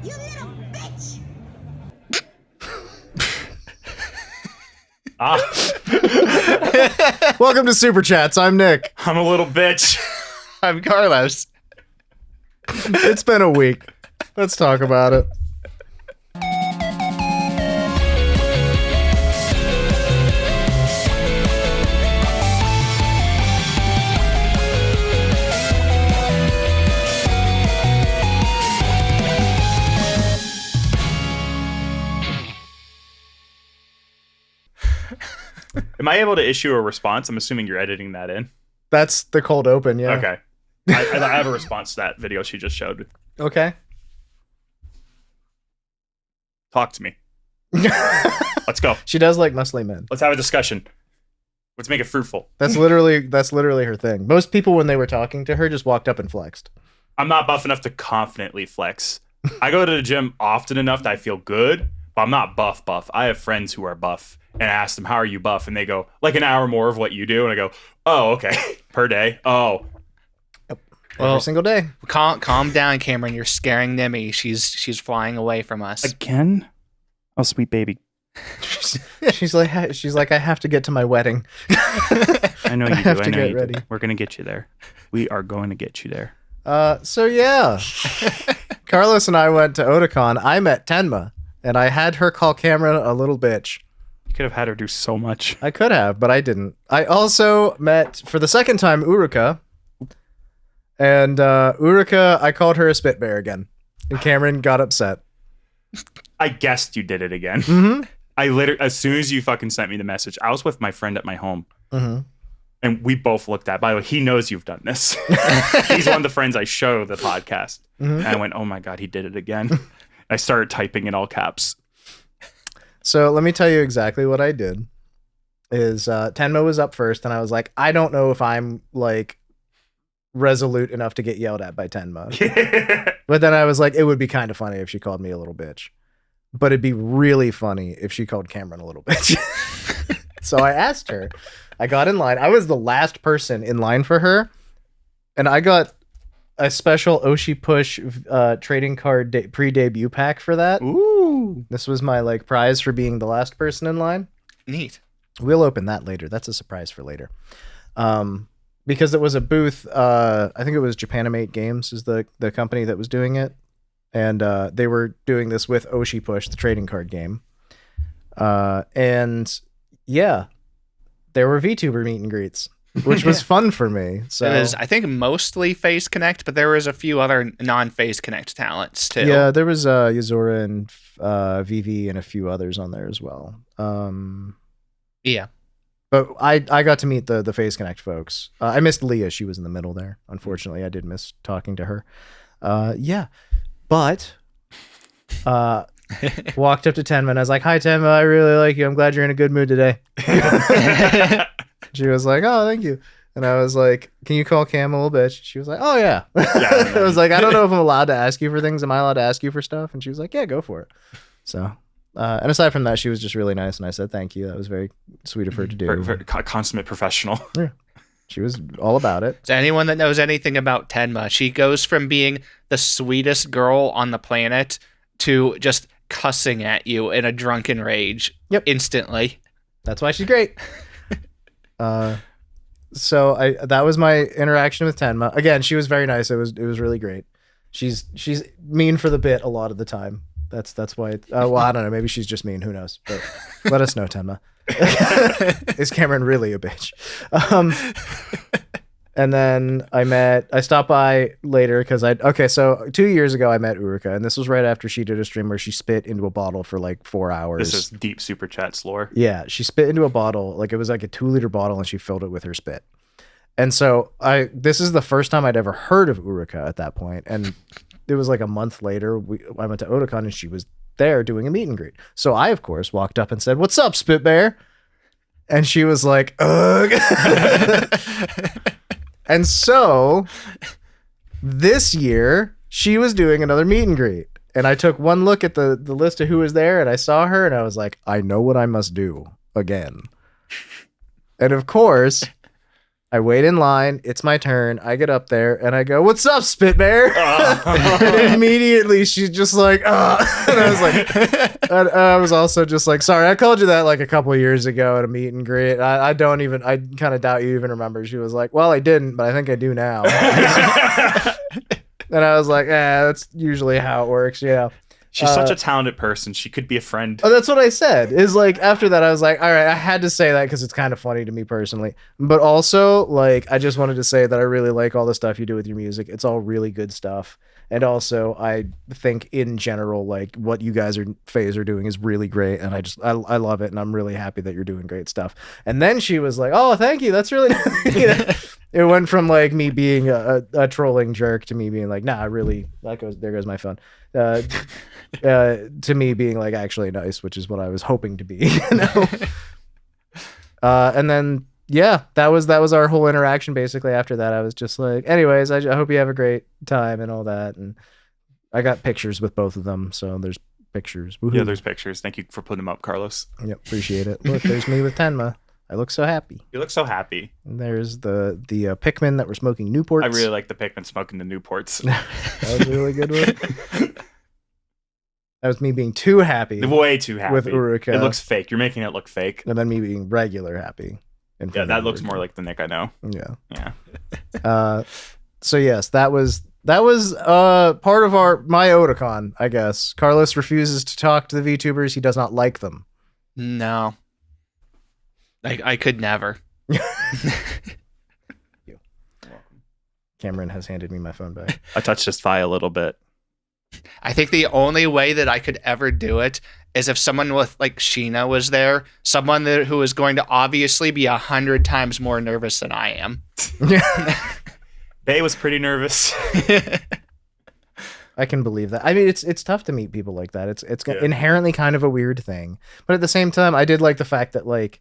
You little bitch! Welcome to Super Chats. I'm Nick. I'm a little bitch. I'm Carlos. It's been a week. Let's talk about it. Am I able to issue a response? I'm assuming you're editing that in. That's the cold open, yeah. Okay. I have a response to that video she just showed. Okay. Talk to me. Let's go. She does like muscly men. Let's have a discussion. Let's make it fruitful. That's literally her thing. Most people, when they were talking to her, just walked up and flexed. I'm not buff enough to confidently flex. I go to the gym often enough that I feel good, but I'm not buff. I have friends who are buff, and I ask them, how are you buff? And they go, like an hour more of what you do. And I go, oh, okay. Per day. Oh. Every single day. Calm down, Cameron. You're scaring Nemi. She's flying away from us. Again? Oh, sweet baby. She's like, I have to get to my wedding. I know you do. have to I know get you ready. do. We're going to get you there. We are going to get you there. So yeah. Carlos and I went to Otakon. I met Tenma, and I had her call Cameron a little bitch. You could have had her do so much. I could have, but I didn't. I also met, for the second time, Uruka. And Uruka, I called her a spit bear again. And Cameron got upset. I guessed you did it again. Mm-hmm. I literally, as soon as you fucking sent me the message, I was with my friend at my home. Mm-hmm. And we both looked at, by the way, he knows you've done this. He's one of the friends I show the podcast. Mm-hmm. And I went, oh my God, he did it again. I started typing in all caps. So let me tell you exactly what I did. Is Tenma was up first, and I was like, I don't know if I'm like resolute enough to get yelled at by Tenma. But then I was like, it would be kind of funny if she called me a little bitch. But it'd be really funny if she called Cameron a little bitch. So I asked her. I got in line. I was the last person in line for her. And I got a special Oshi Push trading card pre-debut pack for that. Ooh. This was my like prize for being the last person in line. Neat. We'll open that later. That's a surprise for later. Because it was a booth, I think it was Japanimate Games is the company that was doing it. And they were doing this with Oshi Push, the trading card game. And yeah, there were VTuber meet and greets, which was fun for me. So It was, I think, mostly Face Connect, but there was a few other non-Face Connect talents too. yeah, there was Yuzora and VV and a few others on there as well. Yeah. But I got to meet the Face Connect folks. I missed Leah. She was in the middle there. Unfortunately, I did miss talking to her. Yeah. But walked up to Tenma and I was like, hi, Tenma. I really like you. I'm glad you're in a good mood today. She was like, oh, thank you. And I was like, can you call Cam a little bitch? She was like, oh, yeah. I was like, I don't know if I'm allowed to ask you for things. Am I allowed to ask you for stuff? And she was like, yeah, go for it. So... and aside from that, she was just really nice, and I said thank you. That was very sweet of her to do. Very consummate professional. Yeah. She was all about it. So anyone that knows anything about Tenma, she goes from being the sweetest girl on the planet to just cussing at you in a drunken rage. Yep. Instantly. That's why she's great. So that was my interaction with Tenma. Again, she was very nice. It was really great. She's mean for the bit a lot of the time. That's why. Well, I don't know. Maybe she's just mean. Who knows? But let us know, Tenma. Is Cameron really a bitch? And then I stopped by later because so 2 years ago I met Uruka, and this was right after she did a stream where she spit into a bottle for like 4 hours. This is deep super chats lore. Yeah, she spit into a bottle, like it was like a 2-liter bottle, and she filled it with her spit. And so this is the first time I'd ever heard of Uruka at that point, and it was like a month later, I went to Otakon and she was there doing a meet and greet. So I, of course, walked up and said, what's up, Spit Bear? And she was like, ugh. And so this year, she was doing another meet and greet. And I took one look at the list of who was there, and I saw her, and I was like, I know what I must do again. And of course, I wait in line. It's my turn. I get up there and I go, "What's up, Spit Bear?" And immediately she's just like, "Oh," and I was like, I was also just like, "Sorry, I called you that like a couple of years ago at a meet and greet. I kind of doubt you even remember." She was like, "Well, I didn't, but I think I do now." And I was like, that's usually how it works, you know. She's such a talented person. She could be a friend. Oh, that's what I said. Is like after that, I was like, all right, I had to say that because it's kind of funny to me personally. But also, like, I just wanted to say that I really like all the stuff you do with your music. It's all really good stuff. And also, I think in general, like what you guys are Phase are doing is really great, and I love it, and I'm really happy that you're doing great stuff. And then she was like, "Oh, thank you. That's really," you know, it went from like me being a trolling jerk to me being like, "Nah, really." There goes my phone. To me being like actually nice, which is what I was hoping to be. You know? And then. Yeah, that was our whole interaction. Basically, after that, I was just like, anyways, I hope you have a great time and all that. And I got pictures with both of them, so there's pictures. Woohoo. Yeah, there's pictures. Thank you for putting them up, Carlos. Yep, appreciate it. Look, there's me with Tenma. I look so happy. You look so happy. And there's the Pikmin that were smoking Newports. I really like the Pikmin smoking the Newports. That was a really good one. That was me being too happy. Way too happy. With Uruka. It looks fake. You're making it look fake. And then me being regular happy. Yeah, that looks more like the Nick I know. Yeah. Yeah. So yes, that was part of my Otakon, I guess. Carlos refuses to talk to the VTubers. He does not like them. No. I could never. Cameron has handed me my phone back. I touched his thigh a little bit. I think the only way that I could ever do it is if someone with like Shiina was there, someone who is going to obviously be 100 times more nervous than I am. Bay was pretty nervous. I can believe that. I mean, it's tough to meet people like that. It's inherently kind of a weird thing, but at the same time, I did like the fact that like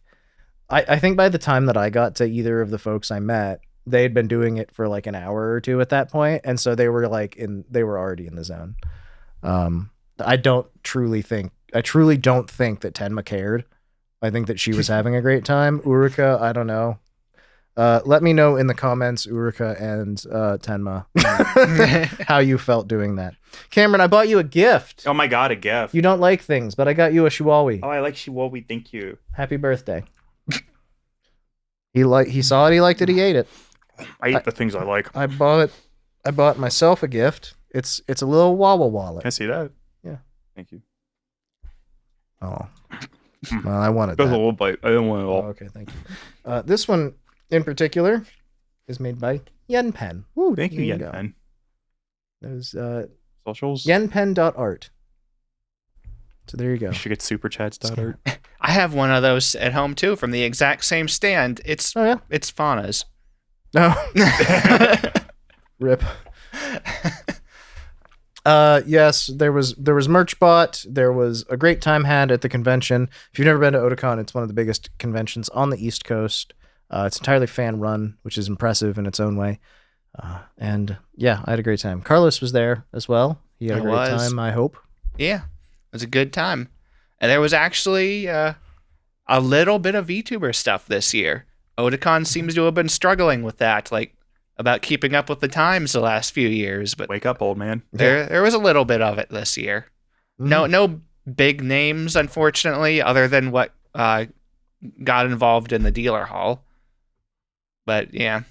I think by the time that I got to either of the folks I met, they had been doing it for like an hour or two at that point, and so they were already in the zone. I truly don't think that Tenma cared. I think that she was having a great time. Uruka, I don't know. Let me know in the comments, Uruka and Tenma, how you felt doing that. Cameron, I bought you a gift. Oh my god, a gift. You don't like things, but I got you a Chihuahua. Oh, I like Chihuahua. Thank you. Happy birthday. He saw it, he liked it, he ate it. I eat the things I like. I bought myself a gift. It's a little Wawa wallet. Can I see that? Yeah. Thank you. Oh. Well, I wanted That's that. a little bite. I didn't want it all. Oh, okay, thank you. This one in particular is made by YenPen. Ooh, Thank you, YenPen. Those Socials? YenPen.art. So there you go. You should get superchats.art. I have one of those at home too from the exact same stand. It's Fauna's. Oh. Rip. Yes, there was merch bought. There was a great time had at the convention. If you've never been to Otakon, it's one of the biggest conventions on the East Coast. It's entirely fan run, which is impressive in its own way. And yeah, I had a great time. Carlos was there as well. He had a great time, I hope. Yeah, it was a good time. And there was actually a little bit of VTuber stuff this year. Otakon seems to have been struggling with that, like about keeping up with the times the last few years. But wake up, old man. There was a little bit of it this year. Mm-hmm. No big names, unfortunately, other than what got involved in the dealer hall. But yeah.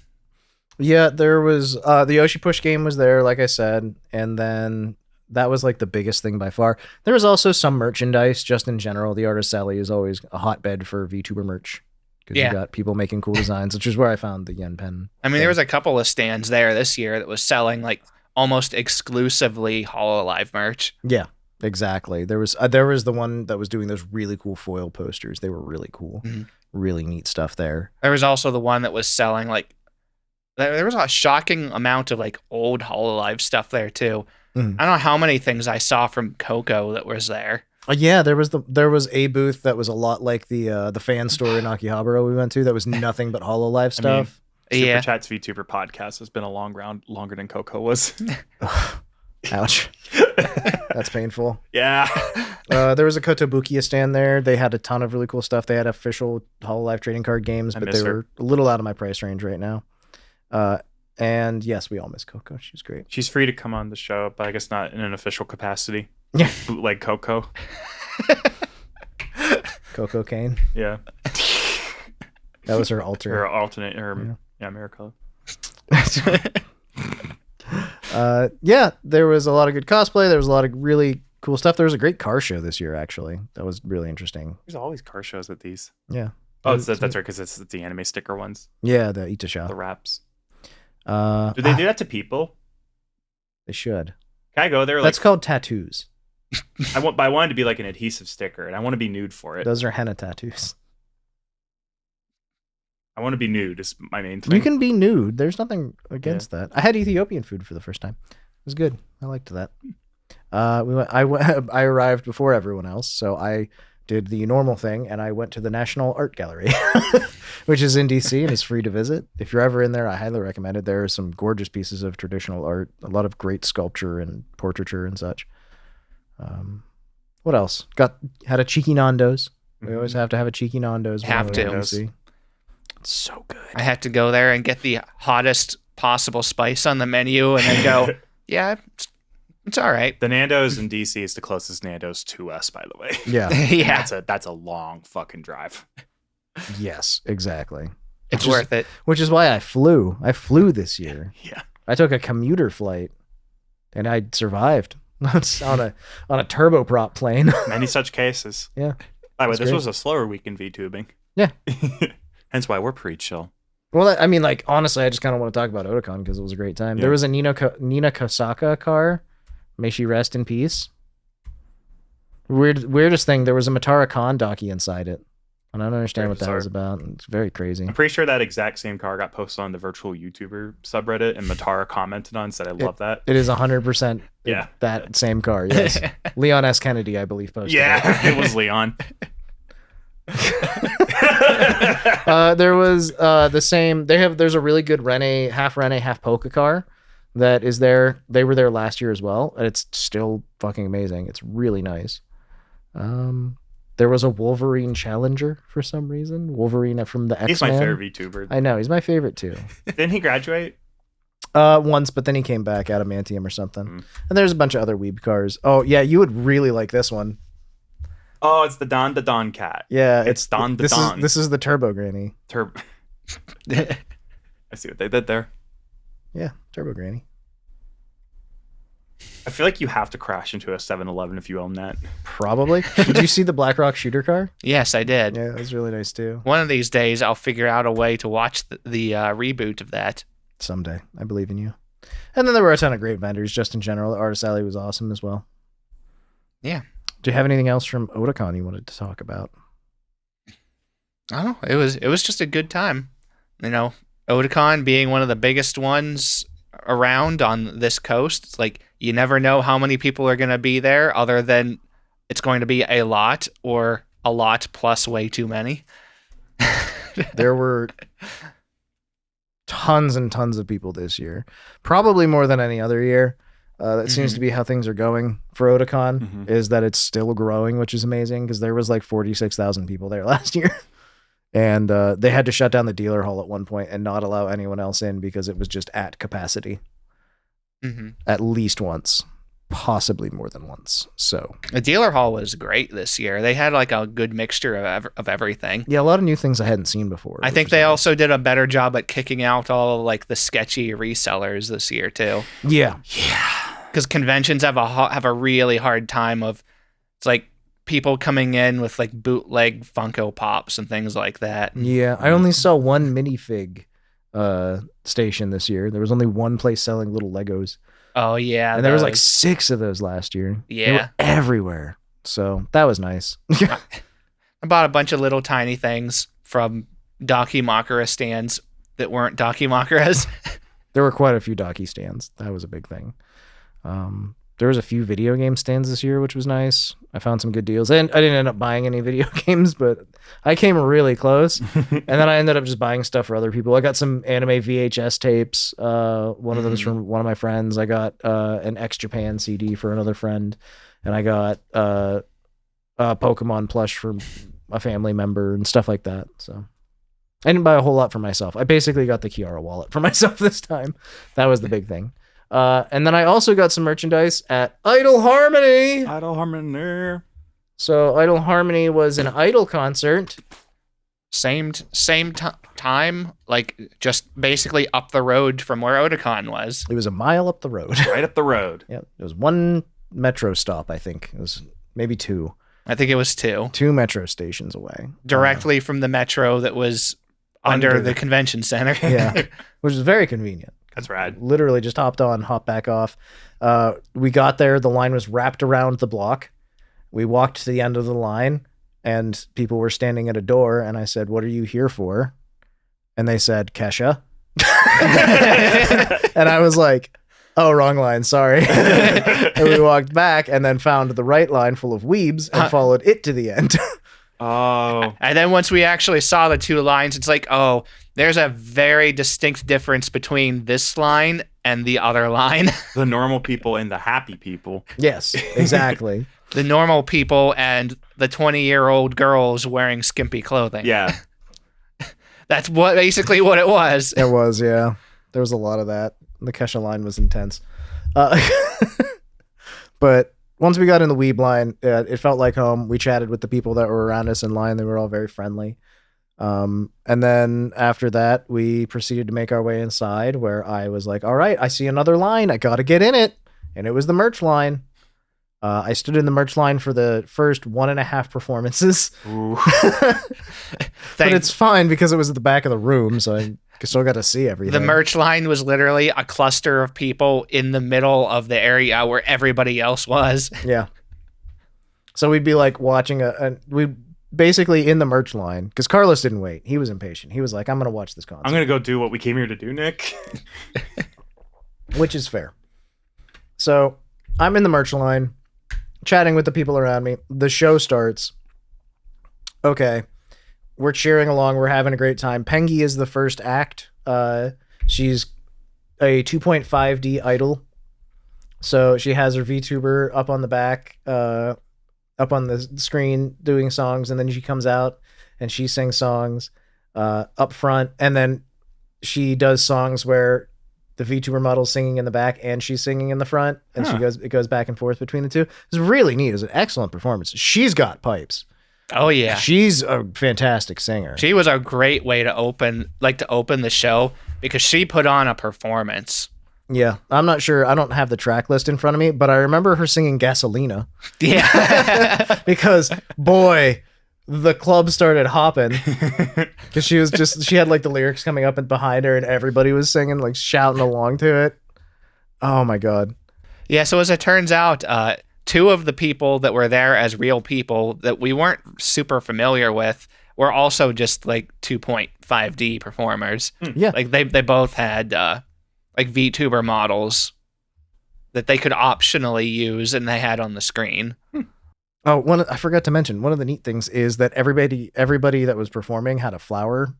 Yeah, there was the Yoshi Push game was there, like I said, and then that was like the biggest thing by far. There was also some merchandise just in general. The Artist Alley is always a hotbed for VTuber merch. Because you got people making cool designs, which is where I found the YenPen. I mean, there was a couple of stands there this year that was selling like almost exclusively HoloLive merch. Yeah, exactly. There was the one that was doing those really cool foil posters. They were really cool. Mm-hmm. Really neat stuff there. There was also the one that was selling like there was a shocking amount of like old HoloLive stuff there too. Mm-hmm. I don't know how many things I saw from Coco that was there. Yeah, there was a booth that was a lot like the fan store in Akihabara we went to. That was nothing but HoloLive stuff. I mean, Super Chats VTuber podcast has been a longer than Coco was. Ouch. That's painful. Yeah. There was a Kotobukiya stand there. They had a ton of really cool stuff. They had official Hololive trading card games, but they were a little out of my price range right now. And yes, we all miss Coco. She was great. She's free to come on the show, but I guess not in an official capacity. Yeah. Bootleg Coco. Coco Kane. Yeah. That was her alter. Her alternate. Miracolo. Yeah, there was a lot of good cosplay. There was a lot of really cool stuff. There was a great car show this year, actually. That was really interesting. There's always car shows at these. Yeah. Oh, that's right, because it's the anime sticker ones. Yeah, the Itasha. The wraps. Do they do that to people? They should. Can I go there? That's called tattoos. I wanted to be like an adhesive sticker, and I want to be nude for it. Those are henna tattoos. I want to be nude is my main thing. You can be nude. There's nothing against that. I had Ethiopian food for the first time. It was good. I liked that. I arrived before everyone else, so I did the normal thing, and I went to the National Art Gallery, which is in DC and is free to visit. If you're ever in there, I highly recommend it. There are some gorgeous pieces of traditional art, a lot of great sculpture and portraiture and such. What else? Had a cheeky Nando's. We always have to have a cheeky Nando's. Have to. It's so good. I had to go there and get the hottest possible spice on the menu and then go, yeah, it's all right. The Nando's in DC is the closest Nando's to us, by the way. Yeah. Yeah. That's a long fucking drive. Yes, exactly. It's worth it. Which is why I flew. I flew this year. Yeah. I took a commuter flight and I survived on a turboprop plane. Many such cases. Yeah. By the way, this was a slower week in VTubing. Yeah. Hence why we're pretty chill. Well, I mean, like, honestly, I just kind of want to talk about Otakon because it was a great time. Yeah. There was a Nina Kosaka car. May she rest in peace. Weirdest thing, there was a Matara Khan docky inside it. And I don't understand what that was about. It's very crazy. I'm pretty sure that exact same car got posted on the virtual YouTuber subreddit, and Matara commented on and said, I love that. It is 100% that same car, yes. Leon S. Kennedy, I believe, posted it. It was Leon. There was the same. There's a really good half Rene, half Polka car that is there. They were there last year as well, and it's still fucking amazing. It's really nice. There was a Wolverine Challenger for some reason. Wolverine from the X-Men. He's my favorite VTuber. I know, he's my favorite too. Didn't he graduate? Once, but then he came back Adamantium or something. And there's a bunch of other weeb cars. Oh yeah, you would really like this one. Oh, it's the Don cat. Yeah, it's Don. This is the Turbo Granny. I see what they did there. Yeah, Turbo Granny. I feel like you have to crash into a 7-Eleven if you own that. Probably. Did you see the BlackRock shooter car? Yes, I did. Yeah, it was really nice too. One of these days, I'll figure out a way to watch the reboot of that. Someday. I believe in you. And then there were a ton of great vendors just in general. Artist Alley was awesome as well. Yeah. Do you have anything else from Otakon you wanted to talk about? Oh, it was just a good time. You know, Otakon being one of the biggest ones around on this coast. It's like you never know how many people are going to be there other than it's going to be a lot or a lot plus way too many. There were tons and tons of people this year. Probably more than any other year. That seems to be how things are going for Otakon, is that it's still growing, which is amazing because there was like 46,000 people there last year. And they had to shut down the dealer hall at one point and not allow anyone else in because it was just at capacity. At least once, possibly more than once. So the dealer hall was great this year. They had like a good mixture of everything. Yeah, a lot of new things I hadn't seen before. I think they also did a better job at kicking out all like the sketchy resellers this year too. Yeah. Because conventions have a really hard time of, it's like people coming in with like bootleg Funko Pops and things like that. Yeah, I only saw one minifig station this year. There was only one place selling little Legos. Oh yeah, and there was like 6 of those last year. Yeah, they were everywhere. So that was nice. I bought a bunch of little tiny things from Dakimakura stands that weren't Dakimakuras. There were quite a few Daki stands. That was a big thing. There was a few video game stands this year, which was nice. I found some good deals. And I didn't end up buying any video games, but I came really close. And then I ended up just buying stuff for other people. I got some anime VHS tapes. One of them was from one of my friends. I got an X Japan CD for another friend. And I got a Pokemon plush for a family member and stuff like that. So I didn't buy a whole lot for myself. I basically got the GXAura wallet for myself this time. That was the big thing. And then I also got some merchandise at Idol Harmony. Idol Harmony. So Idol Harmony was an Idol concert. Same time, like just basically up the road from where Otakon was. It was a mile up the road. Right up the road. Yeah, it was one metro stop, I think. It was maybe two. I think it was two. Two metro stations away. Directly from the metro that was under the convention center. Yeah, which is very convenient. That's rad. Literally just hopped on, hopped back off. We got there. The line was wrapped around the block. We walked to the end of the line, and people were standing at a door, and I said, "What are you here for?" And they said, "Kesha." And I was like, "Oh, wrong line, sorry." And we walked back and then found the right line full of weebs and followed it to the end. Oh. And then once we actually saw the two lines, it's like, oh, there's a very distinct difference between this line and the other line. The normal people and the happy people. Yes, exactly. The normal people and the 20-year-old girls wearing skimpy clothing. Yeah. That's basically what it was. It was, yeah. There was a lot of that. The Kesha line was intense. But once we got in the weeb line, it felt like home. We chatted with the people that were around us in line. They were all very friendly. And then after that, we proceeded to make our way inside, where I was like, all right, I see another line. I got to get in it. And it was the merch line. I stood in the merch line for the first 1.5 performances. But it's fine because it was at the back of the room, so I still got to see everything. The merch line was literally a cluster of people in the middle of the area where everybody else was. Yeah. So we'd be like watching we basically in the merch line, because Carlos didn't wait. He was impatient. He was like, I'm going to watch this concert. I'm going to go do what we came here to do, Nick. Which is fair. So I'm in the merch line, chatting with the people around me. The show starts. Okay. We're cheering along. We're having a great time. Pengy is the first act. She's a 2.5D idol. So she has her VTuber up on the back, up on the screen doing songs. And then she comes out and she sings songs up front. And then she does songs where the VTuber model's singing in the back and she's singing in the front. And it goes back and forth between the two. It's really neat. It was an excellent performance. She's got pipes. Oh yeah, she's a fantastic singer. She was a great way to open the show because she put on a performance. Yeah, I'm not sure. I don't have the track list in front of me, but I remember her singing Gasolina. Yeah, because boy, the club started hopping because she had like the lyrics coming up and behind her, and everybody was singing, like shouting along to it. Oh my god. Yeah. So as it turns out, two of the people that were there as real people that we weren't super familiar with were also just like 2.5D performers. Yeah. Like they both had like VTuber models that they could optionally use and they had on the screen. Oh, I forgot to mention, one of the neat things is that everybody that was performing had a flower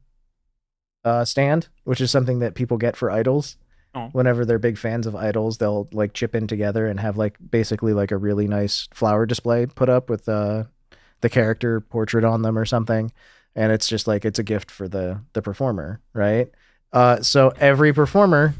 stand, which is something that people get for idols. Oh. Whenever they're big fans of idols, they'll like chip in together and have like basically like a really nice flower display put up with the character portrait on them or something. And it's just like, it's a gift for the performer, right? So every performer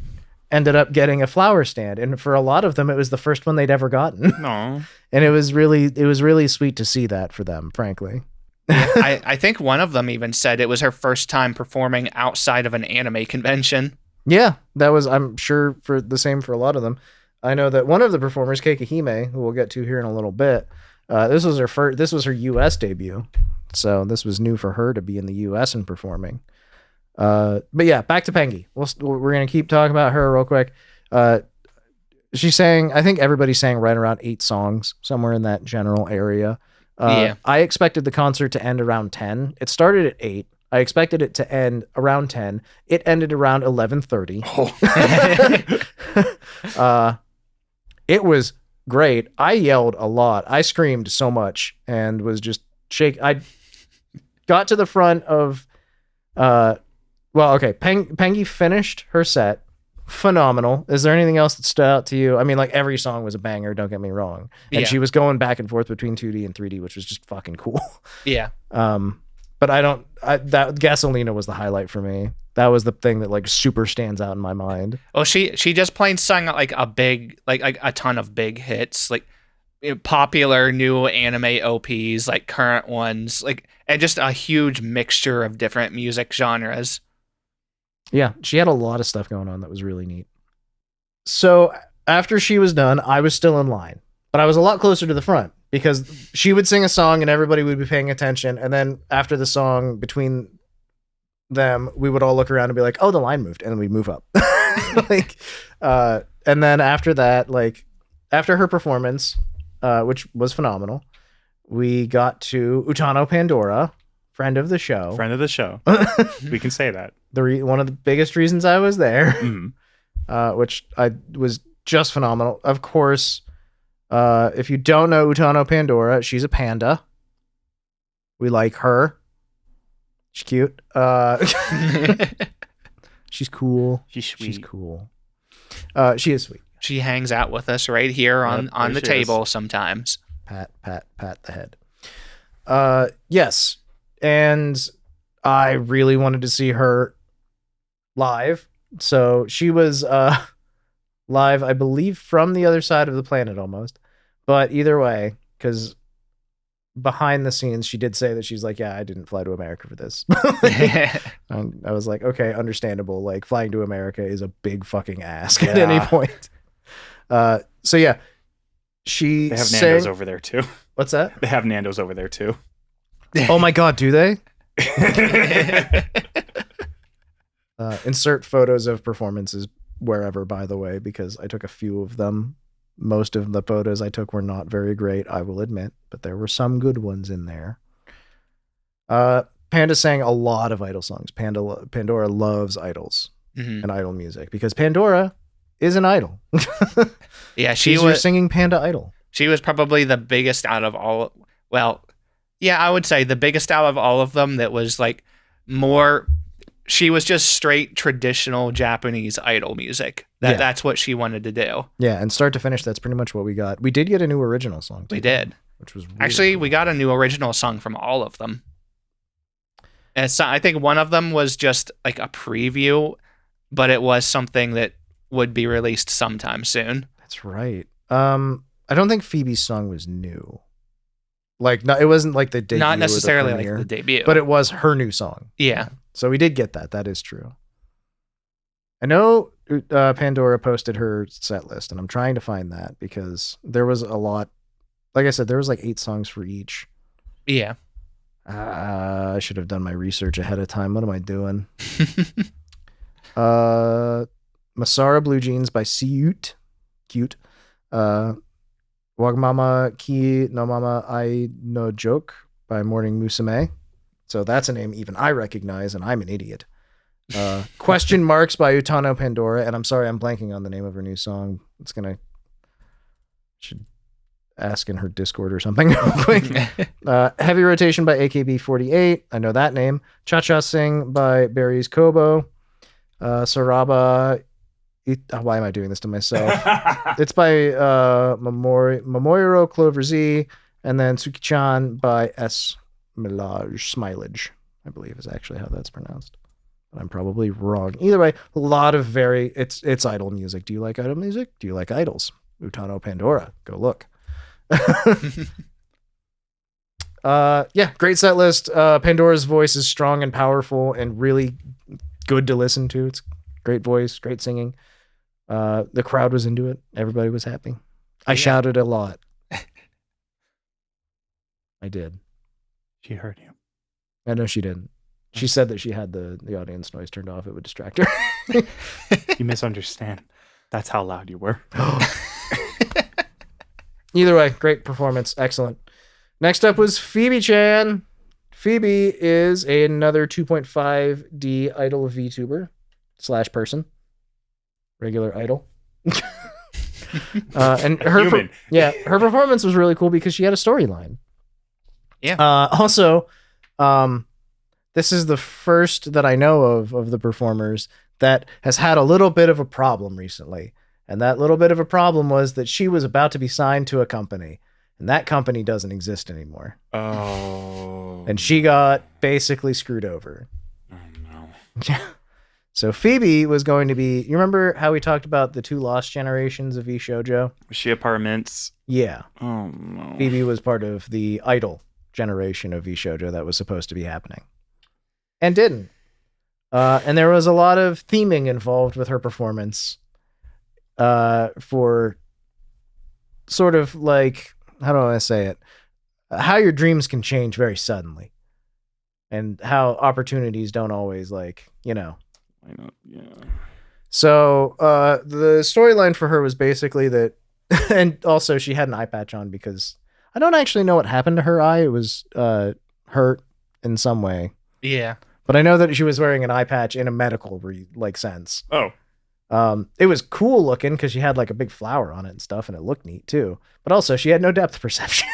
ended up getting a flower stand. And for a lot of them, it was the first one they'd ever gotten. No. And it was really sweet to see that for them, frankly. I think one of them even said it was her first time performing outside of an anime convention. Yeah, that was, I'm sure, for the same for a lot of them. I know that one of the performers, Keekihime, who we'll get to here in a little bit, this was her U.S. debut, so this was new for her to be in the U.S. and performing. But yeah, back to Pengy. We're gonna keep talking about her real quick. She sang, I think everybody sang right around 8 songs, somewhere in that general area. Yeah. I expected the concert to end around 10. It started at 8. I expected it to end around 10. It ended around 11:30. Oh. It was great. I yelled a lot. I screamed so much and was just I got to the front of Pengy finished her set. phenomenal. Is there anything else that stood out to you? I mean, like every song was a banger, don't get me wrong. And she was going back and forth between 2D and 3D, which was just fucking cool. Yeah. But that Gasolina was the highlight for me. That was the thing that like super stands out in my mind. Oh, she just plain sung like a ton of big hits, like popular new anime OPs, like current ones, like, and just a huge mixture of different music genres. Yeah, she had a lot of stuff going on that was really neat. So after she was done, I was still in line, but I was a lot closer to the front because she would sing a song and everybody would be paying attention. And then after the song, between them, we would all look around and be like, oh, the line moved. And then we'd move up. And then after that, like after her performance, which was phenomenal, we got to Utano Pandora, friend of the show. Friend of the show. We can say that. One of the biggest reasons I was there, which was just phenomenal. Of course, if you don't know Utano Pandora, she's a panda. We like her. She's cute. She's cool. She's sweet. She's cool. She is sweet. She hangs out with us right here on the table sometimes. Pat the head. Yes. And I really wanted to see her live. So she was live, I believe, from the other side of the planet almost. But either way, because behind the scenes, she did say that she's like, yeah, I didn't fly to America for this. And I was like, okay, understandable. Like, flying to America is a big fucking ask at any point. So yeah, they have Nando's over there too. What's that? They have Nando's over there too. Oh my god, do they? Insert photos of performances wherever, by the way, because I took a few of them. Most of the photos I took were not very great, I will admit, but there were some good ones in there. Panda sang a lot of idol songs. Pandora loves idols and idol music because Pandora is an idol. Yeah, she's your singing panda idol. She was probably the biggest out of all. Well, yeah, I would say the biggest out of all of them. That was like more. She was just straight traditional Japanese idol music. That's what she wanted to do. Yeah, and start to finish, that's pretty much what we got. We did get a new original song too, we did, which was really actually cool. We got a new original song from all of them. And so I think one of them was just like a preview, but it was something that would be released sometime soon. That's right. I don't think Phoebe's song was new. Like, no, it wasn't like the debut. Not necessarily or the premiere, like the debut, but it was her new song. Yeah. So we did get that. That is true. I know Pandora posted her set list, and I'm trying to find that because there was a lot. Like I said, there was like 8 songs for each. Yeah. I should have done my research ahead of time. What am I doing? Masara Blue Jeans by Cute. Wagamama Ki no Mama I no Joke by Morning Musume. So that's a name even I recognize, and I'm an idiot. Question Marks by Utano Pandora, and I'm sorry I'm blanking on the name of her new song. Should ask in her Discord or something real quick. Heavy Rotation by AKB48. I know that name. Cha Cha Sing by Barry's Kobo. Saraba. Why am I doing this to myself? It's by Momoiro Clover Z, and then Tsuki-chan by S. Smilage, I believe is actually how that's pronounced. But I'm probably wrong. Either way, a lot of it's idol music. Do you like idol music? Do you like idols? Utano Pandora. Go look. Yeah, great set list. Pandora's voice is strong and powerful and really good to listen to. It's great voice, great singing. The crowd was into it. Everybody was happy. I shouted a lot. I did. She heard you. I know she didn't. She said that she had the audience noise turned off. It would distract her. You misunderstand. That's how loud you were. Either way, great performance. Excellent. Next up was Phoebe-chan. Phoebe is another 2.5D idol VTuber / person. Regular idol. And her her performance was really cool because she had a storyline. Yeah. Also, this is the first that I know of the performers that has had a little bit of a problem recently. And that little bit of a problem was that she was about to be signed to a company, and that company doesn't exist anymore. Oh. And she got basically screwed over. Oh, no. So Phoebe was going to be, you remember how we talked about the 2 lost generations of VShoujo? Was she a Parments? Yeah. Oh, no. Phoebe was part of the idol generation of VShoujo that was supposed to be happening. And didn't. And there was a lot of theming involved with her performance for sort of like, how do I say it? How your dreams can change very suddenly. And how opportunities don't always, like, you know. Why not? Yeah. So the storyline for her was basically that, and also she had an eye patch on because I don't actually know what happened to her eye. It was hurt in some way. Yeah. But I know that she was wearing an eye patch in a medical sense. Oh. It was cool looking because she had like a big flower on it and stuff, and it looked neat too. But also she had no depth perception,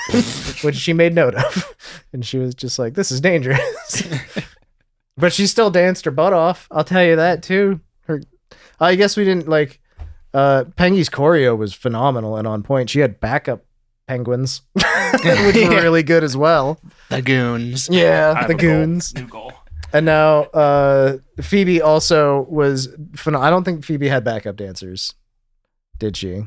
which she made note of. And she was just like, this is dangerous. But she still danced her butt off. I'll tell you that too. I guess we didn't like, Pengy's choreo was phenomenal and on point. She had backup penguins, which were really good as well. The goons. Yeah, the goons. New goal. And now Phoebe also was I don't think Phoebe had backup dancers. Did she?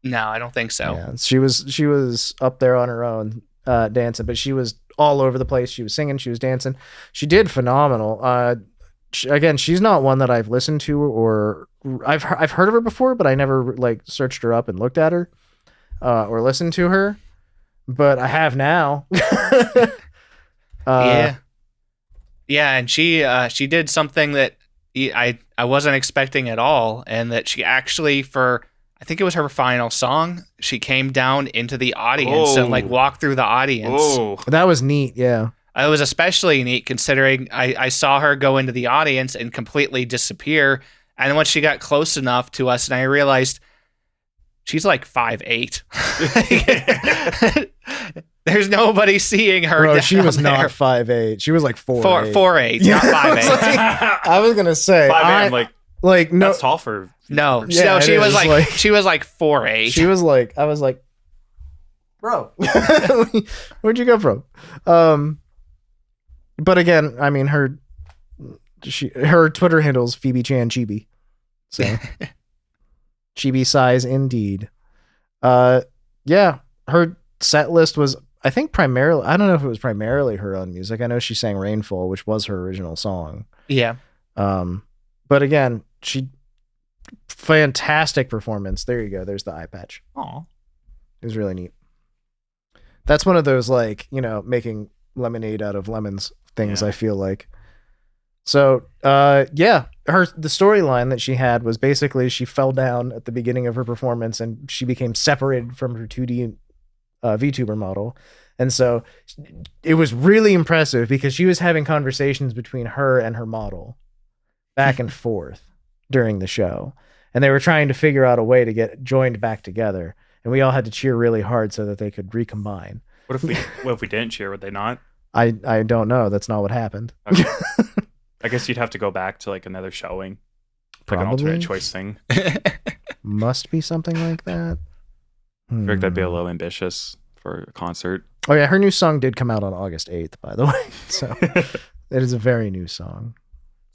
No, I don't think so. Yeah, she was up there on her own dancing, but she was all over the place. She was singing, she was dancing. She did phenomenal. Again, she's not one that I've listened to or I've heard of her before, but I never like searched her up and looked at her or listened to her. But I have now. Yeah. Yeah, and she did something that I wasn't expecting at all, and that she actually, for I think it was her final song, she came down into the audience and like walked through the audience. Oh, that was neat. Yeah, it was especially neat considering I saw her go into the audience and completely disappear, and then once she got close enough to us, and I realized she's like 5'8". There's nobody seeing her. Bro, she was there. not 5'8". She was like 4'8". 4'8", not 5'8". I was gonna say 5'8", like no, that's tall for. No, Yeah, no, she it was is, like she was like 4'8". She was like, I was like, bro, where'd you go from? But again, I mean, her Twitter handle's Phoebe Chan Chibi, so chibi size indeed. Yeah, her set list was, I think, primarily, I don't know if it was primarily her own music. I know she sang Rainfall, which was her original song. Yeah. But again, fantastic performance. There you go. There's the eye patch. Aw. It was really neat. That's one of those, like, you know, making lemonade out of lemons things, Yeah. I feel like. So, yeah, the storyline that she had was basically she fell down at the beginning of her performance and she became separated from her 2D VTuber model. And so it was really impressive because she was having conversations between her and her model back and forth during the show. And they were trying to figure out a way to get joined back together. And we all had to cheer really hard so that they could recombine. What if we didn't cheer? Would they not? I don't know. That's not what happened. Okay. I guess you'd have to go back to like another showing. Like an Probably. alternate choice thing. Must be something like that. I feel like that'd be a little ambitious for a concert. Oh yeah, her new song did come out on August 8th, by the way. So it is a very new song.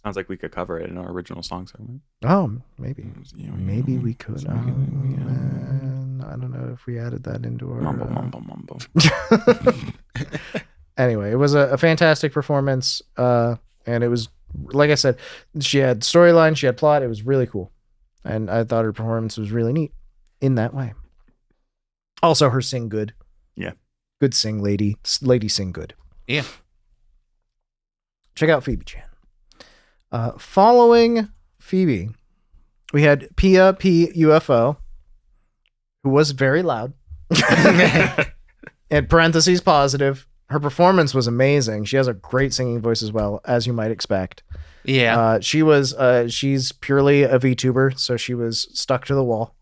Sounds like we could cover it in our original song segment. Oh, maybe. Maybe we could. I don't know if we added that into our... Mumble. Anyway, it was a fantastic performance. And it was, like I said, she had storyline, she had plot. It was really cool. And I thought her performance was really neat in that way. Also, her sing good. Yeah. Good sing, lady. Lady sing good. Yeah. Check out Phoebe Chan. Following Phoebe, we had PiaPiUFO, who was very loud. In parentheses, positive. Her performance was amazing. She has a great singing voice as well, as you might expect. Yeah. She's purely a VTuber, so she was stuck to the wall,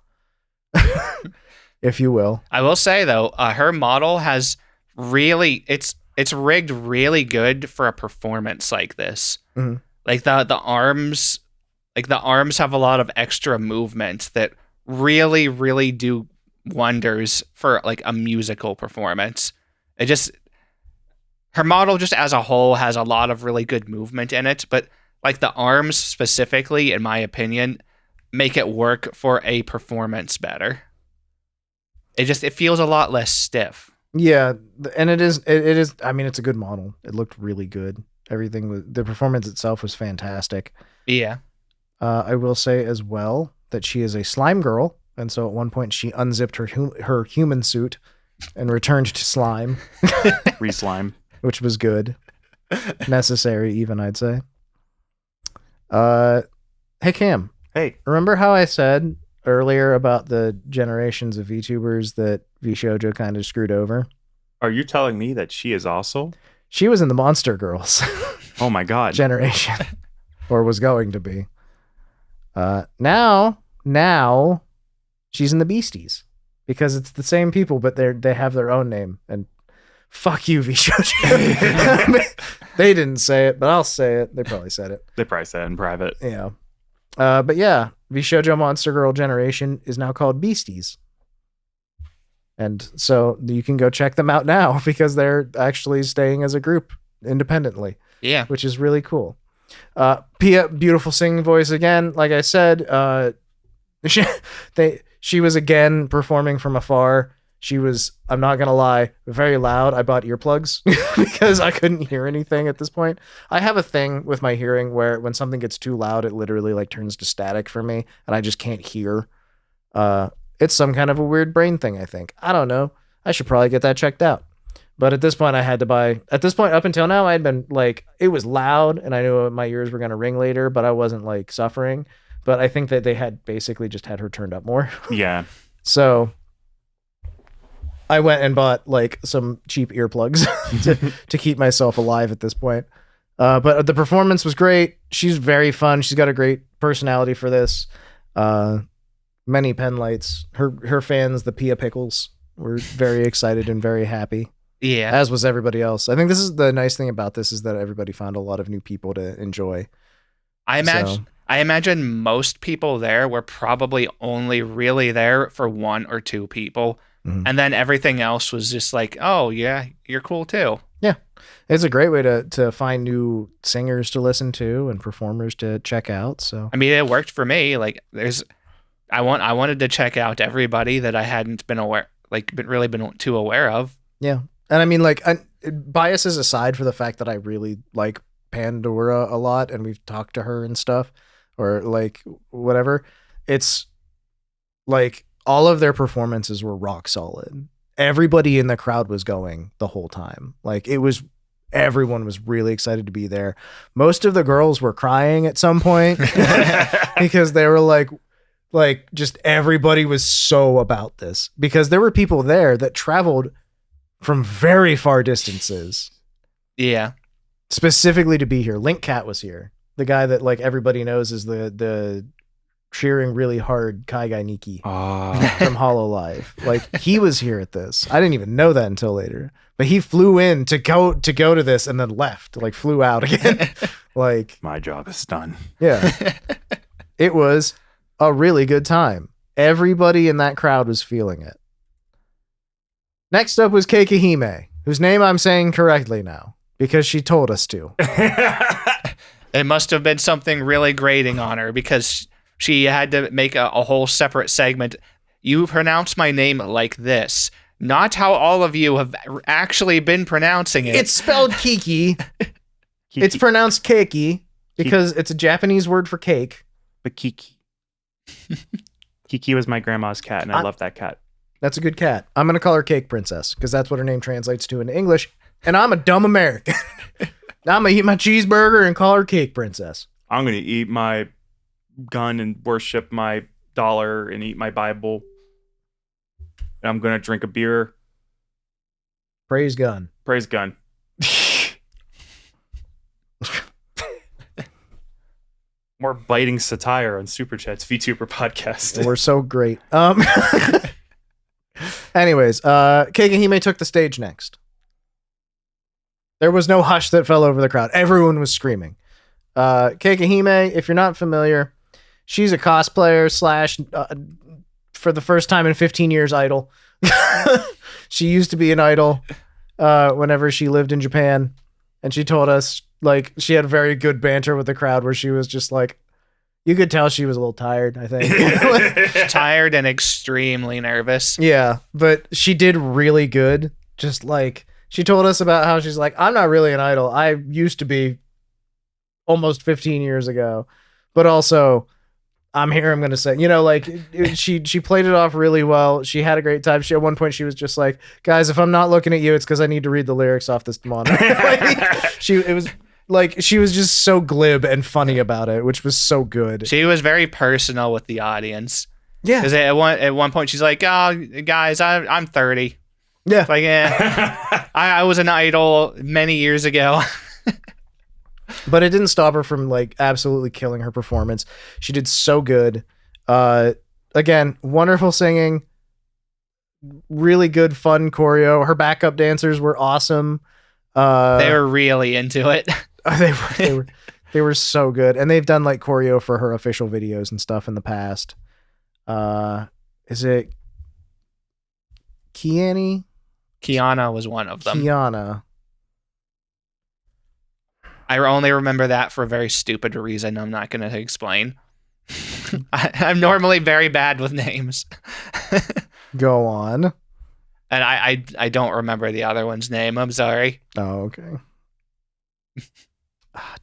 if you will. I will say though, her model has really it's rigged really good for a performance like this. Mhm. Like the arms Like the arms have a lot of extra movement that really, really do wonders for like a musical performance. Her model just as a whole has a lot of really good movement in it, but like the arms specifically, in my opinion, make it work for a performance better. It feels a lot less stiff. Yeah, and it is. I mean, it's a good model. It looked really good. The performance itself was fantastic. Yeah. I will say as well that she is a slime girl, and so at one point she unzipped her human suit and returned to slime. Re-slime. Which was good. Necessary, even, I'd say. Hey, Cam. Hey. Remember how I said earlier about the generations of VTubers that VShojo kind of screwed over? Are you telling me that she is also? She was in the Monster Girls. Oh my God. Generation. Or was going to be. Now she's in the Beasties. Because it's the same people, but they have their own name. And fuck you, VShojo. They didn't say it, but I'll say it. They probably said it. They probably said it in private. Yeah. But yeah, VShojo Monster Girl Generation is now called Beasties. And so you can go check them out now because they're actually staying as a group independently. Yeah. Which is really cool. Pia, beautiful singing voice again. Like I said, she was again performing from afar. She was, I'm not going to lie, very loud. I bought earplugs because I couldn't hear anything at this point. I have a thing with my hearing where when something gets too loud, it literally like turns to static for me and I just can't hear. It's some kind of a weird brain thing, I think. I don't know. I should probably get that checked out. But at this point, up until now, I had been like, it was loud and I knew my ears were going to ring later, but I wasn't like suffering. But I think that they had basically just had her turned up more. Yeah. So I went and bought like some cheap earplugs to keep myself alive at this point. But the performance was great. She's very fun. She's got a great personality for this. Many pen lights. Her fans, the Pia Pickles, were very excited and very happy. Yeah. As was everybody else. I think this is the nice thing about this is that everybody found a lot of new people to enjoy. I imagine most people there were probably only really there for one or two people. Mm-hmm. And then everything else was just like, oh, yeah, you're cool too. Yeah. It's a great way to find new singers to listen to and performers to check out. So I mean, it worked for me. Like I wanted to check out everybody that I hadn't been really been too aware of. Yeah. And I mean, like, biases aside for the fact that I really like Pandora a lot and we've talked to her and stuff or like whatever, it's like all of their performances were rock solid. Everybody in the crowd was going the whole time. Like everyone was really excited to be there. Most of the girls were crying at some point because they were like just everybody was so about this because there were people there that traveled from very far distances. Yeah. Specifically to be here. Link Cat was here. The guy that like everybody knows is the cheering really hard Kai Guy Nikki from Hololive. Like he was here at this. I didn't even know that until later. But he flew in to go to this and then left. Like flew out again. Like my job is done. Yeah. It was a really good time. Everybody in that crowd was feeling it. Next up was Keekihime, whose name I'm saying correctly now because she told us to. It must have been something really grating on her because she had to make a whole separate segment. You pronounce my name like this, not how all of you have actually been pronouncing it. It's spelled Kiki. It's pronounced Keiki because it's a Japanese word for cake. But Kiki. Kiki was my grandma's cat, and I love that cat. That's a good cat. I'm going to call her Cake Princess because that's what her name translates to in English. And I'm a dumb American. I'm going to eat my cheeseburger and call her Cake Princess. I'm going to eat my gun and worship my dollar and eat my Bible. And I'm going to drink a beer. Praise gun. Praise gun. More biting satire on Super Chat's VTuber podcast. We're so great. Anyways, Keekihime took the stage next. There was no hush that fell over the crowd. Everyone was screaming. Keekihime, if you're not familiar, she's a cosplayer slash for the first time in 15 years idol. She used to be an idol whenever she lived in Japan, and she told us like she had very good banter with the crowd where she was just like, you could tell she was a little tired, I think. Tired and extremely nervous. Yeah, but she did really good. Just like she told us about how she's like, I'm not really an idol. I used to be almost 15 years ago, but also I'm here. I'm going to say, like she played it off really well. She had a great time. At one point she was just like, guys, if I'm not looking at you, it's because I need to read the lyrics off this monitor. She was just so glib and funny about it, which was so good. She was very personal with the audience. Yeah. Because at one point she's like, oh, guys, I'm 30. Yeah. Like, I was an idol many years ago. But it didn't stop her from like absolutely killing her performance. She did so good. Again, wonderful singing, really good fun choreo. Her backup dancers were awesome. They were really into it. They were so good, and they've done like choreo for her official videos and stuff in the past. Is it Kiani? Kiana was one of them. Kiana. I only remember that for a very stupid reason I'm not going to explain. I'm normally very bad with names. Go on. And I don't remember the other one's name. I'm sorry. Oh, okay.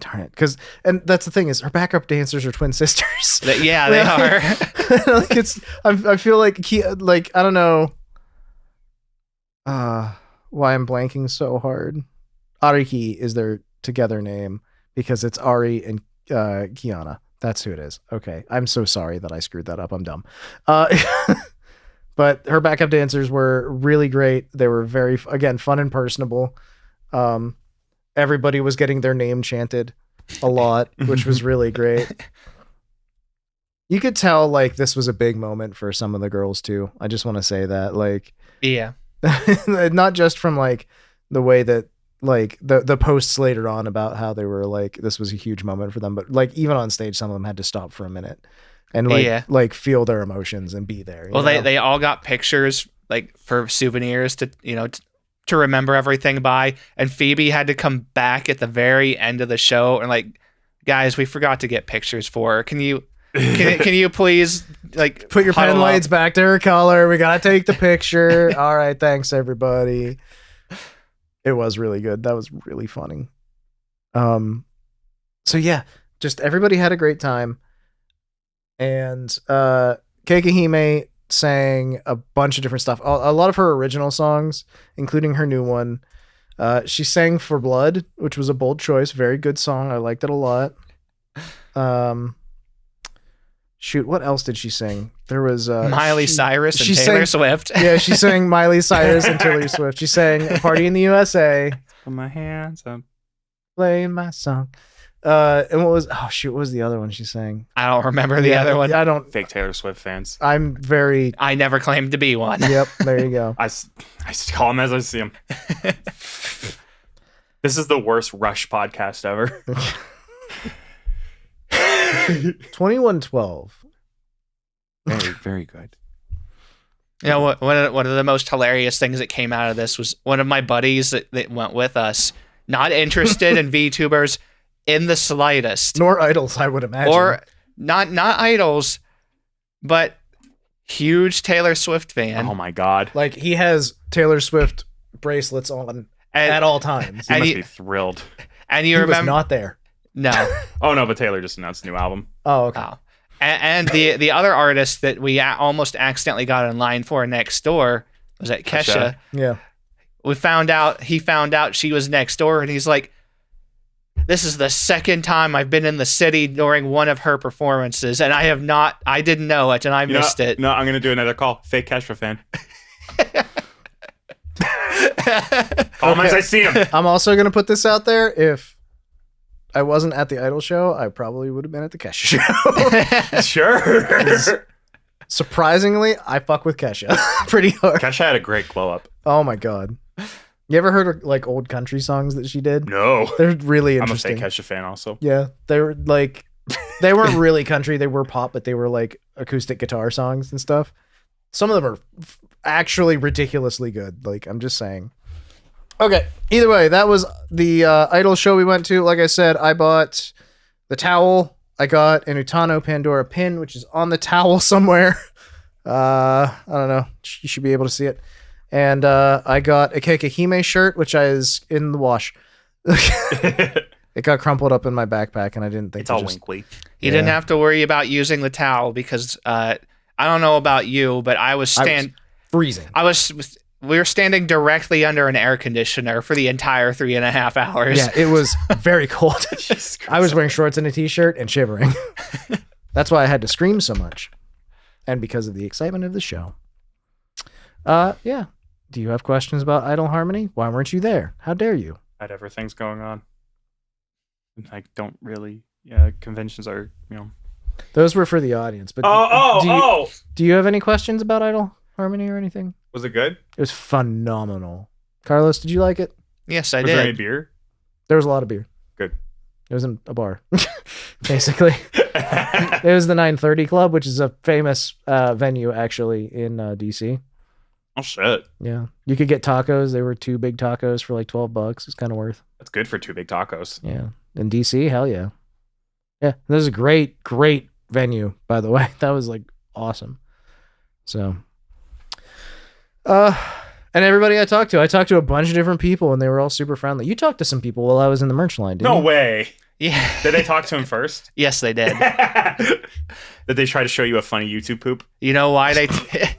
Darn it. And that's the thing is her backup dancers are twin sisters. Yeah, they are. Like I feel like I don't know why I'm blanking so hard. Ariki is their together name because it's Ari and Kiana. That's who it is. Okay. I'm so sorry that I screwed that up. I'm dumb. But her backup dancers were really great. They were very, again, fun and personable. Everybody was getting their name chanted a lot, which was really great. You could tell like this was a big moment for some of the girls too. I just want to say that, like, yeah, not just from like the way that like the posts later on about how they were like this was a huge moment for them, but like even on stage, some of them had to stop for a minute and like feel their emotions and be there. Well, they all got pictures like for souvenirs to to remember everything by, and Phoebe had to come back at the very end of the show and like, guys, we forgot to get pictures for her. Can you please like put your pen lights back to her color? We gotta take the picture. All right, thanks everybody. It was really good. That was really funny. So yeah, just everybody had a great time. And Keekihime sang a bunch of different stuff. A lot of her original songs, including her new one. She sang For Blood, which was a bold choice. Very good song. I liked it a lot. Shoot, what else did she sing? There was Miley Cyrus and Taylor Swift. Yeah, she sang Miley Cyrus and Taylor Swift. She sang A Party in the USA. Put my hands up. Playing my song. And what was the other one she sang? I don't remember the other one. I don't. Fake Taylor Swift fans. I never claimed to be one. Yep, there you go. I call them as I see them. This is the worst Rush podcast ever. 2112. Very, very good. You know, one of the most hilarious things that came out of this was one of my buddies that went with us, not interested in VTubers in the slightest. Nor idols, I would imagine. Or not idols, but huge Taylor Swift fan. Oh my God. Like he has Taylor Swift bracelets on at all times. He must be thrilled. And he was not there. No. Oh no, but Taylor just announced a new album. Oh, okay. Oh. And the other artist that we almost accidentally got in line for next door was at Kesha. Yeah. He found out she was next door, and he's like, this is the second time I've been in the city during one of her performances, and I didn't know it, and I missed it. No, I'm going to do another call. Fake Kesha fan. Call him as I see him. I'm also going to put this out there. If I wasn't at the Idol show, I probably would have been at the Kesha show. Sure. Surprisingly, I fuck with Kesha pretty hard. Kesha had a great glow up. Oh my God. You ever heard of like old country songs that she did? No. They're really interesting. I'm a fake Kesha fan also. Yeah. They were like They weren't really country. They were pop, but they were like acoustic guitar songs and stuff. Some of them are actually ridiculously good. Like, I'm just saying. Okay. Either way, that was the Idol show we went to. Like I said, I bought the towel. I got an Utano Pandora pin, which is on the towel somewhere. I don't know. You should be able to see it. And I got a Keekihime shirt, which is in the wash. It got crumpled up in my backpack, and I didn't think it's all winkly. You didn't have to worry about using the towel because I don't know about you, but I was freezing. We were standing directly under an air conditioner for the entire 3.5 hours. Yeah, it was very cold. I was wearing shorts and a t-shirt and shivering. That's why I had to scream so much. And because of the excitement of the show. Yeah. Do you have questions about Idol Harmony? Why weren't you there? How dare you? I had everything's going on. I don't really. Conventions are, Those were for the audience. But do you have any questions about Idol Harmony or anything? Was it good? It was phenomenal. Carlos, did you like it? Yes, I did. Was there any beer? There was a lot of beer. Good. It was in a bar, basically. It was the 930 Club, which is a famous venue, actually, in DC. Oh, shit. Yeah. You could get tacos. They were 2 big tacos for like $12. It's kind of worth. That's good for 2 big tacos. Yeah. In DC, hell yeah. Yeah. This is a great venue, by the way. That was like awesome. So, and everybody I talked to a bunch of different people, and they were all super friendly. You talked to some people while I was in the merch line, didn't you? No way. Yeah. Did they talk to him first? Yes, they did. Did they try to show you a funny YouTube poop? You know why they...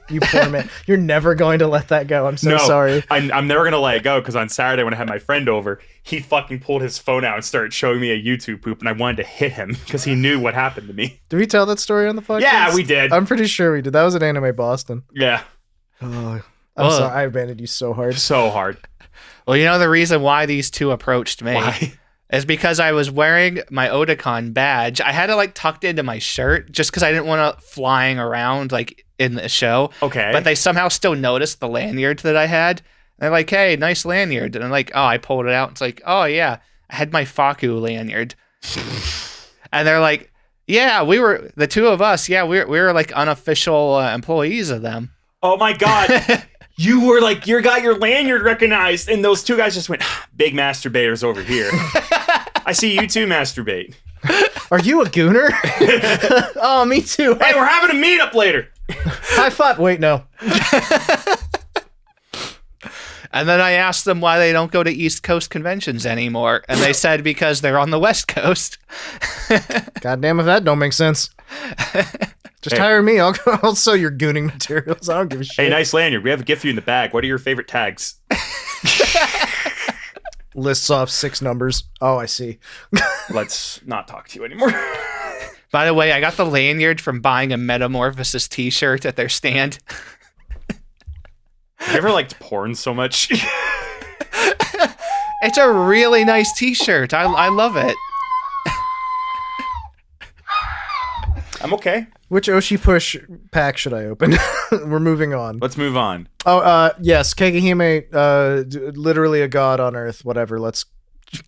You poor man. You're never going to let that go. I'm so sorry. I'm never going to let it go because on Saturday when I had my friend over, he fucking pulled his phone out and started showing me a YouTube poop, and I wanted to hit him because he knew what happened to me. Did we tell that story on the podcast? Yeah, we did. I'm pretty sure we did. That was at Anime Boston. Yeah. Oh, I'm sorry. I abandoned you so hard. So hard. Well, you know the reason why these two approached me? Why? Is because I was wearing my Otakon badge. I had it like tucked into my shirt just because I didn't want to flying around like in the show. Okay. But they somehow still noticed the lanyard that I had. And they're like, hey, nice lanyard. And I'm like, oh, I pulled it out. It's like, oh, yeah, I had my Faku lanyard. And they're like, yeah, the two of us, yeah, we were like unofficial employees of them. Oh, my God. You were like, you got your lanyard recognized. And those 2 guys just went, big masturbators over here. I see you too masturbate. Are you a gooner? Oh, me too. Hey, we're having a meetup later. High five. Wait, no. And then I asked them why they don't go to East Coast conventions anymore. And they said because they're on the West Coast. God damn if that don't make sense. Just hire me. I'll sell your gooning materials. I don't give a shit. Hey, nice lanyard. We have a gift for you in the bag. What are your favorite tags? Lists off 6 numbers. Oh, I see. Let's not talk to you anymore. By the way, I got the lanyard from buying a Metamorphosis t-shirt at their stand. You ever liked porn so much? It's a really nice t-shirt. I love it. I'm okay. Which Oshi Push pack should I open? We're moving on. Let's move on. Oh, yes, Keekihime, literally a god on earth, whatever.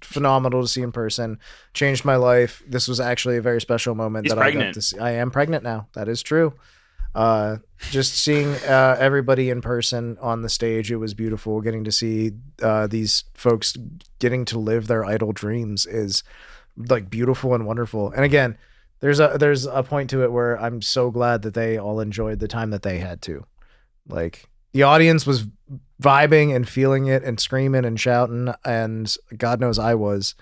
Phenomenal to see in person. Changed my life. This was actually a very special moment. He's that pregnant. I got to see. I am pregnant now. That is true. Just seeing everybody in person on the stage, it was beautiful. Getting to see these folks getting to live their idol dreams is like beautiful and wonderful. And again, there's a point to it where I'm so glad that they all enjoyed the time that they had to. Like, the audience was vibing and feeling it and screaming and shouting, and God knows I was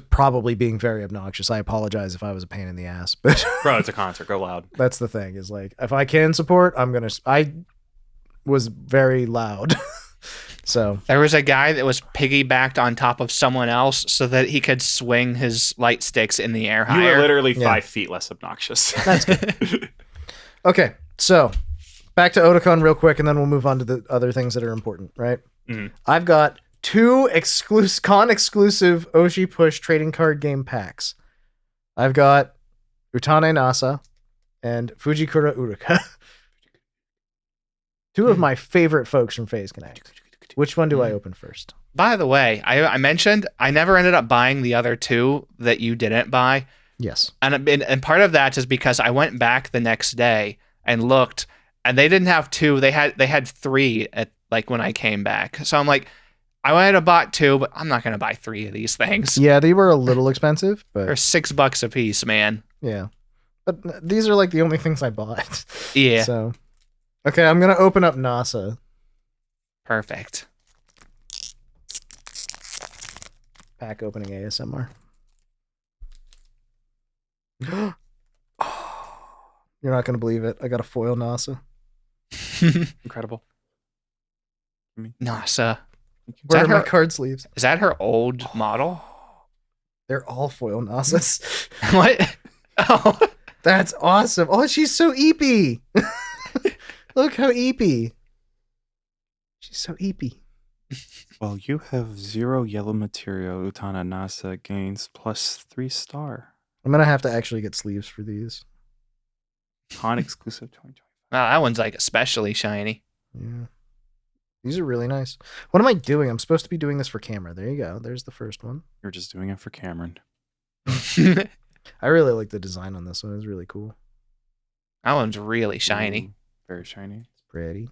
probably being very obnoxious. I apologize if I was a pain in the ass, but Bro, it's a concert. Go loud. That's the thing, is like, if I can support, I was very loud. So there was a guy that was piggybacked on top of someone else so that he could swing his light sticks in the air higher. You were literally 5 feet less obnoxious. That's good. Okay, so back to Otakon real quick, and then we'll move on to the other things that are important, right? Mm-hmm. I've got 2 con-exclusive Oshi Push trading card game packs. I've got Utane Nasa and Fujikura Uruka. 2 of my favorite folks from FaZe Connect. Which one do I open first? By the way, I mentioned I never ended up buying the other 2 that you didn't buy Yes. And part of that is because I went back the next day and looked, and they didn't have 2. They had 3 at like when I came back. So I'm like, I might have bought 2, but I'm not gonna buy 3 of these things. Yeah, they were a little expensive, but They're $6 a piece, man. yeah. But these are like the only things I bought. Yeah. So, okay, I'm gonna open up NASA. Perfect. Pack opening ASMR. You're not gonna believe it. I got a foil NASA. Incredible. NASA. Where are my card sleeves? Is that her old model? They're all foil NASAs. What? Oh. That's awesome. Oh, she's so eepy. Look how eepy. She's so eepy. Well, you have 0 yellow material. Utana NASA gains +3 star. I'm gonna have to actually get sleeves for these. Con exclusive 2020. Wow, that one's like especially shiny. Yeah. These are really nice. What am I doing? I'm supposed to be doing this for camera. There you go. There's the first one. You're just doing it for Cameron. I really like the design on this one. It's really cool. That one's really shiny. Ooh, very shiny. It's pretty.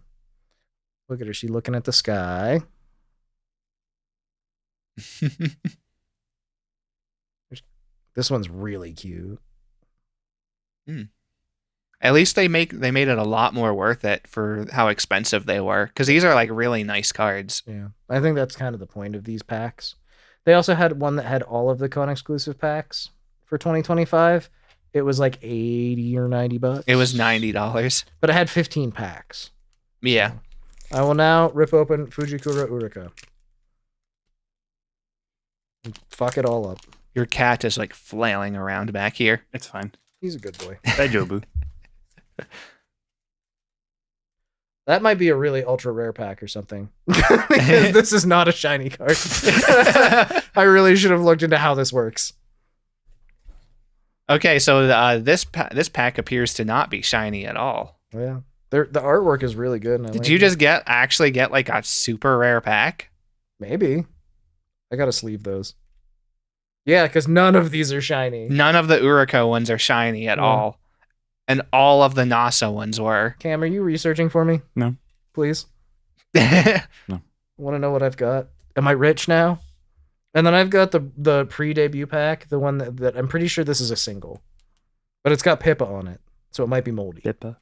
Look at her. She's looking at the sky. This one's really cute. At least they made it a lot more worth it for how expensive they were, because these are like really nice cards. Yeah. I think that's kind of the point of these packs. They also had one that had all of the Con exclusive packs for 2025. It was like 80 or 90 bucks. It was $90. But it had 15 packs. Yeah. I will now rip open Fujikura Urika. Fuck it all up. Your cat is like flailing around back here. It's fine. He's a good boy. Daijoubu. That might be a really ultra rare pack or something. Because this is not a shiny card. I really should have looked into how this works. Okay, so this pack appears to not be shiny at all. Yeah. The artwork is really good. And Did you just actually get like a super rare pack? Maybe. I gotta sleeve those. Yeah, because none of these are shiny. None of the Uriko ones are shiny at all. And all of the NASA ones were. Cam, are you researching for me? No. Please? No. I want to know what I've got. Am I rich now? And then I've got the pre-debut pack, the one that I'm pretty sure this is a single. But it's got Pippa on it, so it might be moldy. Pippa.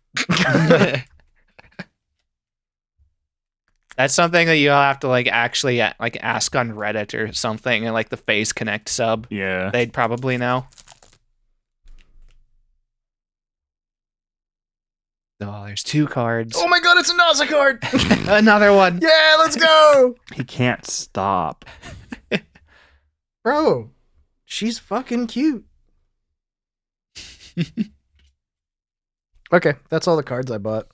That's something that you'll have to like actually like ask on Reddit or something, and like the Phase Connect sub. Yeah. They'd probably know. Oh, there's 2 cards. Oh my god, it's a NASA card! Another one. Yeah, let's go! He can't stop. Bro, she's fucking cute. Okay, that's all the cards I bought.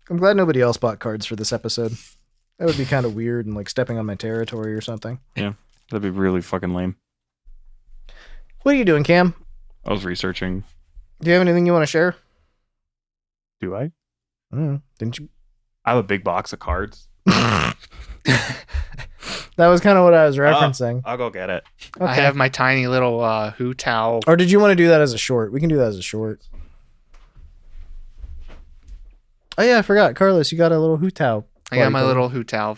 I'm glad nobody else bought cards for this episode. That would be kind of weird and like stepping on my territory or something. Yeah, that'd be really fucking lame. What are you doing, Cam? I was researching. Do you have anything you want to share? Do I? Didn't you? I have a big box of cards. That was kind of what I was referencing. I'll go get it. Okay. I have my tiny little Hu Tao. Or did you want to do that as a short? We can do that as a short. Oh yeah, I forgot. Carlos, you got a little Hu Tao. I got my little Hu Tao.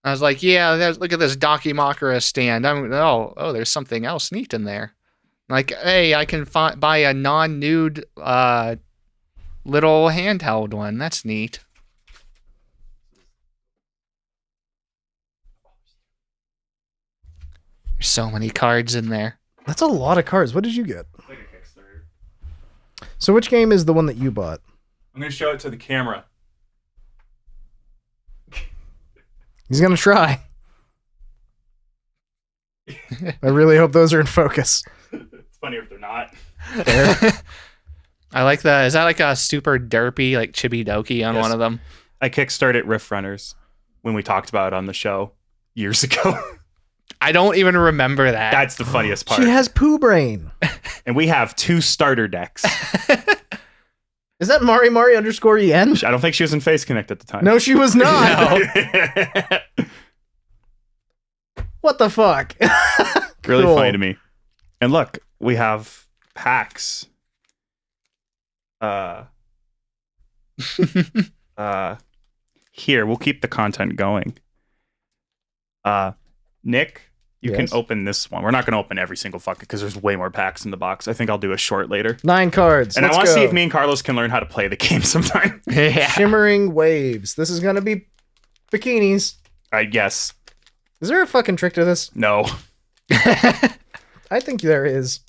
I was like, yeah, look at this Dakimakura stand. There's something else neat in there. Like, hey, I can buy a non-nude little handheld one. That's neat. There's so many cards in there. That's a lot of cards. What did you get? It's like a Kickstarter. So which game is the one that you bought? I'm gonna show it to the camera. He's gonna try. I really hope those are in focus. It's funny if they're not. I like that. Is that like a super derpy, like Chibi Doki on one of them? I kickstarted Rift Runners when we talked about it on the show years ago. I don't even remember that. That's the funniest part. She has poo brain. And we have 2 starter decks. Is that Mari _EN? I don't think she was in Face Connect at the time. No, she was not. No. What the fuck? Really Cool. funny to me. And look, we have packs. Here, we'll keep the content going. Nick, you can open this one. We're not going to open every single fucking because there's way more packs in the box. I think I'll do a short later. 9 cards. And I want to see if me and Carlos can learn how to play the game sometime. Shimmering waves. This is going to be bikinis. I guess. Is there a fucking trick to this? No. I think there is.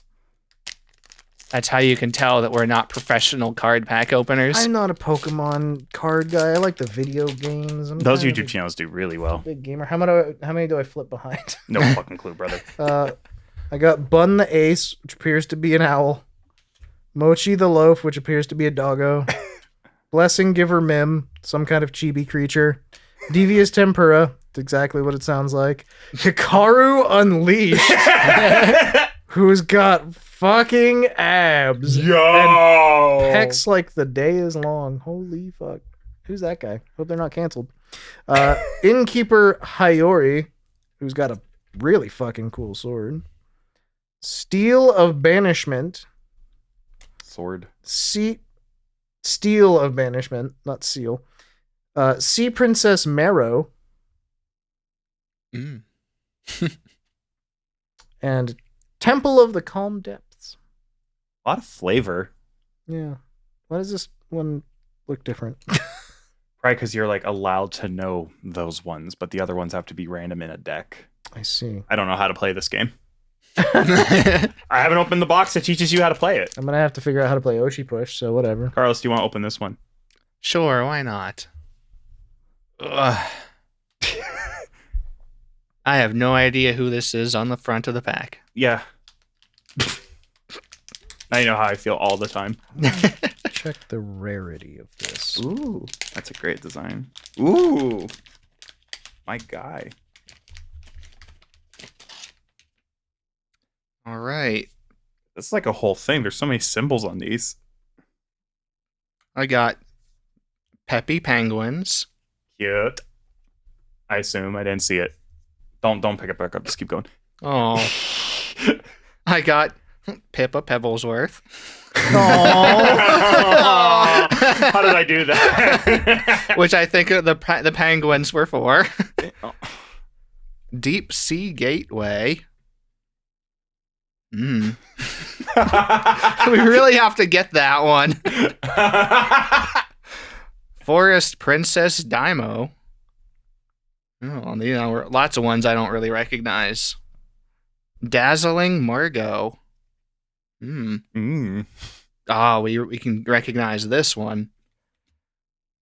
That's how you can tell that we're not professional card pack openers. I'm not a Pokemon card guy. I like the video games. Those YouTube channels do really well. Big gamer. How many do I flip behind? No fucking clue, brother. I got Bun the Ace, which appears to be an owl. Mochi the Loaf, which appears to be a doggo. Blessing Giver Mim, some kind of chibi creature. Devious Tempura, that's exactly what it sounds like. Hikaru Unleashed, who's got fucking abs. Yo! And pecs like the day is long. Holy fuck. Who's that guy? Hope they're not canceled. Innkeeper Hayori, who's got a really fucking cool sword. Steel of Banishment. Sword. Steel of Banishment, not seal. Sea Princess Marrow. And Temple of the Calm Depths. A lot of flavor. Yeah. Why does this one look different? Probably because you're like allowed to know those ones, but the other ones have to be random in a deck. I see. I don't know how to play this game. I haven't opened the box that teaches you how to play it. I'm going to have to figure out how to play Oshi Push, so whatever. Carlos, do you want to open this one? Sure, why not? Ugh. I have no idea who this is on the front of the pack. Yeah. Now you know how I feel all the time. Check the rarity of this. Ooh, that's a great design. Ooh, my guy. All right. This is like a whole thing. There's so many symbols on these. I got Peppy Penguins. Cute. I assume. I didn't see it. Don't pick it back up. Just keep going. Oh. I got Pippa Pebblesworth. How did I do that? Which I think the penguins were for. Deep Sea Gateway. We really have to get that one. Forest Princess Daimo. Oh, you know, lots of ones I don't really recognize. Dazzling Margot. Oh, we can recognize this one.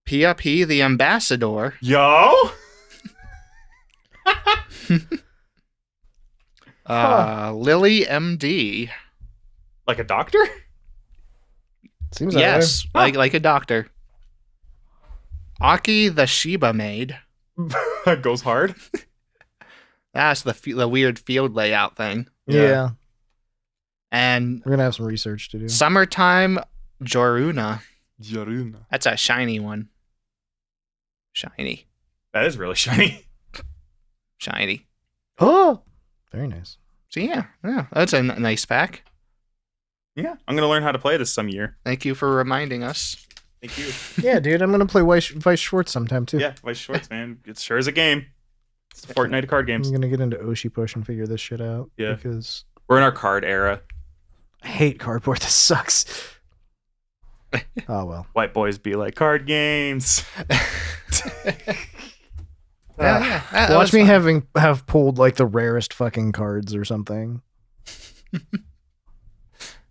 PiaPi the Ambassador. Yo! Lily MD. Like a doctor? Seems yes, like a doctor. Aki the Sheba Maid. That goes hard. That's the weird field layout thing. Yeah. And we're going to have some research to do. Summertime Joruna. Joruna. That's a shiny one. Shiny. That is really shiny. Shiny. Oh! Very nice. So yeah, that's a nice pack. Yeah, I'm going to learn how to play this some year. Thank you for reminding us. Thank you. Yeah, dude, I'm going to play Vice Schwartz sometime, too. Yeah, Vice Schwartz, man. It sure is a game. It's a Fortnite of card games. I'm going to get into Oshi Push and figure this shit out. Yeah. Because we're in our card era. I hate cardboard. This sucks. Oh, well. White boys be like, card games. Watch me have pulled like the rarest fucking cards or something.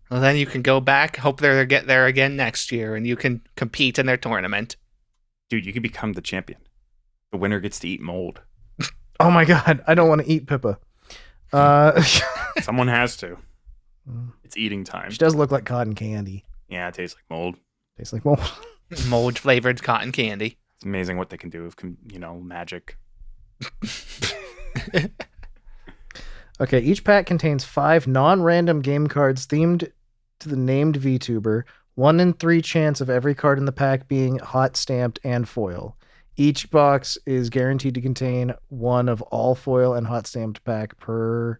Well, then you can go back, hope they get there again next year, and you can compete in their tournament. Dude, you can become the champion. The winner gets to eat mold. Oh my god, I don't want to eat Pippa. Someone has to. It's eating time. She does look like cotton candy. Yeah, it tastes like mold. Tastes like mold. Mold flavored cotton candy. It's amazing what they can do with, magic. Okay, each pack contains 5 non-random game cards themed to the named VTuber. 1 in 3 chance of every card in the pack being hot stamped and foil. Each box is guaranteed to contain 1 of all foil and hot stamped pack per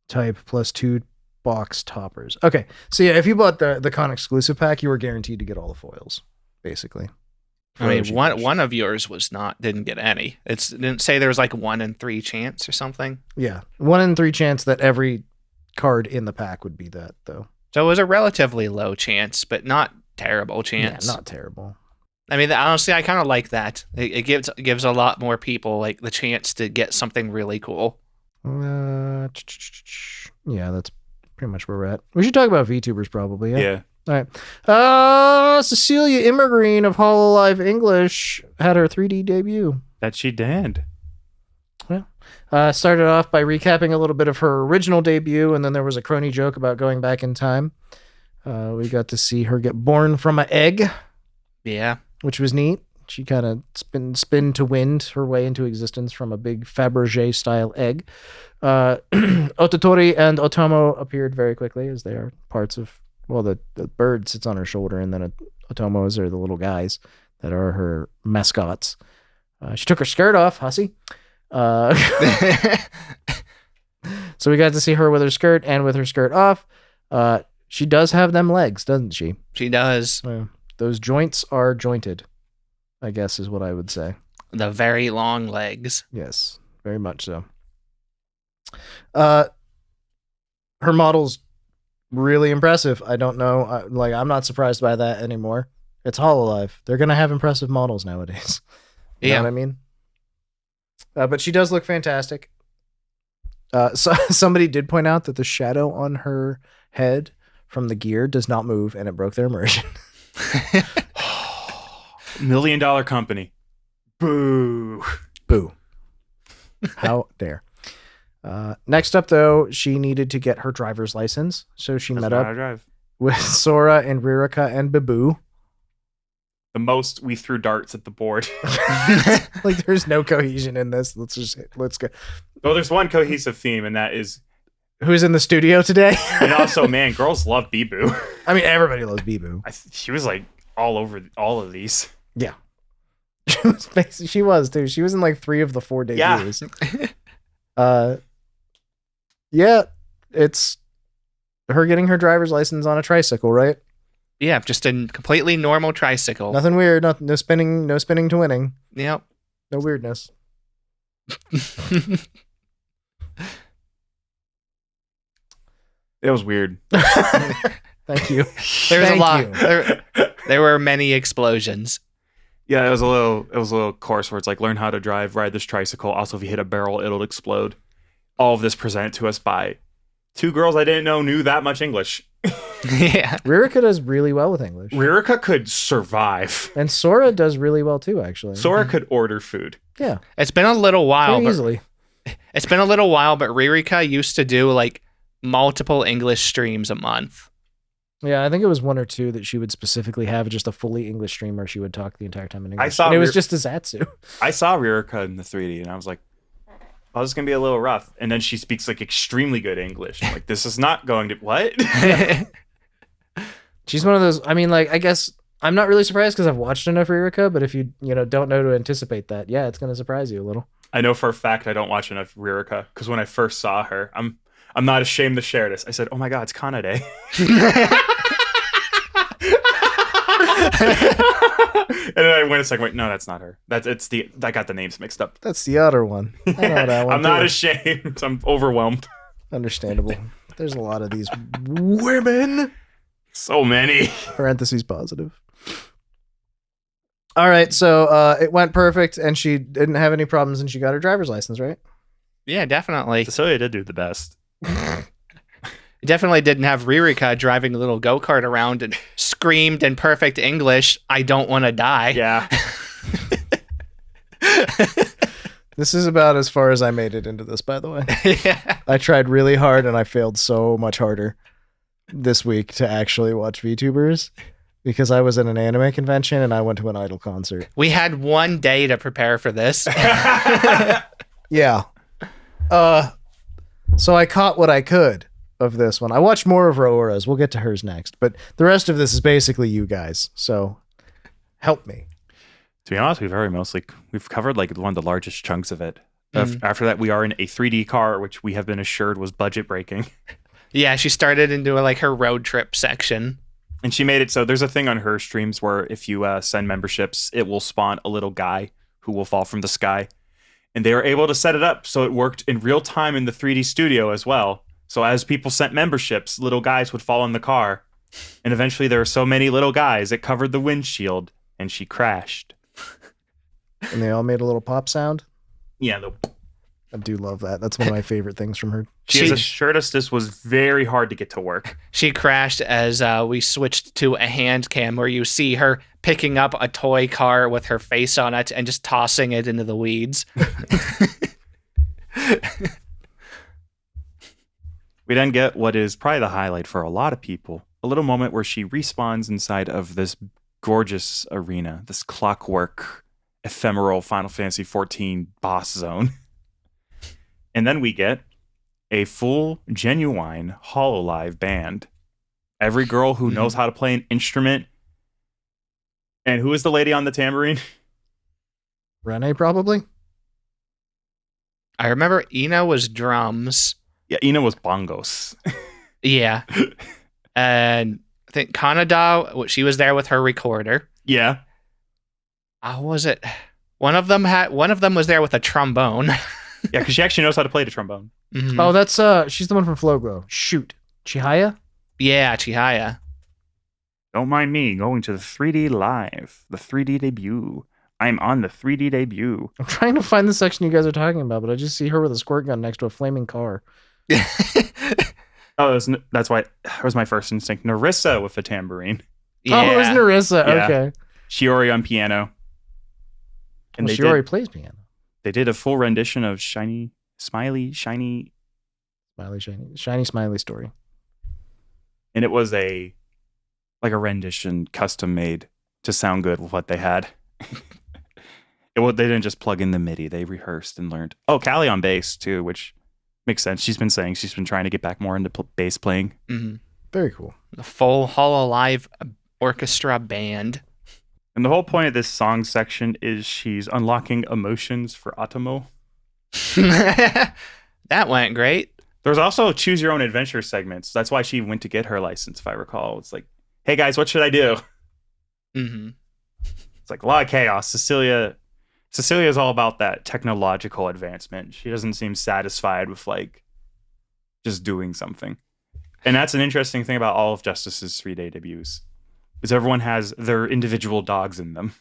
type plus 2 box toppers. Okay, so yeah, if you bought the con exclusive pack, you were guaranteed to get all the foils, basically. I mean, one of yours didn't get any. It didn't say there was like 1 in 3 chance or something. Yeah, 1 in 3 chance that every card in the pack would be that, though. So it was a relatively low chance, but not terrible chance. Yeah, not terrible. I mean, honestly, I kind of like that. It gives a lot more people like the chance to get something really cool. Yeah, that's pretty much where we're at. We should talk about VTubers probably. Yeah. All right. Cecilia Immergreen of Hololive English had her 3D debut. That she did. Yeah. Started off by recapping a little bit of her original debut, and then there was a crony joke about going back in time. We got to see her get born from an egg. Yeah. Which was neat. She kind of spin to wind her way into existence from a big Fabergé style egg. Otatori and Otomo appeared very quickly, as they are parts of, well, the bird sits on her shoulder, and then Otomos are the little guys that are her mascots. She took her skirt off, hussy. So we got to see her with her skirt and with her skirt off. She does have them legs, doesn't she? She does. Those joints are jointed, I guess is what I would say. The very long legs. Yes, very much so. Her model's really impressive. I don't know. I'm not surprised by that anymore. It's Hololive. They're going to have impressive models nowadays. You know what I mean? But she does look fantastic. So somebody did point out that the shadow on her head from the gear does not move, and it broke their immersion. $1 million company. Boo. Boo. How dare. Next up, though, she needed to get her driver's license. So she met up with Sora and Ririka and Babu. The most we threw darts at the board. Like, there's no cohesion in this. Let's go. Well, there's one cohesive theme, and that is who's in the studio today. And also, man, girls love Bibu. I mean, everybody loves Bibu. She was like all over all of these. Yeah. She was too. She was in like 3 of the 4 debuts. Yeah, it's her getting her driver's license on a tricycle, right? Yeah, just a completely normal tricycle. Nothing weird. No spinning to winning. Yep. No weirdness. It was weird. Thank you. There was a lot. There were many explosions. Yeah, it was a little course where it's like, learn how to ride this tricycle. Also, if you hit a barrel, it'll explode. All of this presented to us by 2 girls I didn't know knew that much English. Yeah. Ririka does really well with English. Ririka could survive. And Sora does really well too, actually. Sora could order food. Yeah. It's been a little while. Very easily. It's been a little while, but Ririka used to do like multiple English streams a month. Yeah, I think it was 1 or 2 that she would specifically have just a fully English stream where she would talk the entire time in English. And it was just a Zatsu. I saw Ririka in the 3D and I was like, oh, this is going to be a little rough. And then she speaks like extremely good English. I'm like, this is not going to, what? She's one of those, I mean, like, I guess I'm not really surprised because I've watched enough Ririka, but if you don't know to anticipate that, yeah, it's going to surprise you a little. I know for a fact I don't watch enough Ririka because when I first saw her, I'm not ashamed to share this. I said, oh my God, it's Kanade. And then I went a second, wait, no, that's not her. I got the names mixed up. That's the other one. I know that one. I'm not ashamed. I'm overwhelmed. Understandable. There's a lot of these women. So many. Parentheses positive. All right, so it went perfect, and she didn't have any problems, and she got her driver's license, right? Yeah, definitely. Cecilia did do the best. Definitely didn't have Ririka driving a little go-kart around and screamed in perfect English, I don't want to die. Yeah. This is about as far as I made it into this, by the way. Yeah. I tried really hard, and I failed so much harder this week to actually watch VTubers because I was at an anime convention, and I went to an Idol concert. We had 1 day to prepare for this. Yeah. So I caught what I could of this one. I watched more of Raora's. We'll get to hers next. But the rest of this is basically you guys. So help me. To be honest, we've covered like one of the largest chunks of it. After that, we are in a 3D car, which we have been assured was budget breaking. Yeah, she started into like her road trip section. And she made it so there's a thing on her streams where if you send memberships, it will spawn a little guy who will fall from the sky. And they were able to set it up so it worked in real time in the 3D studio as well. So as people sent memberships, little guys would fall in the car. And eventually there were so many little guys, it covered the windshield, and she crashed. And they all made a little pop sound. Yeah, I do love that. That's one of my favorite things from her. She has assured us this was very hard to get to work. She crashed as we switched to a hand cam where you see her picking up a toy car with her face on it and just tossing it into the weeds. We then get what is probably the highlight for a lot of people. A little moment where she respawns inside of this gorgeous arena, this clockwork, ephemeral Final Fantasy XIV boss zone. And then we get a full, genuine Hololive band. Every girl who knows how to play an instrument. And who is the lady on the tambourine? Renee, probably? I remember Ina was drums. Yeah, Ina was bongos. Yeah. And I think Kanada, she was there with her recorder. Yeah. How was it? One of them was there with a trombone. Yeah, because she actually knows how to play the trombone. Mm-hmm. Oh, that's she's the one from Flowglow. Shoot. Chihaya? Yeah, Chihaya. Don't mind me going to the 3D live, the 3D debut. I'm on the 3D debut. I'm trying to find the section you guys are talking about, but I just see her with a squirt gun next to a flaming car. Oh, that's why that was my first instinct. Narissa with a tambourine. Yeah. Oh, it was Narissa. Yeah. Okay. Shiori on piano. And Well, she already plays piano. They did a full rendition of Shiny Smiley, Shiny Smiley story. And it was like a rendition custom made to sound good with what they had. They didn't just plug in the MIDI. They rehearsed and learned. Oh, Callie on bass too, which makes sense. She's been saying she's been trying to get back more into bass playing. Mm-hmm. Very cool. The full Hololive orchestra band. And the whole point of this song section is she's unlocking emotions for Atomo. That went great. There's also choose your own adventure segments. That's why she went to get her license, if I recall. It's like, hey guys, what should I do? Mm-hmm. It's like a lot of chaos. Cecilia is all about that technological advancement. She doesn't seem satisfied with like just doing something. And that's an interesting thing about all of Justice's 3-day debuts. Is everyone has their individual dogs in them.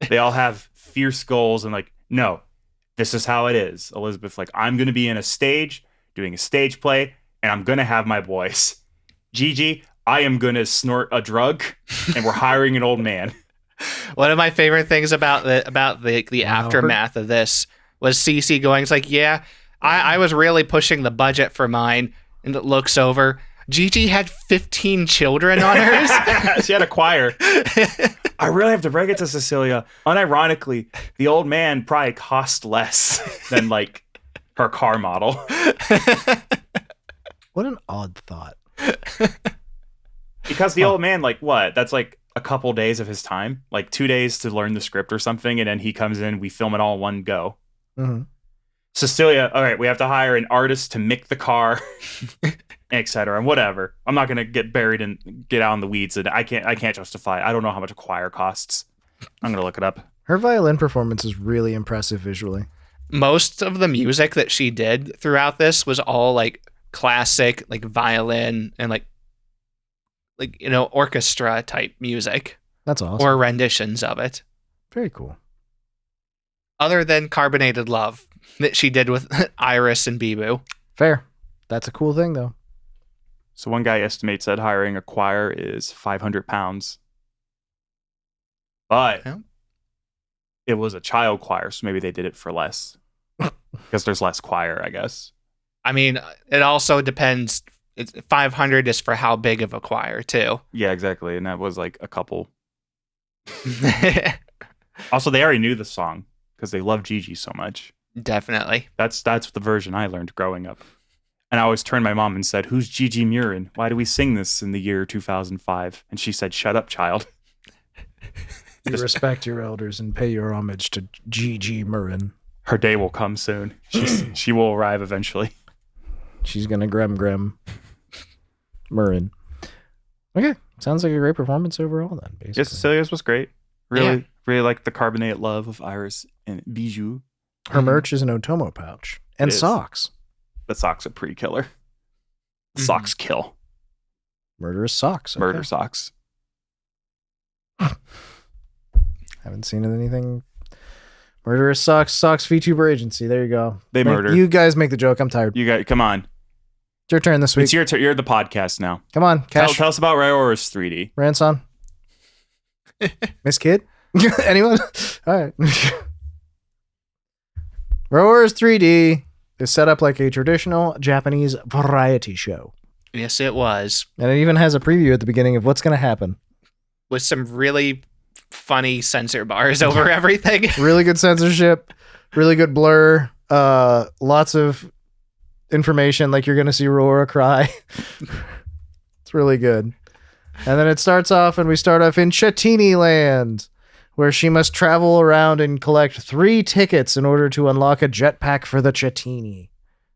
They all have fierce goals and like, no, this is how it is. Elizabeth, like, I'm going to be in a stage, doing a stage play, and I'm going to have my boys. Gigi, I am going to snort a drug, and we're hiring an old man. One of my favorite things about the aftermath of this was Cece going, it's like, yeah, I was really pushing the budget for mine, and it looks over. Gigi had 15 children on hers. She had a choir. I really have to break it to Cecilia. Unironically, the old man probably cost less than like her car model. What an odd thought. Because the old man, like what? That's like a couple days of his time, like 2 days to learn the script or something, and then he comes in, we film it all in one go. Mm-hmm. Cecilia, all right, we have to hire an artist to make the car. Etc. and whatever. I'm not gonna get buried and get out in the weeds, and I can't justify it. I don't know how much a choir costs. I'm gonna look it up. Her violin performance is really impressive visually. Most of the music that she did throughout this was all like classic, like violin and like orchestra type music. That's awesome. Or renditions of it. Very cool. Other than Carbonated Love that she did with Iris and Bibu. Fair. That's a cool thing though. So one guy estimates that hiring a choir is £500. But it was a child choir, so maybe they did it for less. Because there's less choir, I guess. I mean, it also depends. 500 is for how big of a choir, too. Yeah, exactly. And that was like a couple. Also, they already knew the song because they love Gigi so much. Definitely. That's the version I learned growing up. And I always turned to my mom and said, who's Gigi Murin? Why do we sing this in the year 2005? And she said, shut up, child. You respect your elders and pay your homage to Gigi Murin. Her day will come soon. She will arrive eventually. She's gonna grem Murin. Okay, sounds like a great performance overall then. Basically. Yes, Cecilia's was great. Really like the carbonated love of Iris and Bijou. Her merch is an Otomo pouch and socks. The socks are pretty killer. Socks kill. Murderous socks. Okay. Murder socks. Haven't seen anything. Murderous socks VTuber agency. There you go. They murder. You guys make the joke. I'm tired. You guys, come on. It's your turn this week. It's your turn. You're the podcast now. Come on, Cash. Tell us about Raora's 3D. Ranson. Miss Kid? Anyone? All right. Raora's 3D is set up like a traditional Japanese variety show. Yes, it was. And it even has a preview at the beginning of what's going to happen. With some really funny censor bars over everything. Really good censorship. Really good blur. Lots of information, like you're going to see Raora cry. It's really good. And then it starts off, and we start off in Chatini Land, where she must travel around and collect 3 tickets in order to unlock a jetpack for the Chatini,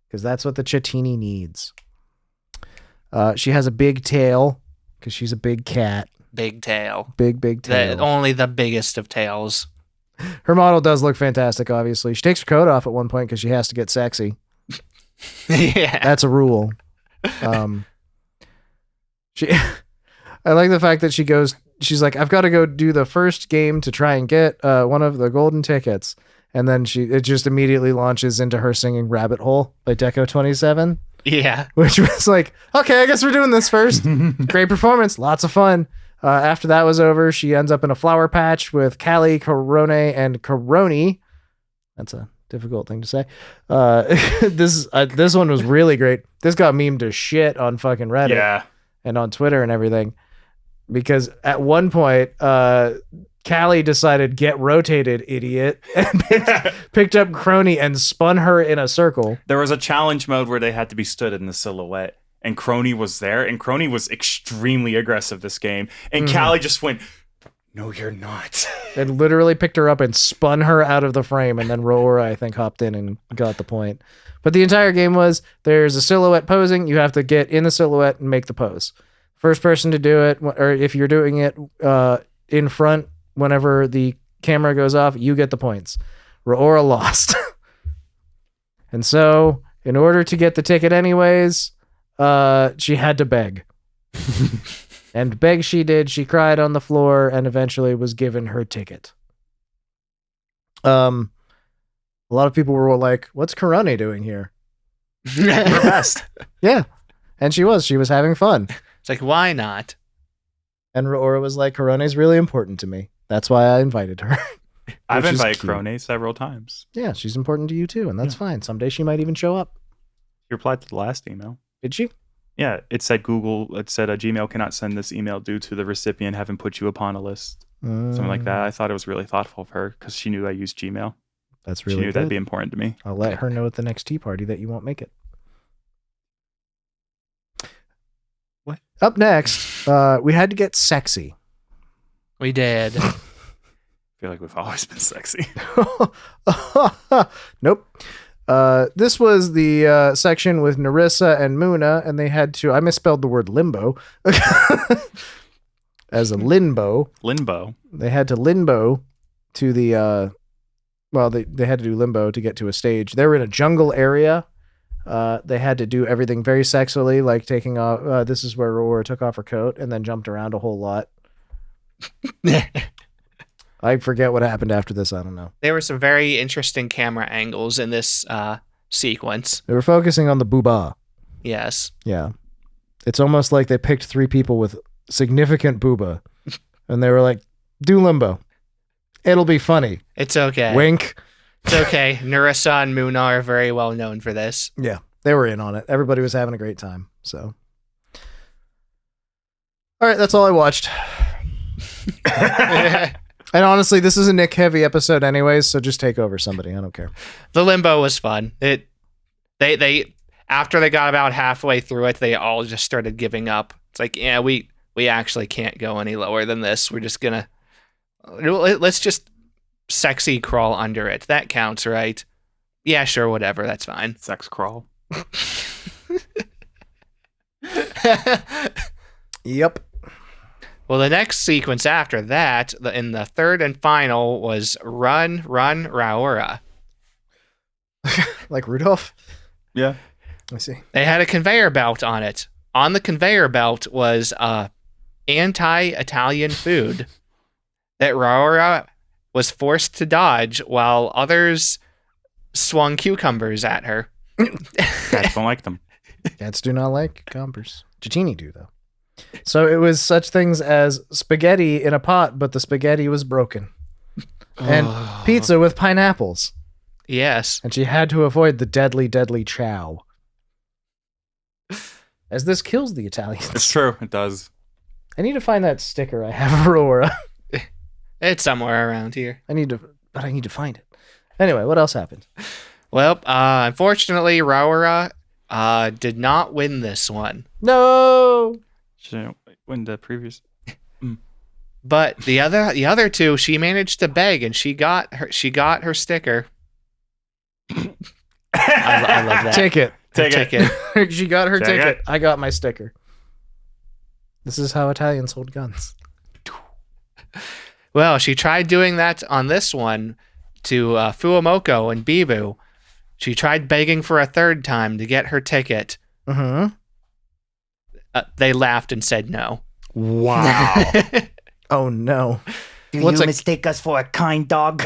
because that's what the Chatini needs. She has a big tail, because she's a big cat. Big tail. Big tail. Only the biggest of tails. Her model does look fantastic, obviously. She takes her coat off at one point because she has to get sexy. Yeah. That's a rule. I like the fact that she's like, I've got to go do the first game to try and get one of the golden tickets. And then it just immediately launches into her singing Rabbit Hole by Deco 27. Yeah. Which was like, okay, I guess we're doing this first. Great performance. Lots of fun. After that was over, she ends up in a flower patch with Callie, Corone, and Coroni. That's a difficult thing to say. This one was really great. This got memed to shit on fucking Reddit and on Twitter and everything. Because at one point, Callie decided, get rotated, idiot, and picked up Crony and spun her in a circle. There was a challenge mode where they had to be stood in the silhouette, and Crony was there, and Crony was extremely aggressive this game, and Callie just went, no, you're not. And literally picked her up and spun her out of the frame, and then Raora, I think, hopped in and got the point. But the entire game was, there's a silhouette posing, you have to get in the silhouette and make the pose. First person to do it, or if you're doing it in front, whenever the camera goes off, you get the points. Raora lost. And so, in order to get the ticket anyways, she had to beg. And beg she did. She cried on the floor and eventually was given her ticket. A lot of people were like, what's Karane doing here? Her best. Yeah. And she was having fun. It's like, why not? And Raora was like, Karane's really important to me. That's why I invited her. I've invited Karane several times. Yeah, she's important to you too, and that's fine. Someday she might even show up. She replied to the last email. Did she? Yeah, it said Gmail cannot send this email due to the recipient having put you upon a list. Something like that. I thought it was really thoughtful of her because she knew I used Gmail. That's really She knew good. that'd be important to me. I'll let her know at the next tea party that you won't make it. What? Up next, we had to get sexy. We did. I feel like we've always been sexy. Nope. This was the section with Narissa and Muna, and they had to, I misspelled the word limbo as a limbo. Limbo. They had to limbo to the, they had to do limbo to get to a stage. They were in a jungle area. They had to do everything very sexily, like taking off, this is where Raora took off her coat and then jumped around a whole lot. I forget what happened after this. I don't know. There were some very interesting camera angles in this sequence. They were focusing on the booba. Yes. Yeah. It's almost like they picked 3 people with significant booba and they were like, do limbo. It'll be funny. It's okay. Wink. It's okay. Narissa and Muna are very well known for this. Yeah. They were in on it. Everybody was having a great time. So. All right. That's all I watched. And honestly, this is a Nick heavy episode anyways, so just take over somebody. I don't care. The limbo was fun. They after they got about halfway through it, they all just started giving up. It's like, yeah, we actually can't go any lower than this. We're just gonna let's just sexy crawl under it. That counts, right? Yeah, sure, whatever. That's fine. Sex crawl. Yep. Well, the next sequence after that, in the third and final, was Run, Run, Raora. Like Rudolph? Yeah. I see. They had a conveyor belt on it. On the conveyor belt was anti-Italian food that Raora was forced to dodge while others swung cucumbers at her. Cats don't like them. Cats do not like cucumbers. Cecchini do, though. So it was such things as spaghetti in a pot, but the spaghetti was broken. And pizza with pineapples. Yes. And she had to avoid the deadly, deadly chow. As this kills the Italians. It's true. It does. I need to find that sticker I have of Raora. It's somewhere around here. I need to find it. Anyway, what else happened? Well, unfortunately, Raora did not win this one. No. Should I win the previous? But the other two, she managed to beg, and she got her sticker. I love that. Take it. Take it. She got her Take ticket. it. I got my sticker. This is how Italians hold guns. Well, she tried doing that on this one to Fuamoko and Bibu. She tried begging for a third time to get her ticket. Mm-hmm. They laughed and said no. Wow. Oh, no. Do What's you a- mistake us for a kind dog?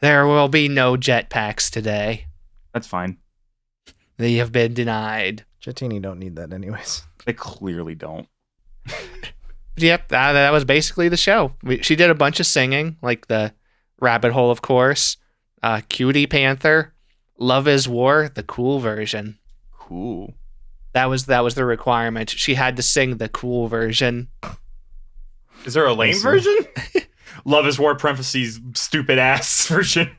There will be no jetpacks today. That's fine. They have been denied. Cecchini don't need that anyways. They clearly don't. Yep, that was basically the show. She did a bunch of singing, like the Rabbit Hole, of course, Cutie Panther, Love is War, the cool version. Cool. That was the requirement. She had to sing the cool version. Is there a lame see. version? Love is War parentheses stupid ass version.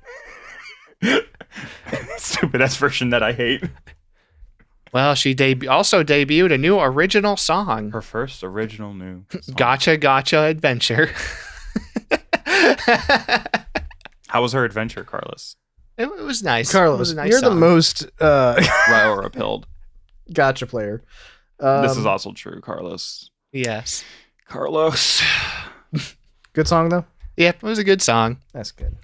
Stupid ass version that I hate. Well, she also debuted a new original song, Her first original new song. Gotcha Gotcha Adventure. How was her adventure, Carlos? It was nice. It Carlos, was a nice you're the song. most Raora pilled. gotcha player. This is also true, Carlos. Yes. Carlos. Good song, though? Yep, it was a good song. That's good.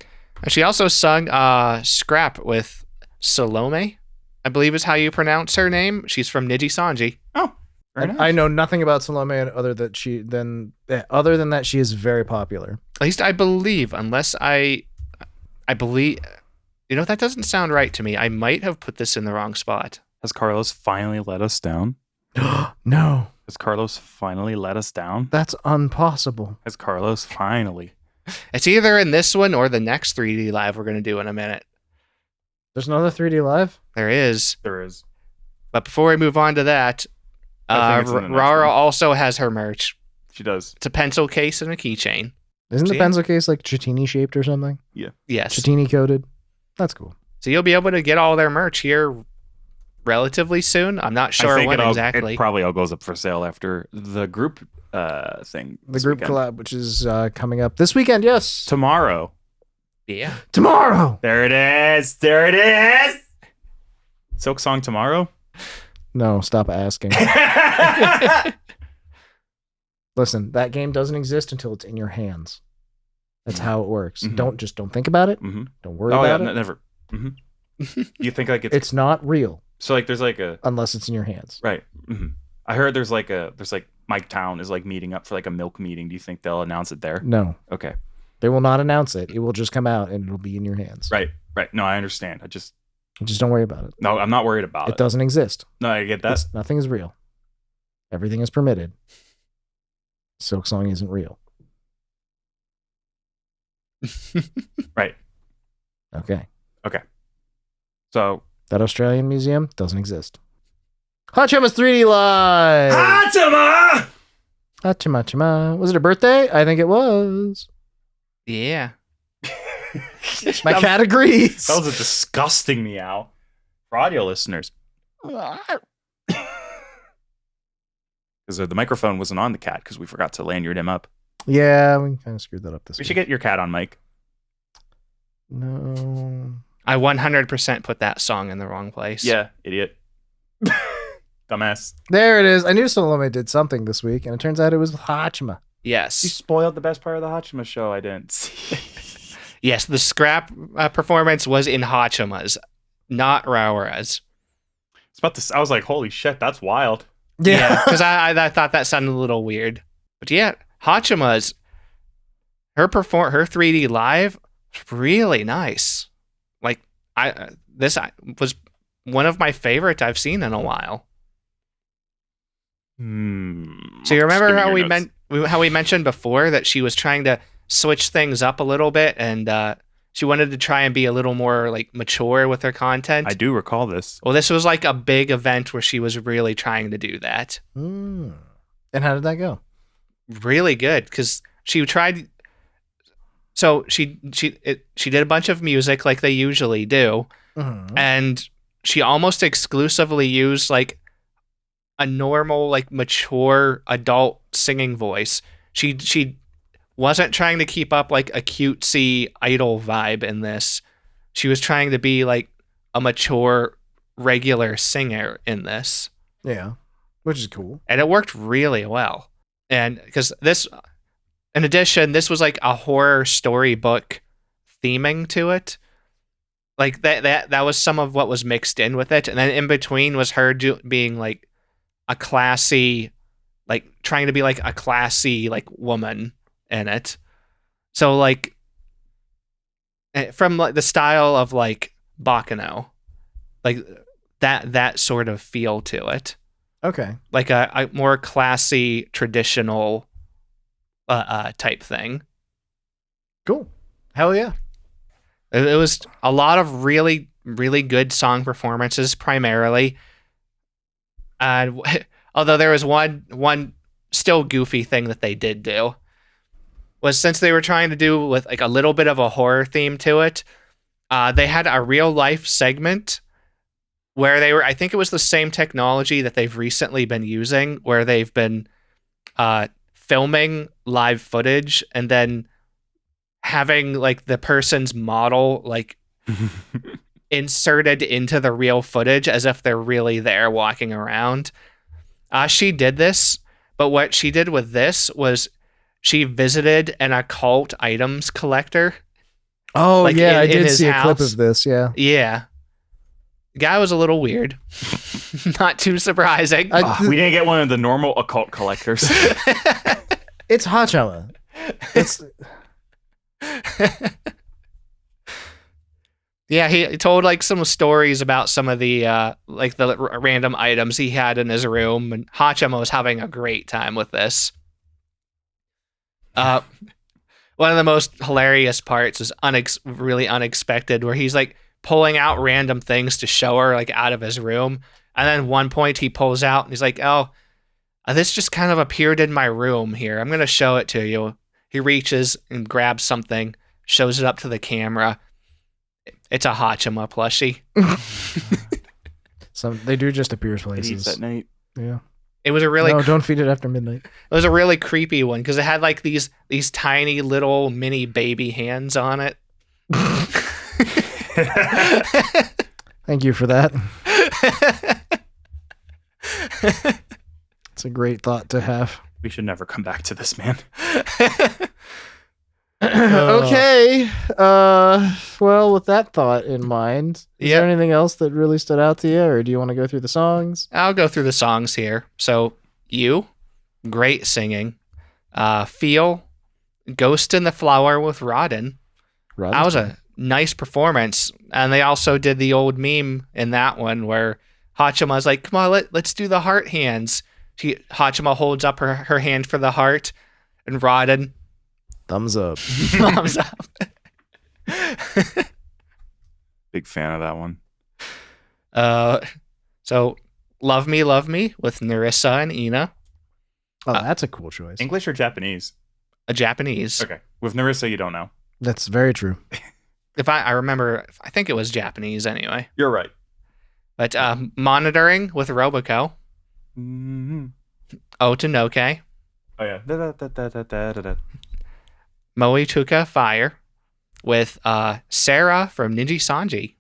She also sung Scrap with Salome, I believe is how you pronounce her name. She's from Niji Sanji. Oh, very nice. I know nothing about Salome other than that she is very popular. At least I believe, unless I believe. You know, that doesn't sound right to me. I might have put this in the wrong spot. Has Carlos finally let us down? No, Has Carlos finally let us down? that's impossible. Has Carlos finally? It's either in this one or the next 3D live we're going to do in a minute. There's another 3D live? There is. There is. But before we move on to that, I think it's in the next Raora one. also has her merch. She does. It's a pencil case and a keychain. Isn't the See? pencil case like Cecchini shaped or something? Yes. Cecchini coated? That's cool. So you'll be able to get all their merch here relatively soon. I'm not sure when exactly. It probably all goes up for sale after the group thing. The this group weekend. collab, which is coming up this weekend, yes. Tomorrow. Yeah. Tomorrow! There it is. There it is. Silk Song tomorrow? No, stop asking. Listen, that game doesn't exist until it's in your hands. That's how it works. Mhm. Don't think about it. Mm-hmm. Don't worry Oh, yeah, about it. never. Mm-hmm. You think like it's It's not real so like there's like a unless it's in your hands. right. Mm-hmm. I heard there's like Mike Town is like meeting up for like a milk meeting. Do you think they'll announce it there? No, Okay. they will not announce it. It will just come out and it'll be in your hands. Right. No, I understand. Just don't worry about it. No, I'm not worried about It it. doesn't exist. No, I get that. Nothing is real. Everything is permitted. Silk Song isn't real. Right. Okay. So That Australian museum doesn't exist. Haachama's 3D Live! Haachama! Haachama. Was it her birthday? I think it was. Yeah. My cat agrees. That was a disgusting meow. For audio listeners. Because the microphone wasn't on the cat because we forgot to lanyard him up. Yeah, we kind of screwed that up this We week. should get your cat on mic. No. I 100% put that song in the wrong place. Yeah, idiot. Dumbass. There it is. I knew Salome did something this week, and it turns out it was Haachama. You Yes. spoiled the best part of the Haachama show. I didn't see. Yes, the scrap performance was in Haachama's, not Raora's. I was like, holy shit, that's wild. Yeah, because I thought that sounded a little weird. But yeah, Haachama's, her 3D live, really nice. Like, this was one of my favorites I've seen in a while. So you remember how we mentioned before that she was trying to switch things up a little bit, and she wanted to try and be a little more like mature with her content. I do recall this. Well, this was like a big event where she was really trying to do that. And how did that go? Really good, because she tried. So she did a bunch of music like they usually do, and she almost exclusively used like a normal, like mature adult singing voice. She wasn't trying to keep up like a cutesy idol vibe in this. She was trying to be like a mature, regular singer in this. Yeah, which is cool. And it worked really well. And because this, in addition, this was like a horror storybook theming to it. Like that was some of what was mixed in with it. And then in between was her being like a classy, like trying to be like a classy like woman in it. So like from like the style of like Bakano, like that sort of feel to it. Okay. Like a more classy, traditional type thing. Cool. Hell yeah. It was a lot of really, really good song performances primarily. And although there was one still goofy thing that they did do, was since they were trying to do with like a little bit of a horror theme to it, they had a real life segment where they were, I think it was the same technology that they've recently been using, where they've been filming live footage and then having like the person's model like inserted into the real footage as if they're really there walking around. She did this, but what she did with this was she visited an occult items collector. Oh, like yeah, I in did his see a clip house. of this, yeah. Yeah. The guy was a little weird. Not too surprising. We didn't get one of the normal occult collectors. It's Haachama. It's Yeah, he told like some stories about some of the like the random items he had in his room, and Haachama was having a great time with this. One of the most hilarious parts is really unexpected, where he's like pulling out random things to show her like out of his room, and then one point he pulls out and he's like, "Oh, this just kind of appeared in my room here. I'm gonna show it to you." He reaches and grabs something, shows it up to the camera. It's a Haachama plushie. they do just appear It places. eats at night. Yeah. It was a really No, don't feed it after midnight. It was a really creepy one because it had like these tiny little mini baby hands on it. Thank you for that. It's a great thought to have. We should never come back to this, man. Okay. Well, with that thought in mind, is there anything else that really stood out to you, or do you want to go through the songs? I'll go through the songs here. So, great singing. Feel, Ghost in the Flower with Rodden. That was a nice performance. And they also did the old meme in that one where Haachama's like, "Come on, let's do the heart hands." Haachama holds up her hand for the heart, and Rodden, thumbs up. thumbs up. Big fan of that one. So Love Me with Nerissa and Ina. Oh, that's a cool choice. English or Japanese? A Japanese. Okay. With Nerissa, you don't know. That's very true. If I remember, I think it was Japanese anyway. You're right. But Monitoring with Roboco. Mm-hmm. Otanoke. Oh, yeah. Da-da-da-da-da-da-da. Moituka Fire with Sarah from Ninja Sanji.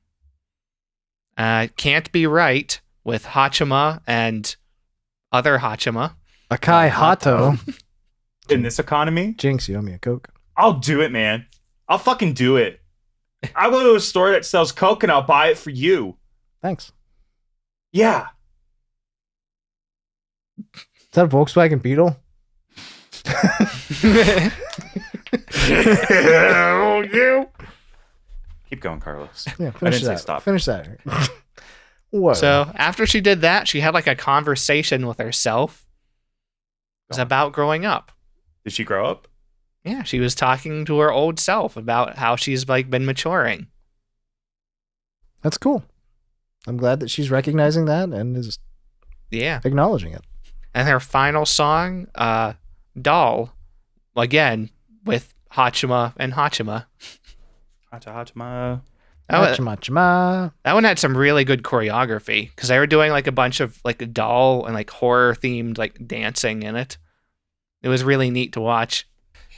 Can't Be Right with Haachama and other Haachama. Akai Hato. In this economy, Jinx, you owe me a Coke. I'll do it, man. I'll fucking do it. I'll go to a store that sells Coke and I'll buy it for you. Thanks. Yeah. Is that a Volkswagen Beetle? You. Keep going, Carlos. Yeah, I finish didn't say that. stop. Finish that. Whoa. So after she did that, she had like a conversation with herself. It was about growing up. Did she grow up? Yeah, she was talking to her old self about how she's like been maturing. That's cool. I'm glad that she's recognizing that and is acknowledging it. And her final song, Doll, again, with Haachama and Haachama. Haachama. That one had some really good choreography because they were doing like a bunch of like doll and like horror themed like dancing in it. It was really neat to watch.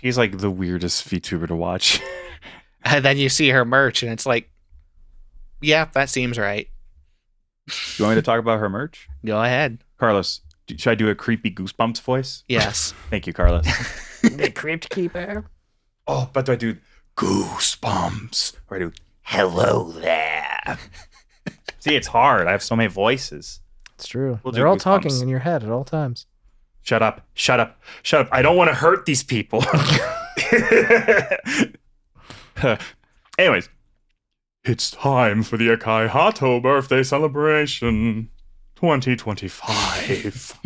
He's like the weirdest VTuber to watch. And then you see her merch and it's like, yeah, that seems right. You want me to talk about her merch? Go ahead. Carlos, should I do a creepy Goosebumps voice? Yes. Thank you, Carlos. The Crypt Keeper. Oh, but do I do Goosebumps? Or I do hello there? See, it's hard. I have so many voices. It's true. We'll do They're all Goosebumps. talking in your head at all times. Shut up. Shut up. Shut up. I don't want to hurt these people. Anyways. It's time for the Akai Hato birthday celebration 2025.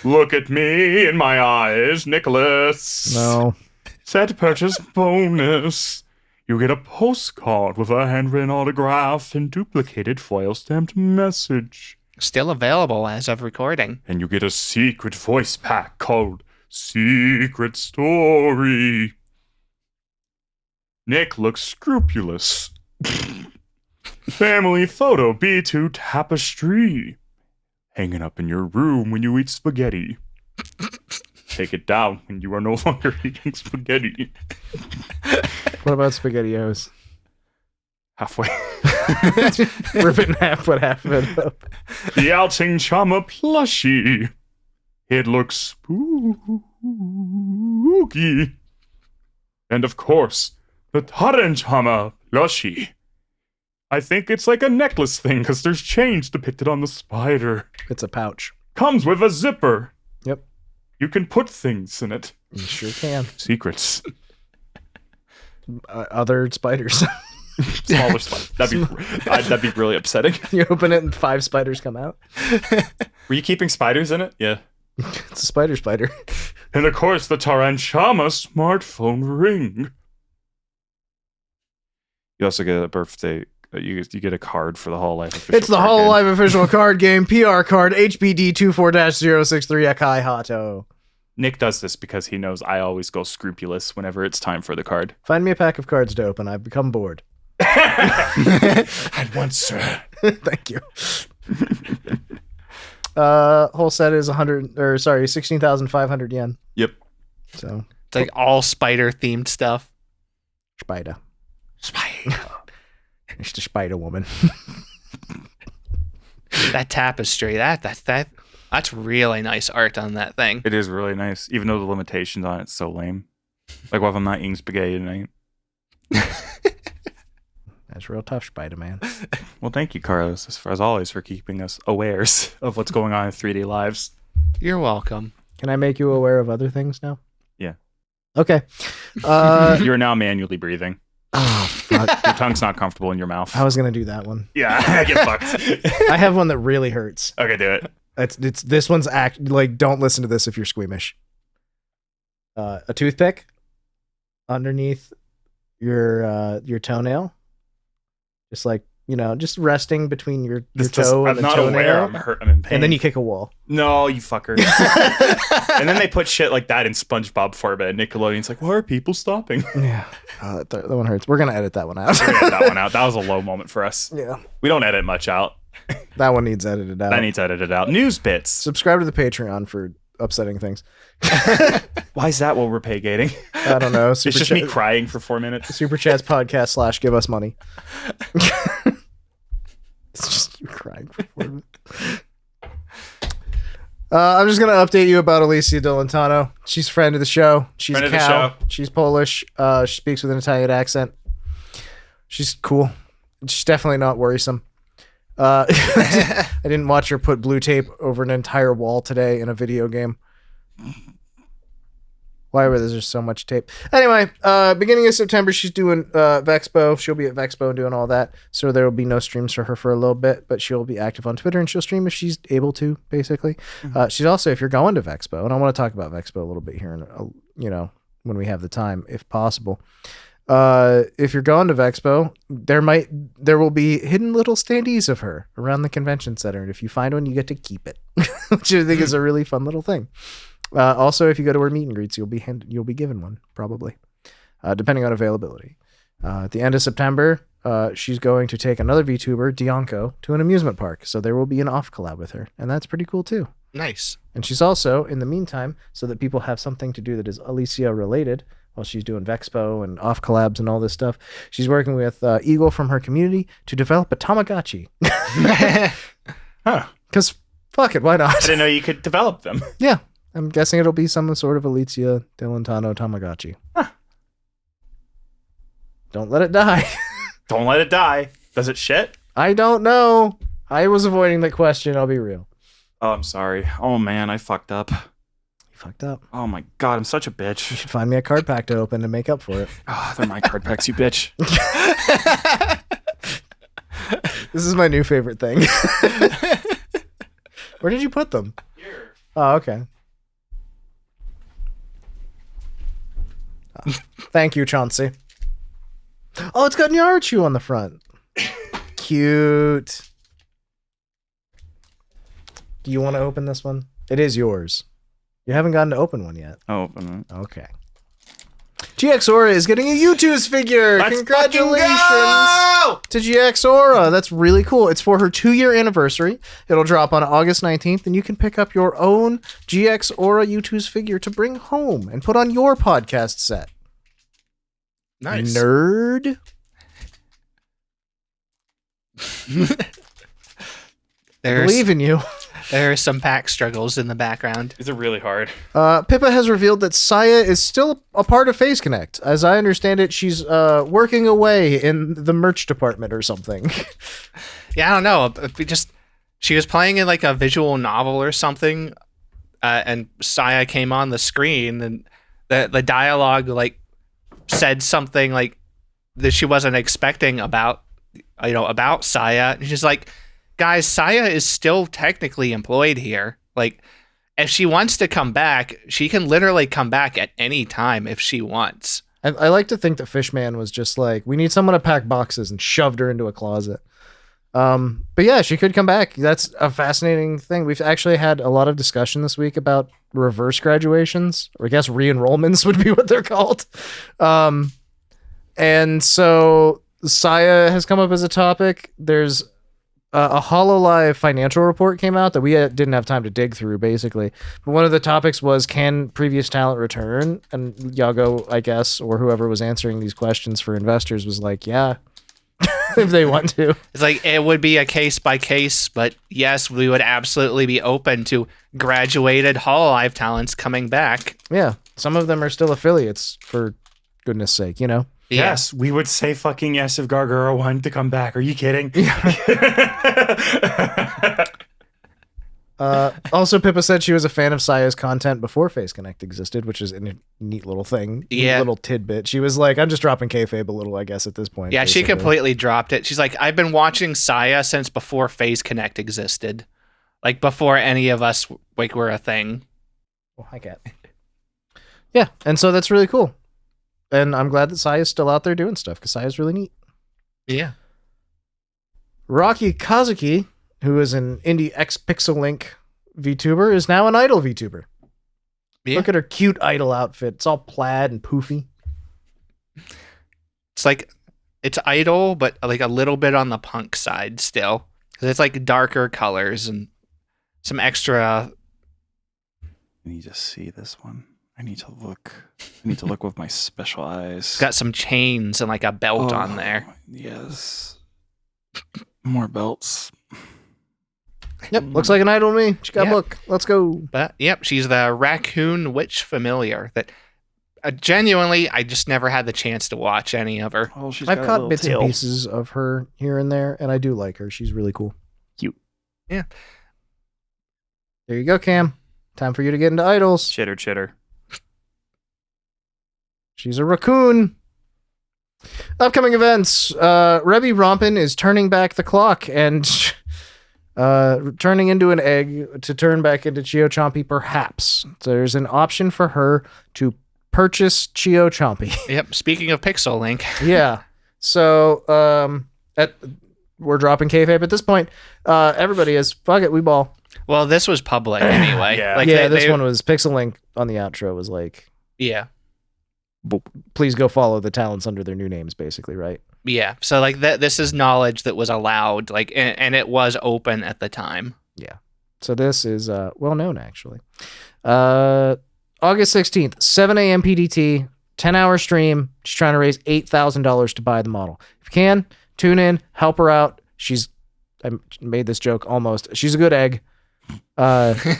Look at me in my eyes, Nicholas. No. Set purchase bonus. You get a postcard with a handwritten autograph and duplicated foil stamped message. Still available as of recording. And you get a secret voice pack called Secret Story. Nick looks scrupulous. Family photo B2 tapestry. Hanging up in your room when you eat spaghetti. Take it down when you are no longer eating spaghetti. What about SpaghettiOs? Halfway. Rip it in half, put half of it up. The Haachama plushie. It looks spooky. And of course, the Haachama plushie. I think it's like a necklace thing because there's chains depicted on the spider. It's a pouch. Comes with a zipper. Yep. You can put things in it. You sure can. Secrets. Other spiders. Smaller spiders. That'd be really upsetting. You open it and 5 spiders come out. Were you keeping spiders in it? Yeah. It's a spider. And of course, the Haachama smartphone ring. You also get a birthday. You get a card for the Whole Life official. It's the card Whole game. Life official card game. PR card HBD 24-063 Akai Hato. Nick does this because he knows I always go scrupulous whenever it's time for the card. Find me a pack of cards to open. I've become bored. At once, sir. Thank you. Whole set is 16,500 yen. Yep. So It's like all spider themed stuff. Spider. Spider. It's the Spider Woman. That tapestry, that's really nice art on that thing. It is really nice, even though the limitations on it's so lame. Like, what if I'm not eating spaghetti tonight? That's real tough, Spider-Man. Well, thank you, Carlos, as always, for keeping us aware of what's going on in 3D lives. You're welcome. Can I make you aware of other things now? Yeah. Okay. You're now manually breathing. Oh, fuck. Your tongue's not comfortable in your mouth. I was going to do that one. Yeah, get fucked. I have one that really hurts. Okay, do it. It's this one's don't listen to this if you're squeamish. A toothpick underneath your toenail, just like just resting between your toe and I'm the not toenail, aware. I'm hurt. I'm in pain. and then you kick a wall. No, you fucker. And then they put shit like that in SpongeBob for a bit. Nickelodeon's like, why are people stopping? Yeah, that one hurts. We're gonna edit that one out. We're gonna edit that one out. That was a low moment for us. Yeah, We don't edit much out. that one needs edited out. That needs edited out. News bits. Subscribe to the Patreon for upsetting things. Why is that what we're pay gating? I don't know. It's just me crying for 4 minutes. Super Chats podcast / give us money. It's just you crying for 4 minutes. I'm just gonna update you about Alicja Delantano. She's a friend of the show. She's Friend a of the cow. show. She's Polish. She speaks with an Italian accent. She's cool. She's definitely not worrisome. I didn't watch her put blue tape over an entire wall today in a video game. Why was there so much tape? Anyway, beginning of September, she's doing Vexpo. She'll be at Vexpo and doing all that. So there will be no streams for her for a little bit, but she'll be active on Twitter and she'll stream if she's able to, basically. She's also, if you're going to Vexpo, and I want to talk about Vexpo a little bit here, when we have the time, if possible. If you're going to Vexpo, there will be hidden little standees of her around the convention center, and if you find one, you get to keep it, which I think is a really fun little thing. Also, if you go to her meet and greets, you'll be given one, probably, depending on availability. At the end of September, she's going to take another VTuber, Dianco, to an amusement park, so there will be an off collab with her, and that's pretty cool too. Nice. And she's also, in the meantime, so that people have something to do that is Alicja related, while she's doing Vexpo and off collabs and all this stuff, she's working with Eagle from her community to develop a Tamagotchi. Huh. Because fuck it, why I not? didn't know you could develop them. Yeah. I'm guessing it'll be some sort of Alicja Delantano Tamagotchi. Huh. Don't let it die. Don't let it die. Does it shit? I don't know. I was avoiding the question, I'll be real. Oh, I'm sorry. Oh, man, I fucked up. You fucked up. Oh, my God, I'm such a You bitch. should find me a card pack to open to make up for it. Oh, they're my card packs, you bitch. This is my new favorite thing. Where did you put them? Here. Oh, okay. Thank you, Chauncey. Oh, it's got Nyaruchu on the front. Cute. Do you want to open this one? It is yours. You haven't gotten to open one yet. Oh, open it. Okay. GXAura is getting a Youtooz figure. Let's Congratulations fucking go! to GXAura. That's really cool. It's for her 2-year anniversary. It'll drop on August 19th, and you can pick up your own GXAura Youtooz figure to bring home and put on your podcast set. Nice. Nerd. Believe in you. There are some pack struggles in the background. Is it really hard? Pippa has revealed that Saya is still a part of Phase Connect. As I understand it, she's working away in the merch department or something. Yeah, I don't know. She was playing in like a visual novel or something, and Saya came on the screen, and the dialogue like said something like that she wasn't expecting about Saya. And she's like, guys, Saya is still technically employed here. Like, if she wants to come back, she can literally come back at any time if she wants. I like to think that Fishman was just like, we need someone to pack boxes, and shoved her into a closet. But yeah, she could come back. That's a fascinating thing. We've actually had a lot of discussion this week about reverse graduations, or I guess re-enrollments would be what they're called. And so Saya has come up as a topic. There's a HoloLive financial report came out that we didn't have time to dig through, basically. But one of the topics was, can previous talent return? And Yago, I guess, or whoever was answering these questions for investors was like, yeah, if they want to. It's like, it would be a case by case, but yes, we would absolutely be open to graduated HoloLive talents coming back. Yeah, some of them are still affiliates, for goodness sake, you know? Yes, we would say fucking yes if Gargura wanted to come back. Are you kidding? Also, Pippa said she was a fan of Saya's content before Face Connect existed, which is a neat little thing. Yeah. Neat little tidbit. She was like, I'm just dropping kayfabe a little, I guess, at this point. Yeah, basically. she completely dropped it. She's like, I've been watching Saya since before Phase Connect existed. Like, before any of us like were a thing. Oh, hi, Cat. Yeah, and so that's really cool. And I'm glad that Saya's still out there doing stuff, because Saya's really neat. Yeah. Raki Kazuki, who is an indie X-Pixel Link VTuber, is now an idol VTuber. Yeah. Look at her cute idol outfit. It's all plaid and poofy. It's like, it's idol, but like a little bit on the punk side still. 'Cause it's like darker colors and some extra. I need to see this one. I need to look with my special eyes. It's got some chains and like a belt on there. Yes. More belts. Yep, looks like an idol to me. She got a Yeah. book. Let's go. But yep, she's the raccoon witch familiar that genuinely I just never had the chance to watch any of her. Oh, she's I've got a caught little bits tail. and pieces of her here and there, and I do like her. She's really cool. Cute. Yeah. There you go, Cam. Time for you to get into idols. Chitter. She's a raccoon. Upcoming events. Rebbi Rompin is turning back the clock and turning into an egg to turn back into Chio Chompy, perhaps. So there's an option for her to purchase Chio Chompy. Yep. Speaking of Pixel Link, Yeah. So we're dropping kayfabe at this point. Everybody is. Fuck it, we ball. well, this was public anyway. Yeah. Like This they- one was Pixel Link on the outro was like, Yeah. please go follow the talents under their new names, basically, right? Yeah. So like this is knowledge that was allowed, like, and it was open at the time. So this is well known, actually. August 16th, 7 a.m. PDT, 10-hour stream. She's trying to raise $8,000 to buy the model. If you can, tune in, help her out. I made this joke almost. She's a good egg. I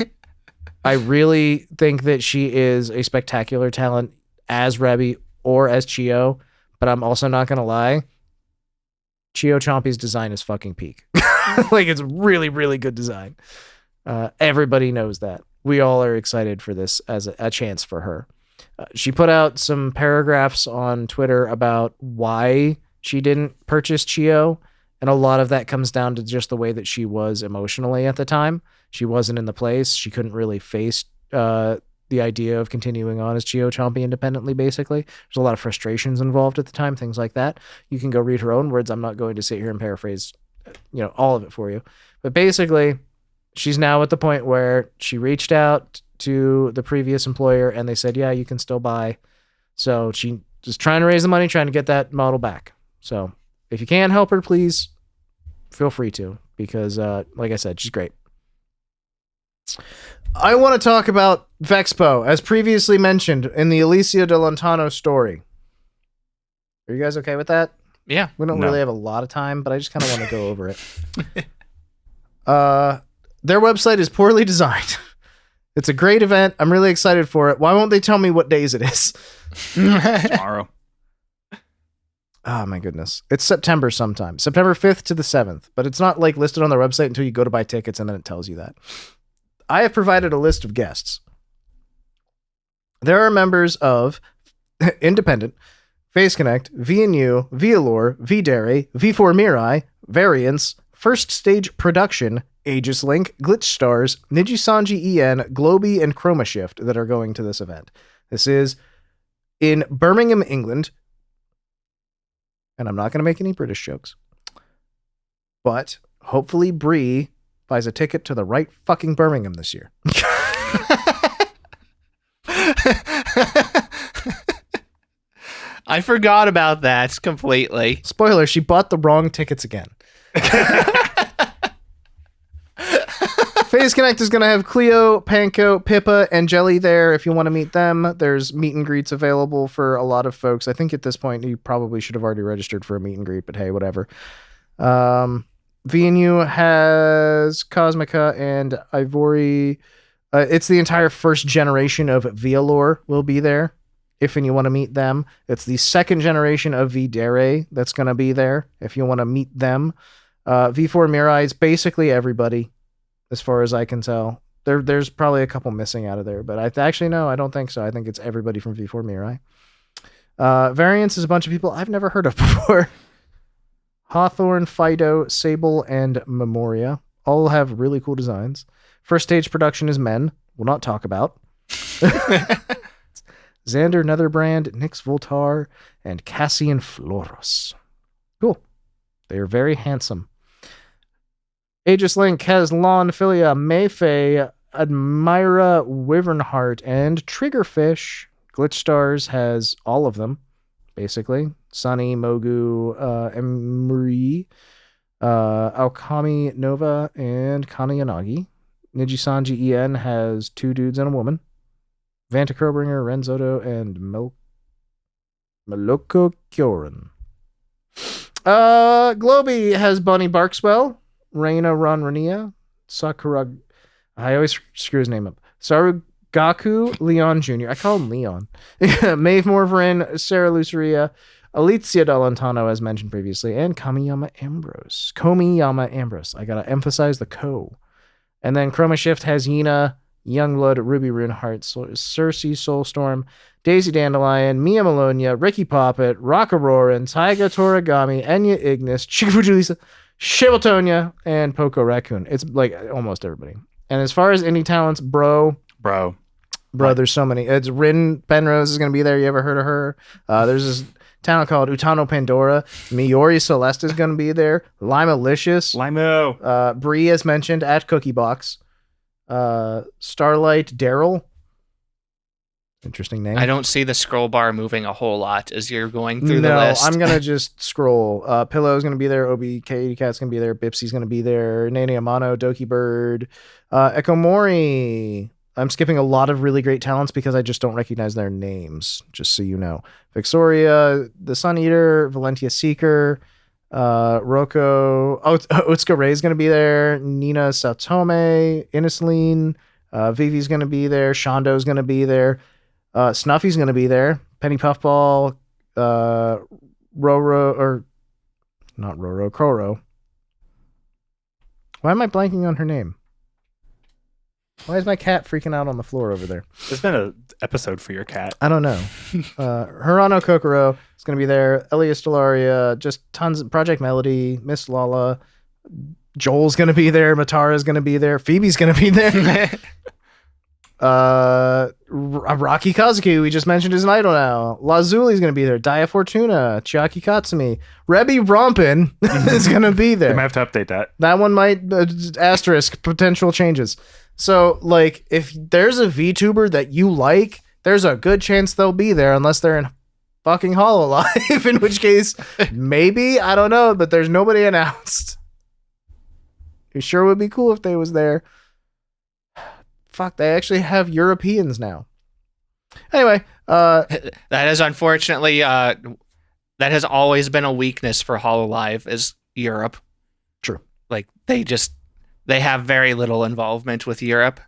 really think that she is a spectacular talent as Rebbi or as Chio, but I'm also not going to lie. Chio Chompy's design is fucking peak. Like, it's really, really good design. Everybody knows that. We all are excited for this as a chance for her. She put out some paragraphs on Twitter about why she didn't purchase Chio, and a lot of that comes down to just the way that she was emotionally at the time. She wasn't in the place. She couldn't really face the idea of continuing on as Chio Chompy independently, basically. There's a lot of frustrations involved at the time, things like that. You can go read her own words. I'm not going to sit here and paraphrase, all of it for you. But basically, she's now at the point where she reached out to the previous employer and they said, yeah, you can still buy. So she just trying to raise the money, trying to get that model back. So if you can help her, please feel free to, because like I said, she's great. I want to talk about Vexpo, as previously mentioned in the Alicia de Lontano story. Are you guys okay with that? Yeah. We don't No. really have a lot of time, but I just kind of want to go over it. Their website is poorly designed. It's a great event. I'm really excited for it. Why won't they tell me what days it is? Tomorrow. Oh my goodness. It's September sometime. September 5th to the 7th, but it's not like listed on their website until you go to buy tickets and then it tells you that. I have provided a list of guests. There are members of Independent, Face Connect, VNU, VAllure, VDare, V4 Mirai, Variants, First Stage Production, Aegis Link, Glitch Stars, Nijisanji EN, Globy, and Chroma Shift that are going to this event. This is in Birmingham, England. And I'm not going to make any British jokes. But hopefully Bree buys a ticket to the right fucking Birmingham this year. I forgot about that completely. Spoiler, she bought the wrong tickets again. Phase Connect is going to have Cleo, Panko, Pippa, and Jelly there if you want to meet them. There's meet and greets available for a lot of folks. I think at this point you probably should have already registered for a meet and greet, but hey, whatever. VNU has Cosmica and Ivory. It's the entire first generation of VAllure will be there if and you want to meet them. It's the second generation of VDare that's going to be there if you want to meet them. V4 Mirai is basically everybody, as far as I can tell. There's probably a couple missing out of there, but I don't think so. I think it's everybody from V4 Mirai. Variants is a bunch of people I've never heard of before. Hawthorne, Fido, Sable, and Memoria all have really cool designs. First Stage Production is men. We'll not talk about. Xander Netherbrand, Nyx Voltar, and Cassian Floros. Cool. They are very handsome. Aegis Link has Lon, Philia, Mayfey, Admira, Wyvernheart, and Triggerfish. Glitch Stars has all of them, basically. Sunny, Mogu, Emri, Alkami, Nova, and Kanayanagi. Nijisanji En has 2 dudes and a woman. Vanta Crowbringer, Renzoto, and Meloko Kyoran. Globy has Bunny Barkswell, Reina Ronrania, Sakura. I always screw his name up. Sarugaku Leon Jr. I call him Leon. Maeve Morvarin, Sarah Luceria, Alicja Delantano, as mentioned previously, and Kamiyama Ambrose. I gotta emphasize the ko. And then Chroma Shift has Yina, Youngblood, Ruby Runeheart, Cersei Soulstorm, Daisy Dandelion, Mia Malonia, Ricky Poppet, Rockaroran, Taiga Toragami, Enya Ignis, Chikufu Shibbletonia, and Poco Raccoon. It's like almost everybody. And as far as indie talents, bro, there's so many. It's Rin Penrose is going to be there. You ever heard of her? There's this talent called Utano Pandora. Miori Celeste is going to be there. Limalicious. Limo. Bree, as mentioned, at Cookie Box. Starlight Daryl. Interesting name. I don't see the scroll bar moving a whole lot as you're going through the list. I'm going to just scroll. Pillow's going to be there. Obi Katie Cat's going to be there. Bipsy's going to be there. Nene Amano, Doki Bird. Akkomori. I'm skipping a lot of really great talents because I just don't recognize their names, just so you know. Vexoria, the Sun Eater, Valentia Seeker, Roko. Utsuka Ray is going to be there. Nina Satome, Iniceline. Vivi's going to be there. Shondo's going to be there. Snuffy's going to be there. Penny Puffball, Roro, or not Roro, Kroro. Why am I blanking on her name? Why is my cat freaking out on the floor over there? There's been an episode for your cat. I don't know. Hirano Kokoro is going to be there. Elia Stellaria, just tons of Project Melody, Miss Lala. Joel's going to be there. Matara's going to be there. Phoebe's going to be there. Rocky Kazuki, we just mentioned, is an idol now. Lazuli's going to be there. Dia Fortuna, Chiaki Katsumi. Rebbi Rompin is going to be there. I might have to update that. That one might asterisk potential changes. So, like, if there's a VTuber that you like, there's a good chance they'll be there unless they're in fucking Hololive, in which case, maybe, I don't know, but there's nobody announced. It sure would be cool if they was there. Fuck, they actually have Europeans now. Anyway, that is unfortunately that has always been a weakness for Hololive is Europe. True. Like they have very little involvement with Europe.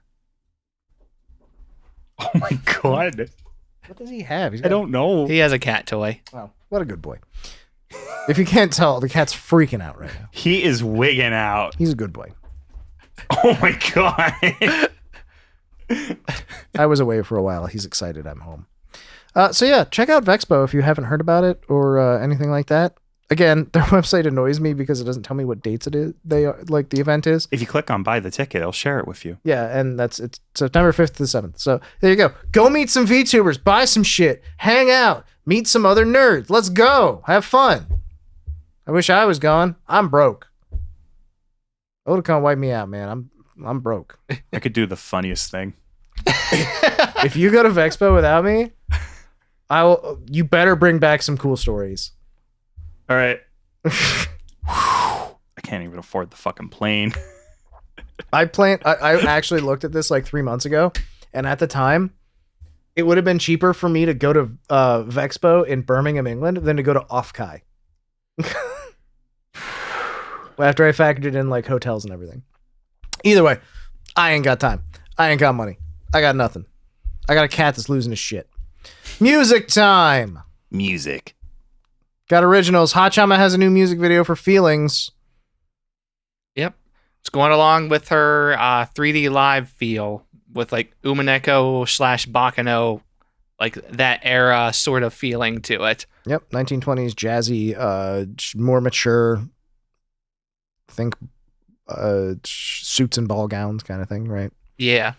Oh my god. What does he have? I don't know. He has a cat toy. Wow, what a good boy. If you can't tell, the cat's freaking out right now. He is wigging out. He's a good boy. Oh my god. I was away for a while. He's excited I'm home. So yeah, check out Vexpo if you haven't heard about it or anything like that. Again, their website annoys me because it doesn't tell me what dates it is. They are, like the event is. If you click on buy the ticket, it'll share it with you. Yeah, and it's September 5th to the 7th. So there you go. Go meet some VTubers, buy some shit, hang out, meet some other nerds. Let's go. Have fun. I wish I was gone. I'm broke. Otakon wipe me out, man. I'm broke. I could do the funniest thing. If you go to Vexpo without me, you better bring back some cool stories. All right. I can't even afford the fucking plane. I actually looked at this like 3 months ago, and at the time, it would have been cheaper for me to go to Vexpo in Birmingham, England, than to go to Offkai. After I factored in like hotels and everything. Either way, I ain't got time. I ain't got money. I got nothing. I got a cat that's losing his shit. Music time. Music. Got originals. Haachama has a new music video for Feelings. Yep. It's going along with her 3D live feel with like Umineko / Bakano, like that era sort of feeling to it. Yep. 1920s jazzy, more mature. Think suits and ball gowns kind of thing, right? Yeah.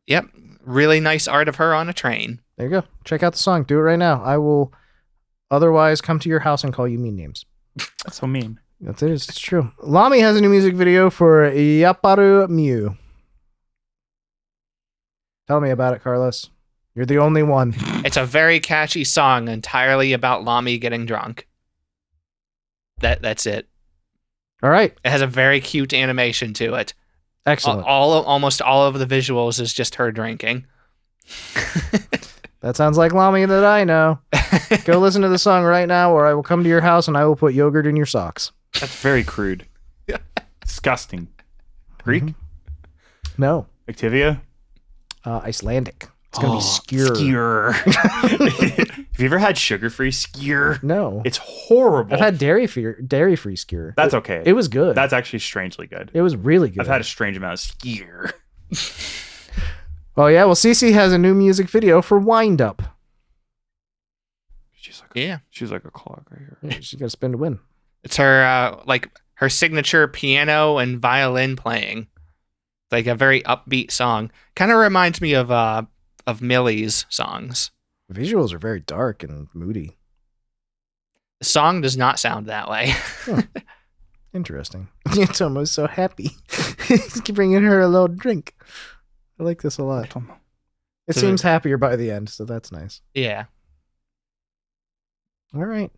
Yep. Really nice art of her on a train. There you go. Check out the song. Do it right now. I will otherwise come to your house and call you mean names. That's so mean. That's it. It's true. Lami has a new music video for Yaparu Mew. Tell me about it, Carlos. You're the only one. It's a very catchy song entirely about Lami getting drunk. That's it. All right. It has a very cute animation to it. Excellent. Almost all of the visuals is just her drinking. That sounds like Lami that I know. Go listen to the song right now, or I will come to your house and I will put yogurt in your socks. That's very crude. Disgusting. Greek? No. Activia? Icelandic. It's gonna be skyr. Skyr. Have you ever had sugar-free skyr? No. It's horrible. I've had dairy-free skyr. That's okay. It was good. That's actually strangely good. It was really good. I've had a strange amount of skyr. Oh yeah, well Cece has a new music video for Wind Up. She's like a clock right here. Yeah, she's got to spin to win. It's her her signature piano and violin playing. Like a very upbeat song. Kind of reminds me of Millie's songs. The visuals are very dark and moody. The song does not sound that way. Interesting. It's almost so happy. He's bringing her a little drink. I like this a lot. It seems happier by the end, so that's nice. Yeah. All right.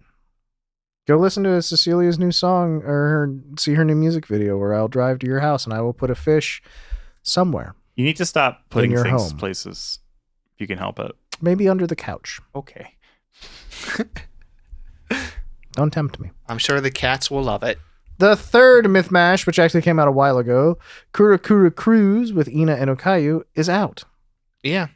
Go listen to Cecilia's new song or see her new music video where I'll drive to your house and I will put a fish somewhere. You need to stop putting your things home. places if you can help it. Maybe under the couch. Okay. Don't tempt me. I'm sure the cats will love it. The third Myth Mash, which actually came out a while ago, Kura Kura Cruise with Ina and Okayu, is out. Yeah.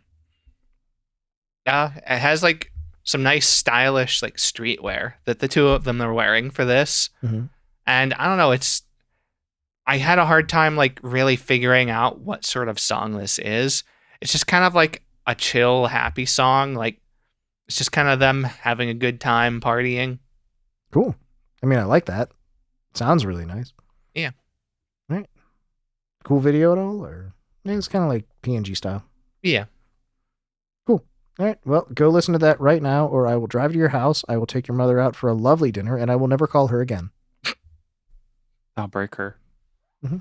It has like some nice stylish like streetwear that the two of them are wearing for this. Mm-hmm. And I don't know, I had a hard time like really figuring out what sort of song this is. It's just kind of like a chill, happy song. Like it's just kind of them having a good time partying. Cool. I mean, I like that. Sounds really nice. Yeah. Right. Cool video at all? Or it's kind of like PNG style. Yeah. Cool. All right. Well, go listen to that right now, or I will drive to your house. I will take your mother out for a lovely dinner, and I will never call her again. I'll break her. Mm-hmm.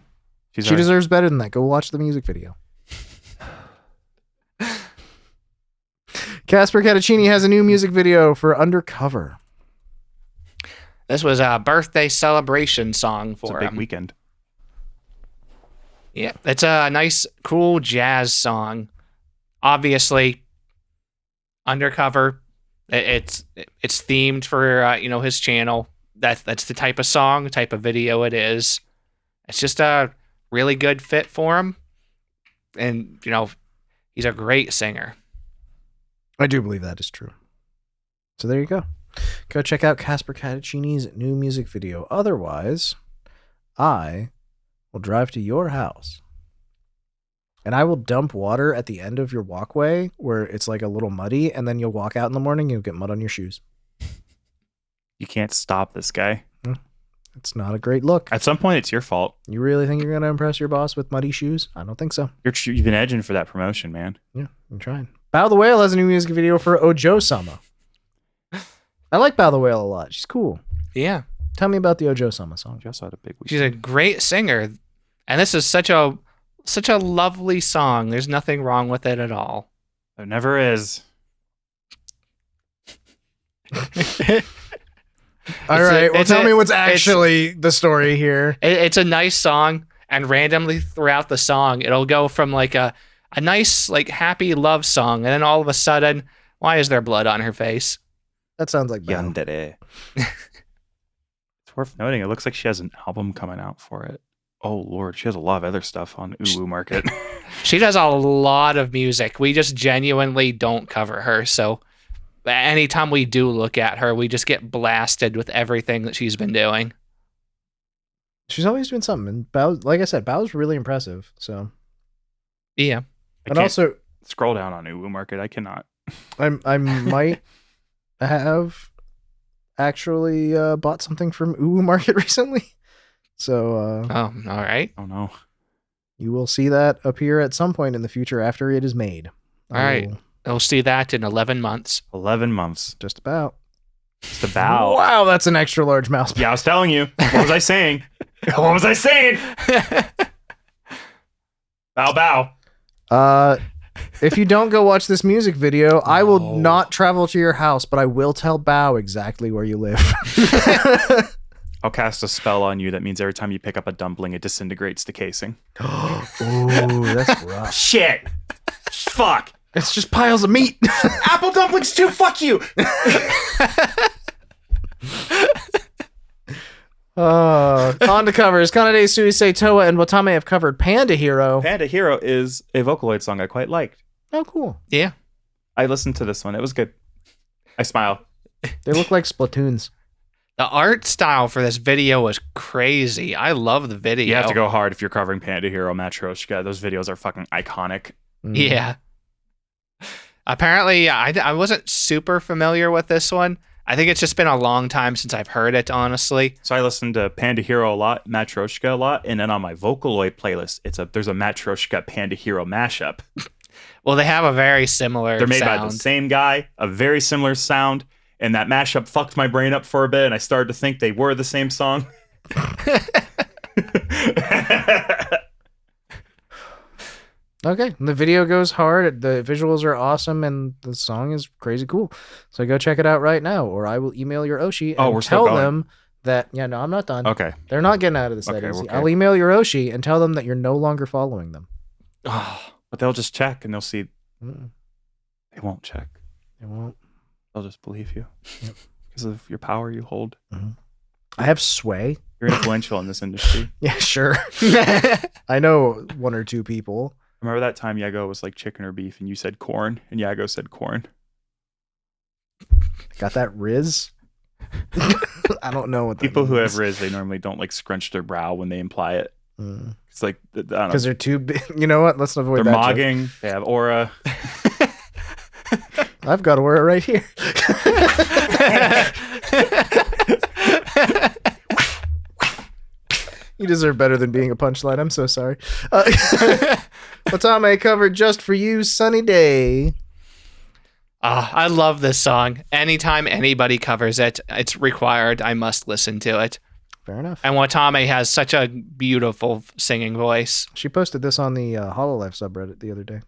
She deserves better than that. Go watch the music video. Casper Catacini has a new music video for Undercover. This was a birthday celebration song for It's a big him. weekend. Yeah, it's a nice, cool jazz song. Obviously, Undercover. It's themed for his channel. That's the type of song, type of video it is. It's just a really good fit for him, and he's a great singer. I do believe that is true. So there you go. Go check out Casper Catacini's new music video. Otherwise, I will drive to your house and I will dump water at the end of your walkway where it's like a little muddy, and then you'll walk out in the morning and you'll get mud on your shoes. You can't stop this guy. It's not a great look. At some point, it's your fault. You really think you're going to impress your boss with muddy shoes? I don't think so. You've been edging for that promotion, man. Yeah, I'm trying. Bow the Whale has a new music video for Ojo-sama. I like Bow the Whale a lot. She's cool. Yeah. Tell me about the Ojo-sama song. Just had a big weekend. She's a great singer, and this is such a lovely song. There's nothing wrong with it at all. There never is. All right. Well, tell me what's actually the story here. It's a nice song, and randomly throughout the song, it'll go from like a nice, like happy love song, and then all of a sudden, why is there blood on her face? That sounds like Bow. Yandere. It's worth noting. It looks like she has an album coming out for it. Oh Lord, she has a lot of other stuff on Uwu Market. She does a lot of music. We just genuinely don't cover her. So anytime we do look at her, we just get blasted with everything that she's been doing. She's always doing something. And Bow, like I said, Bow's really impressive. So Yeah. and also scroll down on Uwu Market. I cannot. I might have actually bought something from Uwu Market recently. So Oh, all right. Oh no. You will see that appear at some point in the future after it is made. All right. We'll see that in 11 months. 11 months. Just about. Just about. Wow, that's an extra large mouse pad. Yeah, I was telling you. What was I saying? What was I saying? Bow. If you don't go watch this music video, I will not travel to your house, but I will tell Bow exactly where you live. I'll cast a spell on you that means every time you pick up a dumpling, it disintegrates the casing. Ooh, that's rough. Shit. Fuck. It's just piles of meat. Apple dumplings too. Fuck you. On to covers. Kanade, Suisei, Toa, and Watame have covered Panda Hero. Panda Hero is a Vocaloid song I quite liked. Oh, cool. Yeah. I listened to this one. It was good. I smile. They look like Splatoons. The art style for this video was crazy. I love the video. You have to go hard if you're covering Panda Hero Matryoshka. Those videos are fucking iconic. Yeah. Apparently, I wasn't super familiar with this one. I think it's just been a long time since I've heard it, honestly. So I listened to Panda Hero a lot, Matryoshka a lot, and then on my Vocaloid playlist, there's a Matryoshka Panda Hero mashup. Well, they have a very similar They're made by sound. the same guy, a very similar sound, and that mashup fucked my brain up for a bit, and I started to think they were the same song. Okay, the video goes hard, the visuals are awesome, and the song is crazy cool. So go check it out right now, or I will email your Oshi and we're still tell going. them that, yeah, no, I'm not done. Okay. They're not getting out of this that Okay, easy. okay. I'll email your Oshi and tell them that you're no longer following them. But they'll just check, and they'll see. Mm-mm. They won't check. They won't. They'll just believe you. Yep. Because of your power you hold. I have sway. You're influential in this industry. Yeah, sure. I know one or two people. Remember that time Yago was like chicken or beef, and you said corn, and Yago said corn? Got that Riz? I don't know what that People who means. have Riz, they normally don't like scrunch their brow when they imply it. It's like, I don't know. Because they're too big. You know what? Let's avoid They're that joke. mogging. They have aura. I've got aura right here. You deserve better than being a punchline. I'm so sorry. Watame covered Just For You, Sunny Day. I love this song. Anytime anybody covers it, it's required. I must listen to it. Fair enough. And Watame has such a beautiful singing voice. She posted this on the Hololive subreddit the other day.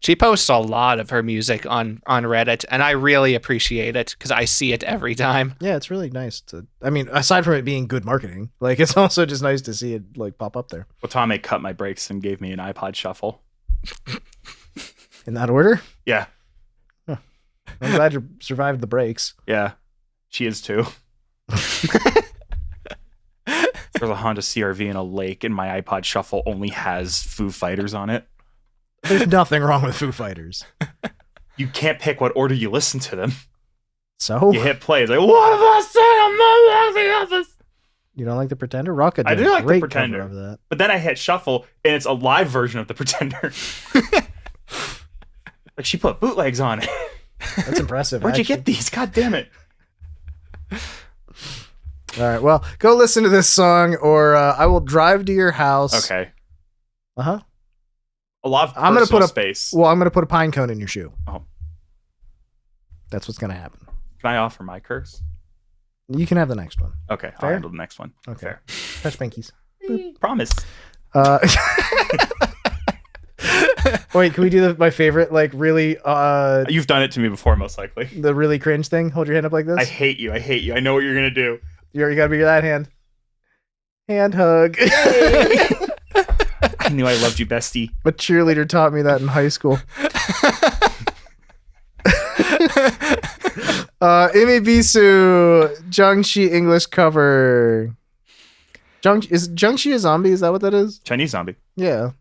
She posts a lot of her music on Reddit, and I really appreciate it because I see it every time. Yeah, it's really nice to. I mean, aside from it being good marketing, like it's also just nice to see it like pop up there. Watame cut my brakes and gave me an iPod shuffle. In that order? Yeah. Huh. I'm glad you survived the breaks. Yeah. She is too. There's a Honda CRV in a lake, and my iPod shuffle only has Foo Fighters on it. There's nothing wrong with Foo Fighters. You can't pick what order you listen to them. So? You hit play. It's like, what have I said? I'm not laughing at this. You don't like The Pretender? Rocket I did do a like The great Pretender. cover of that. But then I hit shuffle, and it's a live version of The Pretender. Like, she put bootlegs on it. That's impressive. Where'd you actually. get these? God damn it. All right, well, go listen to this song, or I will drive to your house. Okay. Uh-huh. A lot of I'm gonna put a space. Well, I'm going to put a pine cone in your shoe. Oh. That's what's going to happen. Can I offer my curse? You can have the next one. Okay, I'll Fair? handle the next one. Okay. Fair. Touch pinkies. Promise. Wait, can we do my favorite, like, really, You've done it to me before, most likely. the really cringe thing? Hold your hand up like this. I hate you. I hate you. I know what you're going to do. You got to be that hand. Hand hug. I knew I loved you, bestie. A cheerleader taught me that in high school. Imibisu, Jiangxi English cover. Is Jiangxi a zombie? Is that what that is? Chinese zombie. Yeah.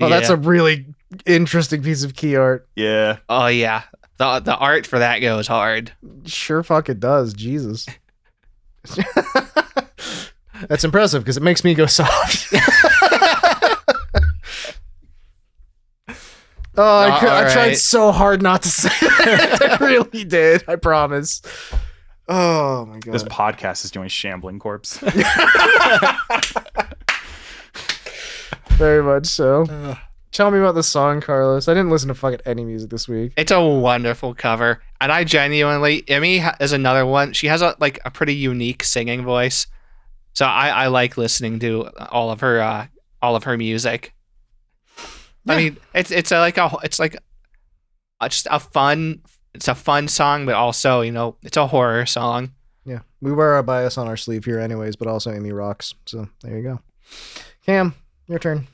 Oh, that's a really interesting piece of key art. Yeah. Oh, yeah. The art for that goes hard. Sure fuck it does. Jesus. That's impressive because it makes me go soft. I tried so hard not to say that. I really did. I promise. Oh my god. This podcast is doing shambling corpse. Very much so. Tell me about the song, Carlos. I didn't listen to fucking any music this week. It's a wonderful cover, and I genuinely, Emmy is another one. She has a pretty unique singing voice, so I like listening to all of her music. Yeah. I mean, it's just a fun song, but also it's a horror song. Yeah, we wear our bias on our sleeve here, anyways, but also Amy rocks. So there you go. Cam, your turn.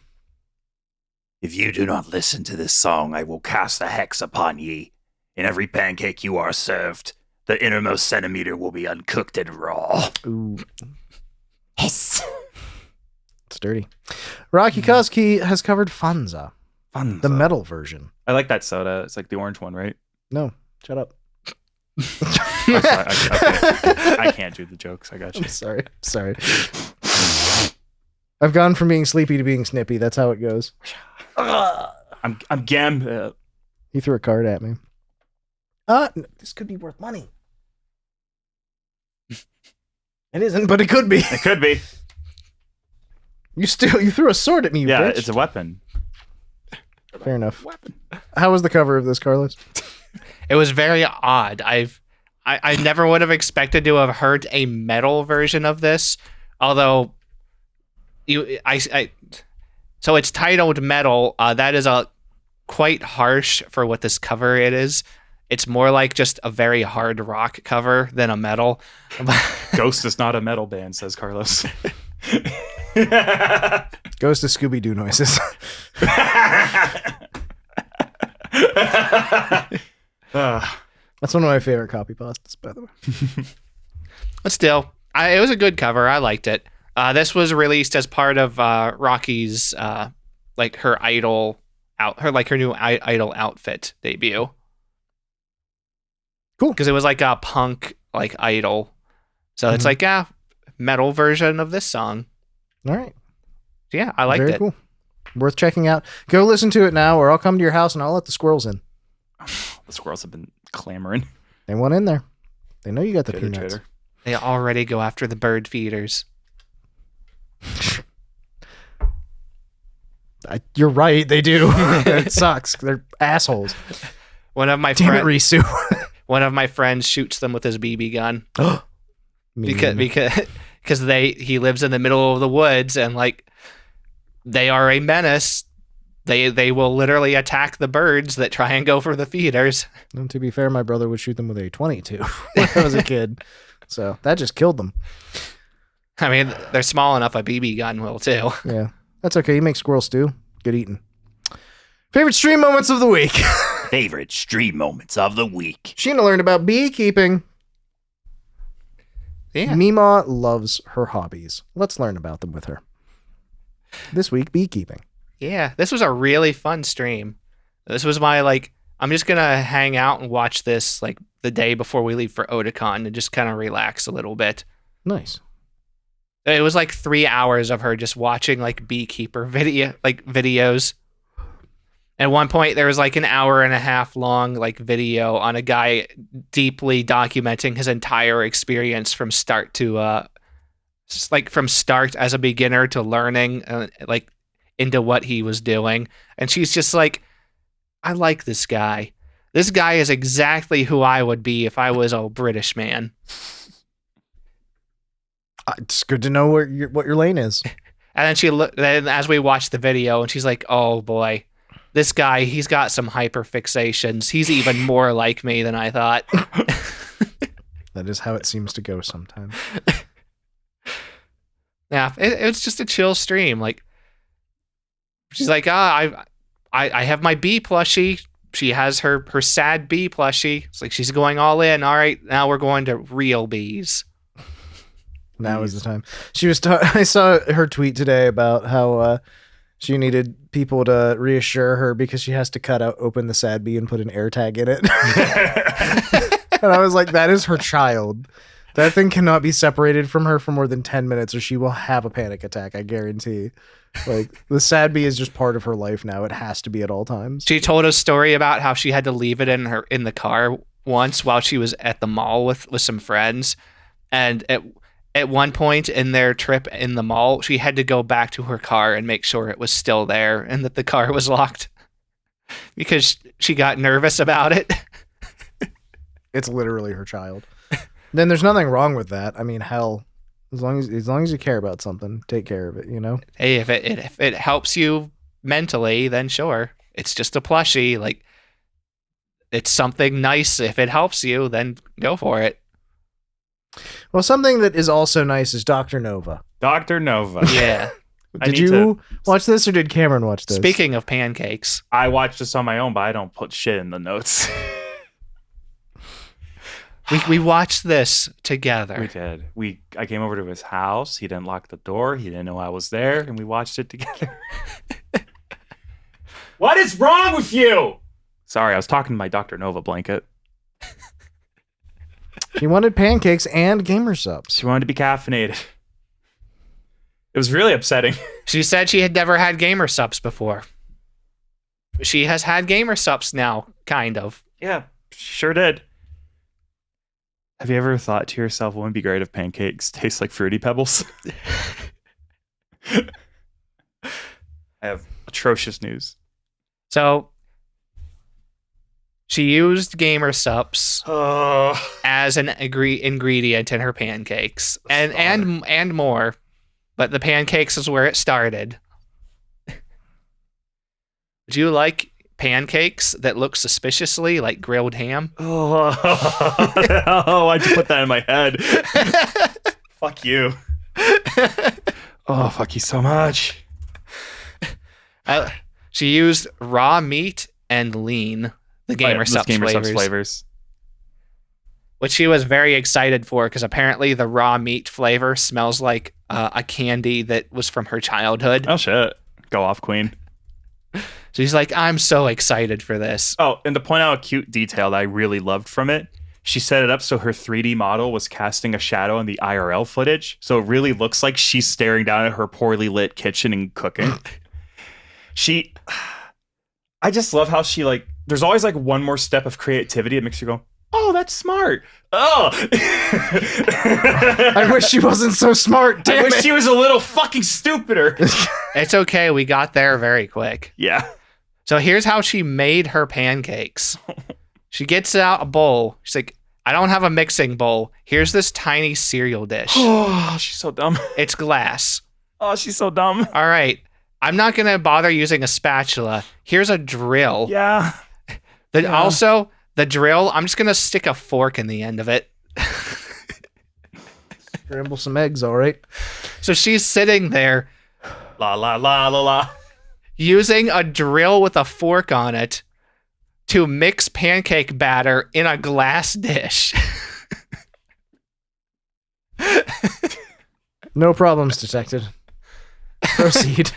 If you do not listen to this song, I will cast a hex upon ye. In every pancake you are served, The innermost centimeter will be uncooked and raw. Ooh, Yes. it's dirty. Rocky Kazuki has covered Fanza, Fun. the metal version. I like that soda. It's like the orange one, right? No, shut up. I'm sorry, I can't do the jokes. I got you. Sorry. I've gone from being sleepy to being snippy. That's how it goes. I'm gam. He threw a card at me. This could be worth money. It isn't, but it could be. It could be. You threw a sword at me, you Yeah, bitch. it's a weapon. Fair enough. How was the cover of this, Carlos? It was very odd. I never would have expected to have heard a metal version of this, although so it's titled metal. That is a quite harsh for what this cover it is. It's more like just a very hard rock cover than a metal. Ghost is not a metal band, says Carlos. Goes to Scooby-Doo noises. That's one of my favorite copy pastas, by the way. But still, it was a good cover. I liked it. This was released as part of Rocky's like her idol her new idol outfit debut. Cool. Because it was like a punk like idol. So it's like a metal version of this song. All right. Yeah, I liked Very it. cool. Worth checking out. Go listen to it now, or I'll come to your house and I'll let the squirrels in. The squirrels have been clamoring. They want in there. They know you got the Chitter, peanuts. chitter. They already go after the bird feeders. You're right. They do. It sucks. They're assholes. One of my Damn it, Risu. One of my friends shoots them with his BB gun Mean. because he lives in the middle of the woods and like they are a menace. They will literally attack the birds that try and go for the feeders. And to be fair, my brother would shoot them with a 22 when I was a kid. So that just killed them. I mean, they're small enough a BB gun will too. Yeah. That's okay. You make squirrel stew. Good eating. Favorite stream moments of the week. Favorite stream moments of the week. Shiina learned about beekeeping. Yeah. Mima loves her hobbies. Let's learn about them with her. This week, beekeeping. Yeah, this was a really fun stream. This was my I'm just gonna hang out and watch this like the day before we leave for Otakon and just kind of relax a little bit. Nice. It was like 3 hours of her just watching like beekeeper videos. At one point, there was like an hour and a half long like video on a guy deeply documenting his entire experience from start to from start as a beginner to learning like into what he was doing. And she's just like, I like this guy. This guy is exactly who I would be if I was a British man. It's good to know what your lane is. And then then as we watched the video, and she's like, "Oh boy, this guy, he's got some hyperfixations. He's even more like me than I thought." That is how it seems to go sometimes. Yeah, it's just a chill stream. Like, she's like, I have my bee plushie. She has her sad bee plushie. It's like she's going all in. All right, now we're going to real bees. Now is the time. She was. I saw her tweet today about how she needed people to reassure her because she has to open the sad bee and put an air tag in it. And I was like, that is her child. That thing cannot be separated from her for more than 10 minutes or she will have a panic attack, I guarantee. Like, the sad bee is just part of her life now. It has to be at all times. She told a story about how she had to leave it in the car once while she was at the mall with some friends. And at one point in their trip in the mall, she had to go back to her car and make sure it was still there and that the car was locked because she got nervous about it. It's literally her child. Then there's nothing wrong with that. I mean, hell, as long as you care about something, take care of it, you know? Hey, if it helps you mentally, then sure. It's just a plushie. Like, it's something nice. If it helps you, then go for it. Well, something that is also nice is Dr. Nova. Dr. Nova. Yeah. Did you watch this or did Cameron watch this? Speaking of pancakes. I watched this on my own, but I don't put shit in the notes. We watched this together. We did. I came over to his house. He didn't lock the door. He didn't know I was there, and we watched it together. What is wrong with you? Sorry, I was talking to my Dr. Nova blanket. She wanted pancakes and gamer subs. She wanted to be caffeinated. It was really upsetting. She said she had never had gamer subs before. She has had gamer subs now, kind of. Yeah, she sure did. Have you ever thought to yourself, wouldn't it be great if pancakes taste like Fruity Pebbles? I have atrocious news. So she used gamer subs as an ingredient in her pancakes, and more. But the pancakes is where it started. Would you like pancakes that look suspiciously like grilled ham? Oh, why'd you put that in my head? Fuck you. Oh, fuck you so much. She used raw meat and lean, the gamer subs flavors. Which she was very excited for because apparently the raw meat flavor smells like a candy that was from her childhood. Oh, shit. Go off, queen. She's like, I'm so excited for this. Oh, and to point out a cute detail that I really loved from it, she set it up so her 3D model was casting a shadow on the IRL footage. So it really looks like she's staring down at her poorly lit kitchen and cooking. I just love how she, like, there's always like one more step of creativity that makes you go, oh, that's smart. Oh. I wish she wasn't so smart. Damn I wish it. she was a little fucking stupider. It's okay. We got there very quick. Yeah. So here's how she made her pancakes. She gets out a bowl. She's like, I don't have a mixing bowl. Here's this tiny cereal dish. Oh, she's so dumb. It's glass. Oh, she's so dumb. All right. I'm not going to bother using a spatula. Here's a drill. Yeah. Also, the drill, I'm just going to stick a fork in the end of it. Scramble some eggs, all right. So she's sitting there. La, la, la, la, la. Using a drill with a fork on it to mix pancake batter in a glass dish. No problems detected. Proceed.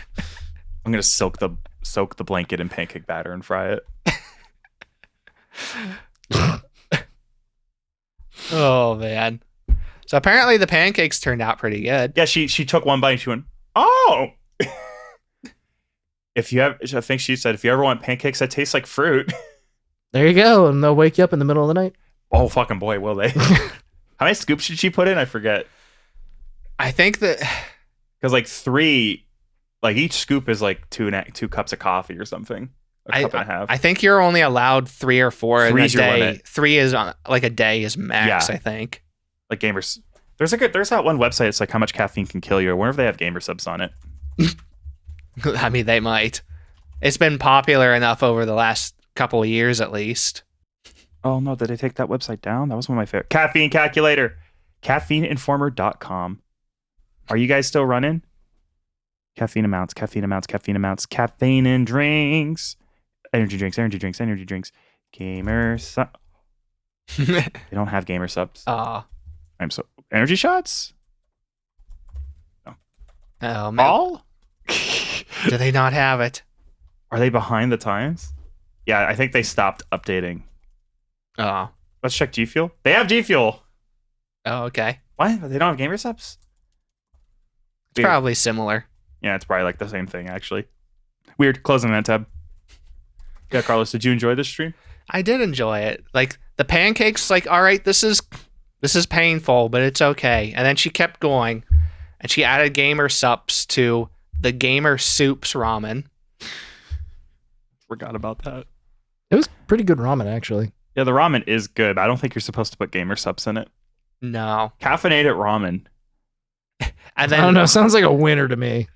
I'm going to soak the blanket in pancake batter and fry it. Oh, man. So apparently the pancakes turned out pretty good. Yeah, she took one bite and she went, oh. I think she said, if you ever want pancakes that taste like fruit. There you go, and they'll wake you up in the middle of the night. Oh, fucking boy, will they? How many scoops did she put in? I forget. I think that... Because like 3, like each scoop is like 2 cups of coffee or something. A cup and a half. I think you're only allowed 3 or 4 in a Three's your day. limit. 3 is like a day is max, Yeah. I think. Like gamers. There's that one website. It's like how much caffeine can kill you. I wonder if they have gamer subs on it. I mean, they might. It's been popular enough over the last couple of years, at least. Oh no, did they take that website down? That was one of my favorite. Caffeine calculator. Caffeineinformer.com. Are you guys still running? Caffeine amounts. Caffeine in drinks. Energy drinks. Gamer sub. They don't have gamer subs. Energy shots? Oh, man. All? Do they not have it? Are they behind the times? Yeah, I think they stopped updating. Oh. Let's check G Fuel. They have G Fuel. Oh, okay. What? They don't have gamer subs? It's probably similar. Yeah, it's probably like the same thing, actually. Weird. Closing that tab. Yeah, Carlos, did you enjoy this stream? I did enjoy it. Like, the pancakes, like, all right, this is painful, but it's okay. And then she kept going, and she added gamer subs to the gamer soups ramen. Forgot about that. It was pretty good ramen, actually. Yeah, the ramen is good, but I don't think you're supposed to put gamer subs in it. No. Caffeinated ramen. And then, I don't know. Sounds like a winner to me.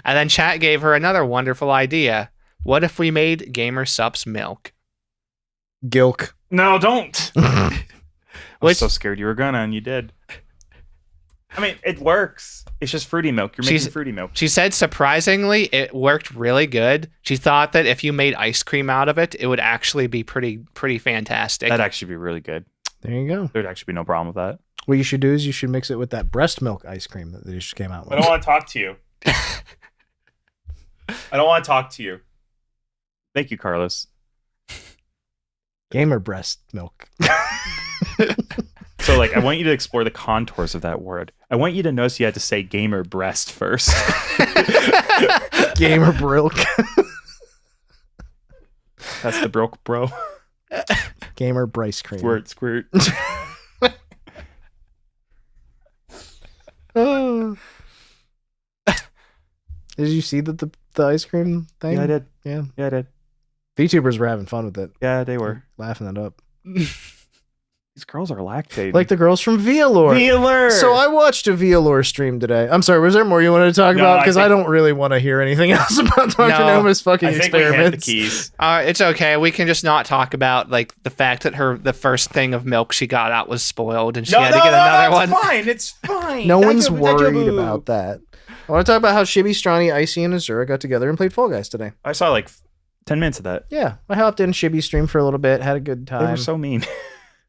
And then chat gave her another wonderful idea. What if we made gamer subs milk? Gilk. No, don't. I was Which- so scared you were gonna, and you did. I mean, it works. It's just fruity milk. You're making fruity milk. She said surprisingly, it worked really good. She thought that if you made ice cream out of it, it would actually be pretty fantastic. That'd actually be really good. There you go. There'd actually be no problem with that. What you should do is you should mix it with that breast milk ice cream that they just came out with. I don't want to talk to you. I don't want to talk to you. Thank you, Carlos. Gamer breast milk. So, like, I want you to explore the contours of that word. I want you to notice you had to say gamer breast first. Gamer brilk. That's the broke bro. Gamer Bryce cream. Squirt. Oh. Did you see the ice cream thing? Yeah, I did. Yeah. Yeah, I did. VTubers were having fun with it. Yeah, they were. Laughing it up. These girls are lactating. Like the girls from VAllure. VAllure! So I watched a VAllure stream today. I'm sorry, was there more you wanted to talk No, about? Because I think- don't really want to hear anything else about Dr. No, Nova's fucking I think we hit the experiments. keys. It's okay. We can just not talk about like the fact that the first thing of milk she got out was spoiled and she had to get another one. Fine. It's fine. No one's worried about that. I want to talk about how Shibby, Stronny, Icy, and Azura got together and played Fall Guys today. I saw like 10 minutes of that. Yeah, I hopped in Shibby's stream for a little bit, had a good They time. were so mean.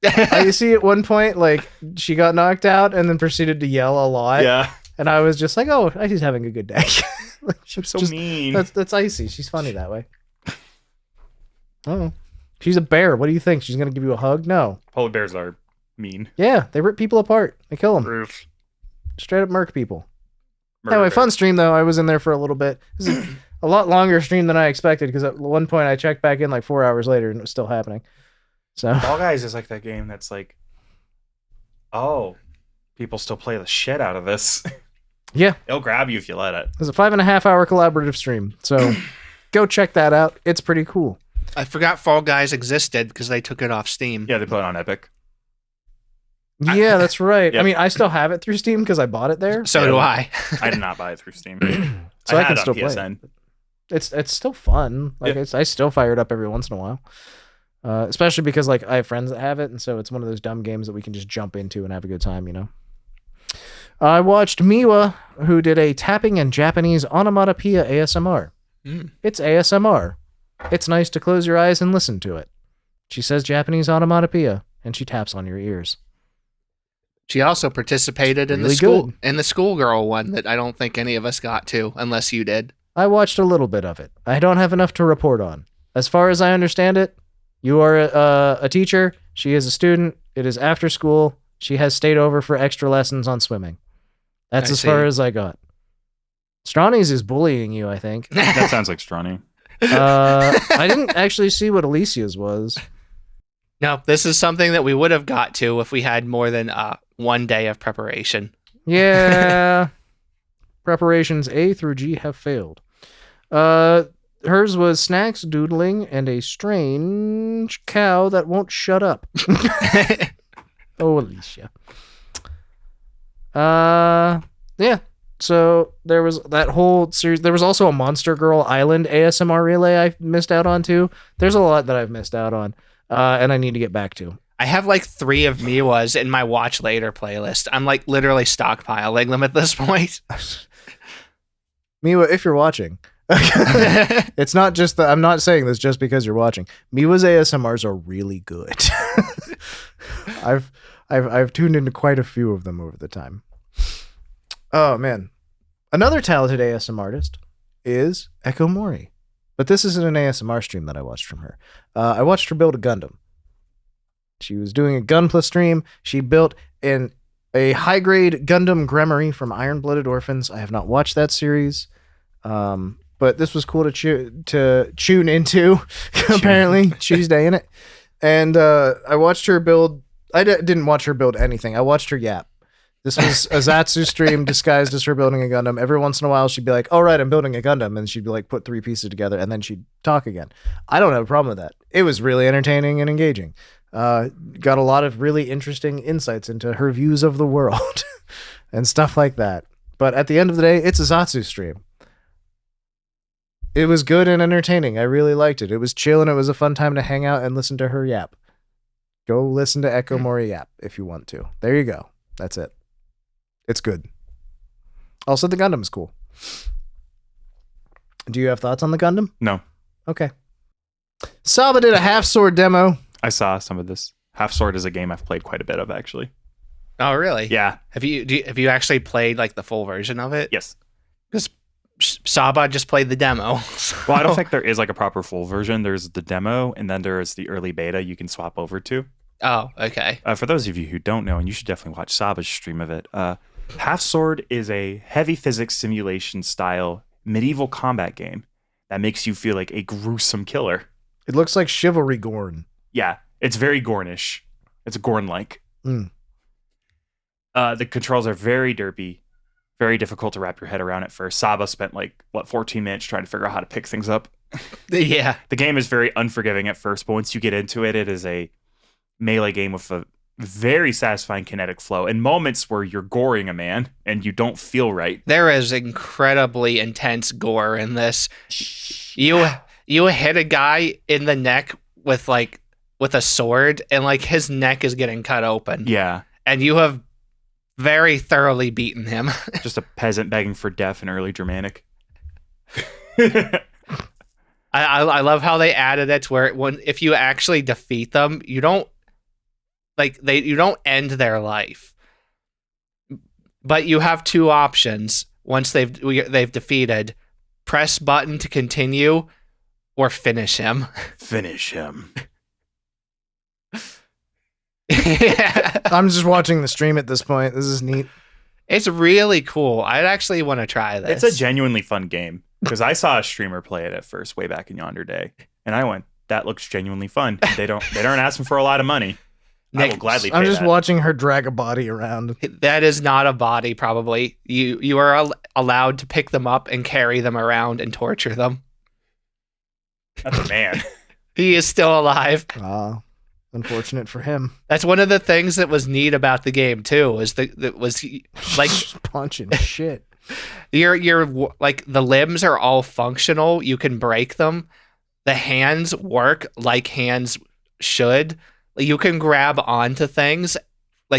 You see at one point, like, she got knocked out and then proceeded to yell a lot. Yeah. And I was just like, oh, Icy's having a good day. Like, She's so just- mean. That's Icy. She's funny that way. Oh, she's a bear. What do you think? She's going to give you a hug? No. Polar bears are mean. Yeah, they rip people apart. They kill them. Roof. Straight up murk people. Anyway, fun stream though. I was in there for a little bit. This is a lot longer stream than I expected because at one point I checked back in like 4 hours later and it was still happening. So Fall Guys is like that game that's like, oh, people still play the shit out of this. yeah, It'll grab you if you let it. it was a 5.5 hour collaborative stream. So go check that out. It's pretty cool. I forgot Fall Guys existed because they took it off Steam. Yeah, they put it on Epic. Yeah, that's right. I Yep. mean, I still have it through Steam because I bought it there. So do I. I did not buy it through Steam. So I had can it still on play it. PSN. It's still fun. Like Yeah. I still fire it up every once in a while. Especially because like I have friends that have it, and so it's one of those dumb games that we can just jump into and have a good time, you know. I watched Miwa, who did a tapping and Japanese onomatopoeia ASMR. It's ASMR. It's nice to close your eyes and listen to it. She says Japanese onomatopoeia, and she taps on your ears. She also participated in really the schoolgirl one that I don't think any of us got to, unless you did. I watched a little bit of it. I don't have enough to report on. As far as I understand it, you are a teacher. She is a student. It is after school. She has stayed over for extra lessons on swimming. That's I as far see. as I got. Stronny's is bullying you, I think. That sounds like Stronny. I didn't actually see what Alicia's was. No, this is something that we would have got to if we had more than 1 day of preparation. Yeah. Preparations A through G have failed. Hers was snacks, doodling, and a strange cow that won't shut up. Oh, Alicia. Yeah. So there was that whole series. There was also a Monster Girl Island ASMR relay I missed out on too. There's a lot that I've missed out on, and I need to get back to. I have like 3 of Miwa's in my watch later playlist. I'm like literally stockpiling them at this point. Miwa, if you're watching, it's not just that I'm not saying this just because you're watching. Miwa's ASMRs are really good. I've tuned into quite a few of them over the time. Oh man. Another talented ASMR artist is Akkomori. But this isn't an ASMR stream that I watched from her. I watched her build a Gundam. She was doing a Gunpla stream. She built a high-grade Gundam Gremory from Iron-Blooded Orphans. I have not watched that series. But this was cool to tune into, apparently. Tuesday in it. And I watched her build... I didn't watch her build anything. I watched her yap. This was a Zatsu stream disguised as her building a Gundam. Every once in a while, she'd be like, all right, I'm building a Gundam. And she'd be like, put 3 pieces together, and then she'd talk again. I don't have a problem with that. It was really entertaining and engaging. Got a lot of really interesting insights into her views of the world and stuff like that. But at the end of the day, it's a Zatsu stream. It was good and entertaining. I really liked it. It was chill, and it was a fun time to hang out and listen to her yap. Go listen to Akkomori yap if you want to. There you go. That's it. It's good. Also, the Gundam is cool. Do you have thoughts on the Gundam? No. Okay. Saba did a half sword demo. I saw some of this. Half Sword is a game I've played quite a bit of, actually. Oh, really? Yeah. Have you actually played like the full version of it? Yes. Because Saba just played the demo. Well, I don't think there is like a proper full version. There's the demo, and then there is the early beta you can swap over to. Oh, okay. For those of you who don't know, and you should definitely watch Saba's stream of it, Half Sword is a heavy physics simulation style medieval combat game that makes you feel like a gruesome killer. It looks like Chivalry Gorn. Yeah, it's very Gornish. It's Gorn-like. Mm. The controls are very derpy, very difficult to wrap your head around at first. Saba spent 14 minutes trying to figure out how to pick things up. Yeah. The game is very unforgiving at first, but once you get into it, it is a melee game with a very satisfying kinetic flow and moments where you're goring a man and you don't feel right. There is incredibly intense gore in this. You hit a guy in the neck with a sword, and his neck is getting cut open. Yeah. And you have very thoroughly beaten him. Just a peasant begging for death in early Germanic. I love how they added it where if you actually defeat them, you don't you don't end their life, but you have two options. Once they've defeated, press button to continue, or finish him. Finish him. I'm just watching the stream at this point. This is neat. It's really cool. I'd actually want to try this. It's a genuinely fun game because I saw a streamer play it at first way back in Yonder Day, and I went, "That looks genuinely fun." They aren't asking for a lot of money. I will gladly pay I'm just that. watching her drag a body around. That is not a body, probably. You are allowed to pick them up and carry them around and torture them. That's a man. He is still alive. Unfortunate for him. That's one of the things that was neat about the game too. Is that was punching shit. Your the limbs are all functional. You can break them. The hands work like hands should. You can grab onto things.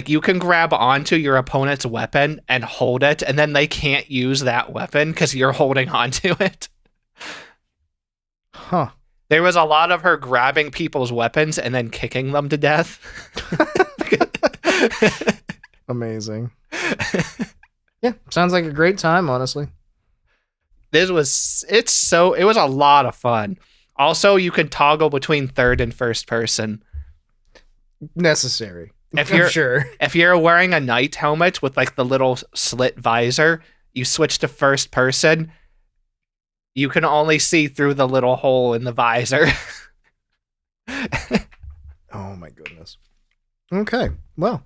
You can grab onto your opponent's weapon and hold it, and then they can't use that weapon because you're holding onto it. Huh. There was a lot of her grabbing people's weapons and then kicking them to death. Amazing. Yeah, sounds like a great time, honestly. It was a lot of fun. Also, you can toggle between third and first person. Necessary. I'm sure. If you're wearing a knight helmet with the little slit visor, you switch to first person. You can only see through the little hole in the visor. Oh my goodness. Okay, well,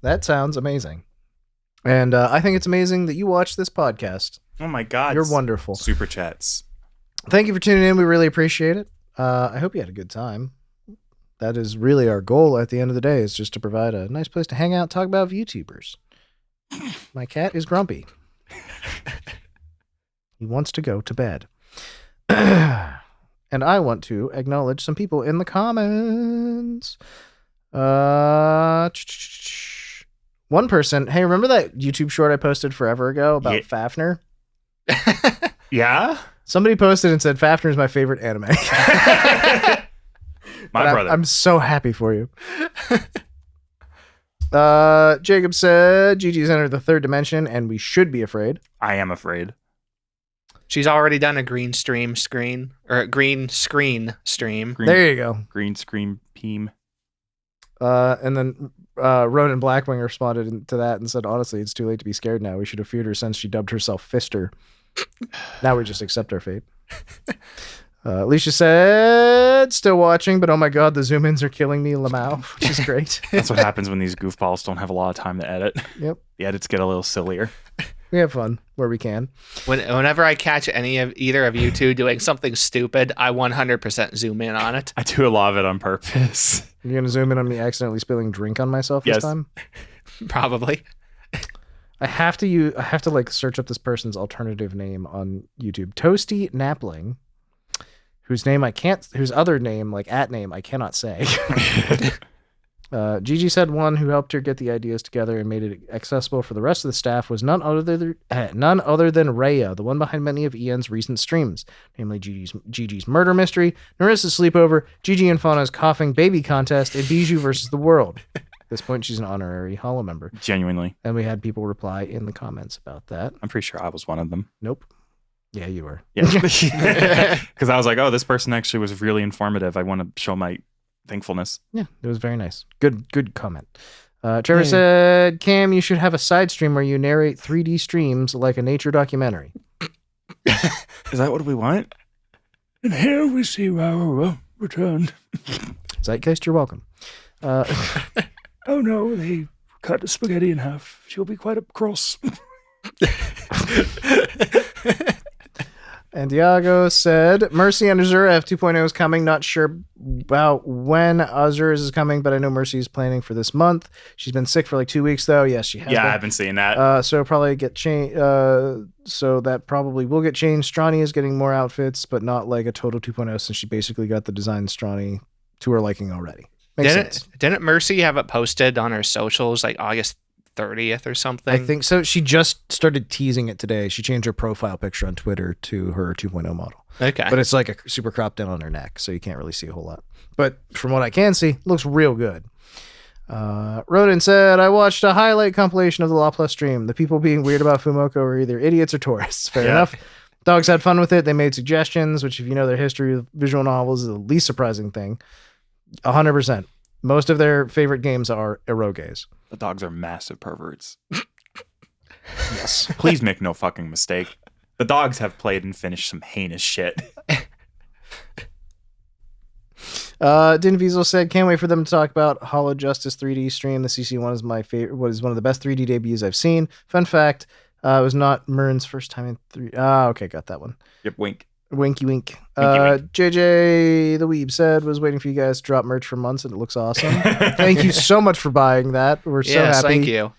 that sounds amazing. And I think it's amazing that you watch this podcast. Oh my God. You're wonderful. Super chats. Thank you for tuning in. We really appreciate it. I hope you had a good time. That is really our goal at the end of the day, is just to provide a nice place to hang out, talk about VTubers. My cat is grumpy. He wants to go to bed. And I want to acknowledge some people in the comments. One person, hey, remember that YouTube short I posted forever ago about Fafnir? Yeah? Somebody posted and said, Fafnir is my favorite anime. My brother. I'm so happy for you. Jacob said, Gigi's entered the third dimension and we should be afraid. I am afraid. She's already done a green screen stream. There you go. Green screen peem. And then Ronan Blackwing responded to that and said, honestly, it's too late to be scared now. We should have feared her since she dubbed herself Fister. Now we just accept our fate. Alicia said, still watching, but oh my God, the zoom ins are killing me, Lamau, which is great. That's what happens when these goofballs don't have a lot of time to edit. Yep. The edits get a little sillier. We have fun where we can. Whenever I catch either of you two doing something stupid, I 100% zoom in on it. I do a lot of it on purpose. You're going to zoom in on me accidentally spilling drink on myself this time? Probably. I have to search up this person's alternative name on YouTube. Toasty Napling, whose other name, @ name, I cannot say. Gigi said one who helped her get the ideas together and made it accessible for the rest of the staff was none other than Raya, the one behind many of Ian's recent streams, namely Gigi's murder mystery, Narissa's sleepover, Gigi and Fauna's coughing baby contest, and Bijou versus the world. At this point, she's an honorary Hollow member. Genuinely. And we had people reply in the comments about that. I'm pretty sure I was one of them. Nope. Yeah, you were. Yeah. Because I was like, oh, this person actually was really informative. I want to show my thankfulness. Yeah, it was very nice. Good comment. Trevor said, Cam, you should have a side stream where you narrate 3D streams like a nature documentary. Is that what we want? And here we see Raora returned. Zeitgeist, you're welcome. Oh no, they cut the spaghetti in half. She'll be quite cross. And Diago said, Mercy and Azura F 2.0 is coming. Not sure about when Azura's is coming, but I know Mercy is planning for this month. She's been sick for like 2 weeks, though. Yes, she has. Yeah, been. I've been seeing that. So probably get changed. So that probably will get changed. Strani is getting more outfits, but not like a total 2.0 since she basically got the design Strani to her liking already. Makes sense. Didn't Mercy have it posted on her socials like August 30th or something? I think so. She just started teasing it today. She changed her profile picture on Twitter to her 2.0 model. Okay. But it's like a super cropped down on her neck, so you can't really see a whole lot. But from what I can see, looks real good. Rodin said, I watched a highlight compilation of the Law Plus stream. The people being weird about Fumoko are either idiots or tourists. Fair enough. Dogs had fun with it. They made suggestions, which if you know their history of visual novels is the least surprising thing. 100%. Most of their favorite games are eroges. The dogs are massive perverts. Yes. Please make no fucking mistake. The dogs have played and finished some heinous shit. Din Diesel said, can't wait for them to talk about Hollow Justice 3D stream. The CC1 is my favorite. What is one of the best 3D debuts I've seen. Fun fact, it was not Mern's first time in 3D. Okay, got that one. Yep, wink. Winky wink. Winky wink. JJ the Weeb said, was waiting for you guys to drop merch for months and it looks awesome. Thank you so much for buying that. We're so happy. Thank you.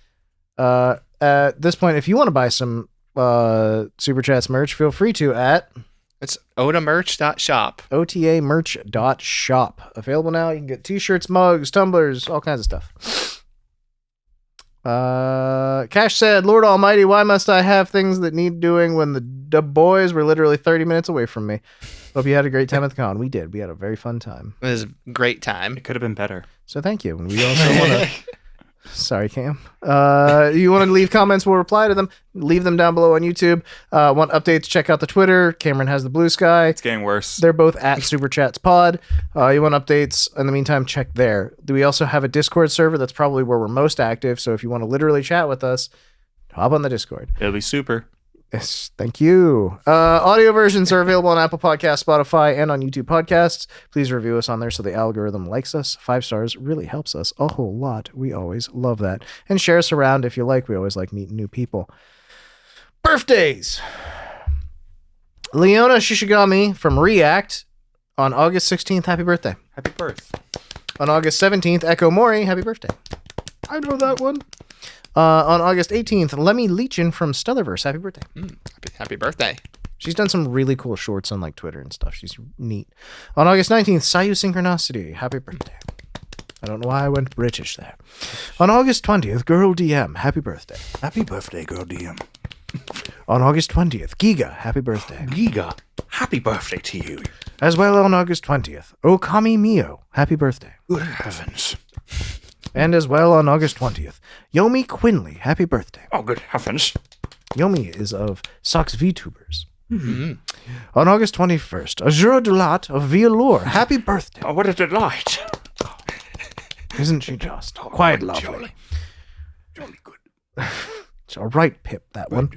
At this point, if you want to buy some Super Chats merch, feel free to at It's otamerch.shop. otamerch.shop. Available now. You can get t-shirts, mugs, tumblers, all kinds of stuff. Cash said, Lord Almighty, why must I have things that need doing when the boys were literally 30 minutes away from me? Hope you had a great time at the con. We did. We had a very fun time. It was a great time. It could have been better. So thank you. And we also want to... Sorry, Cam. You want to leave comments, we'll reply to them. Leave them down below on YouTube. Want updates, check out the Twitter. Cameron has the Blue Sky. It's getting worse. They're both at Super Chats Pod. You want updates? In the meantime, check there. Do we also have a Discord server? That's probably where we're most active. So if you want to literally chat with us, hop on the Discord. It'll be super. Yes, thank you. Audio versions are available on Apple Podcasts, Spotify, and on YouTube Podcasts. Please review us on there so the algorithm likes us. 5 stars really helps us a whole lot. We always love that. And share us around if you like. We always like meeting new people. Birthdays. Leona Shishigami from React on August 16th. Happy birthday. Happy birth. On August 17th, Echo Mori. Happy birthday. I know that one. On August 18th, Lemmy Leachin from Stellarverse. Happy birthday. Happy birthday. She's done some really cool shorts on like Twitter and stuff. She's neat. On August 19th, Sayu Synchronicity. Happy birthday. I don't know why I went British there. On August 20th, Girl DM. Happy birthday. Happy birthday, Girl DM. On August 20th, Giga. Happy birthday. Giga, happy birthday to you. As well on August 20th, Okami Mio. Happy birthday. Good heavens. And as well on August 20th, Yomi Quinley. Happy birthday. Oh, good heavens. Yomi is of Sox VTubers. Mm-hmm. On August 21st, Azura Dulat of VAllure. Happy birthday. Oh, what a delight. Isn't she just? Quite lovely. Jolly good. It's all right, Pip, that one.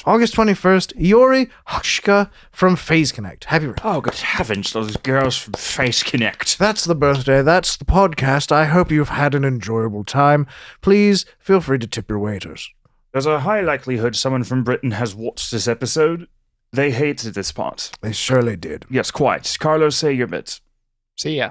August 21st, Yori Hakshika from Phase Connect. Happy birthday. Oh, good heavens, those girls from Face Connect. That's the birthday. That's the podcast. I hope you've had an enjoyable time. Please feel free to tip your waiters. There's a high likelihood someone from Britain has watched this episode. They hated this part. They surely did. Yes, quite. Carlos, say your bits. See ya.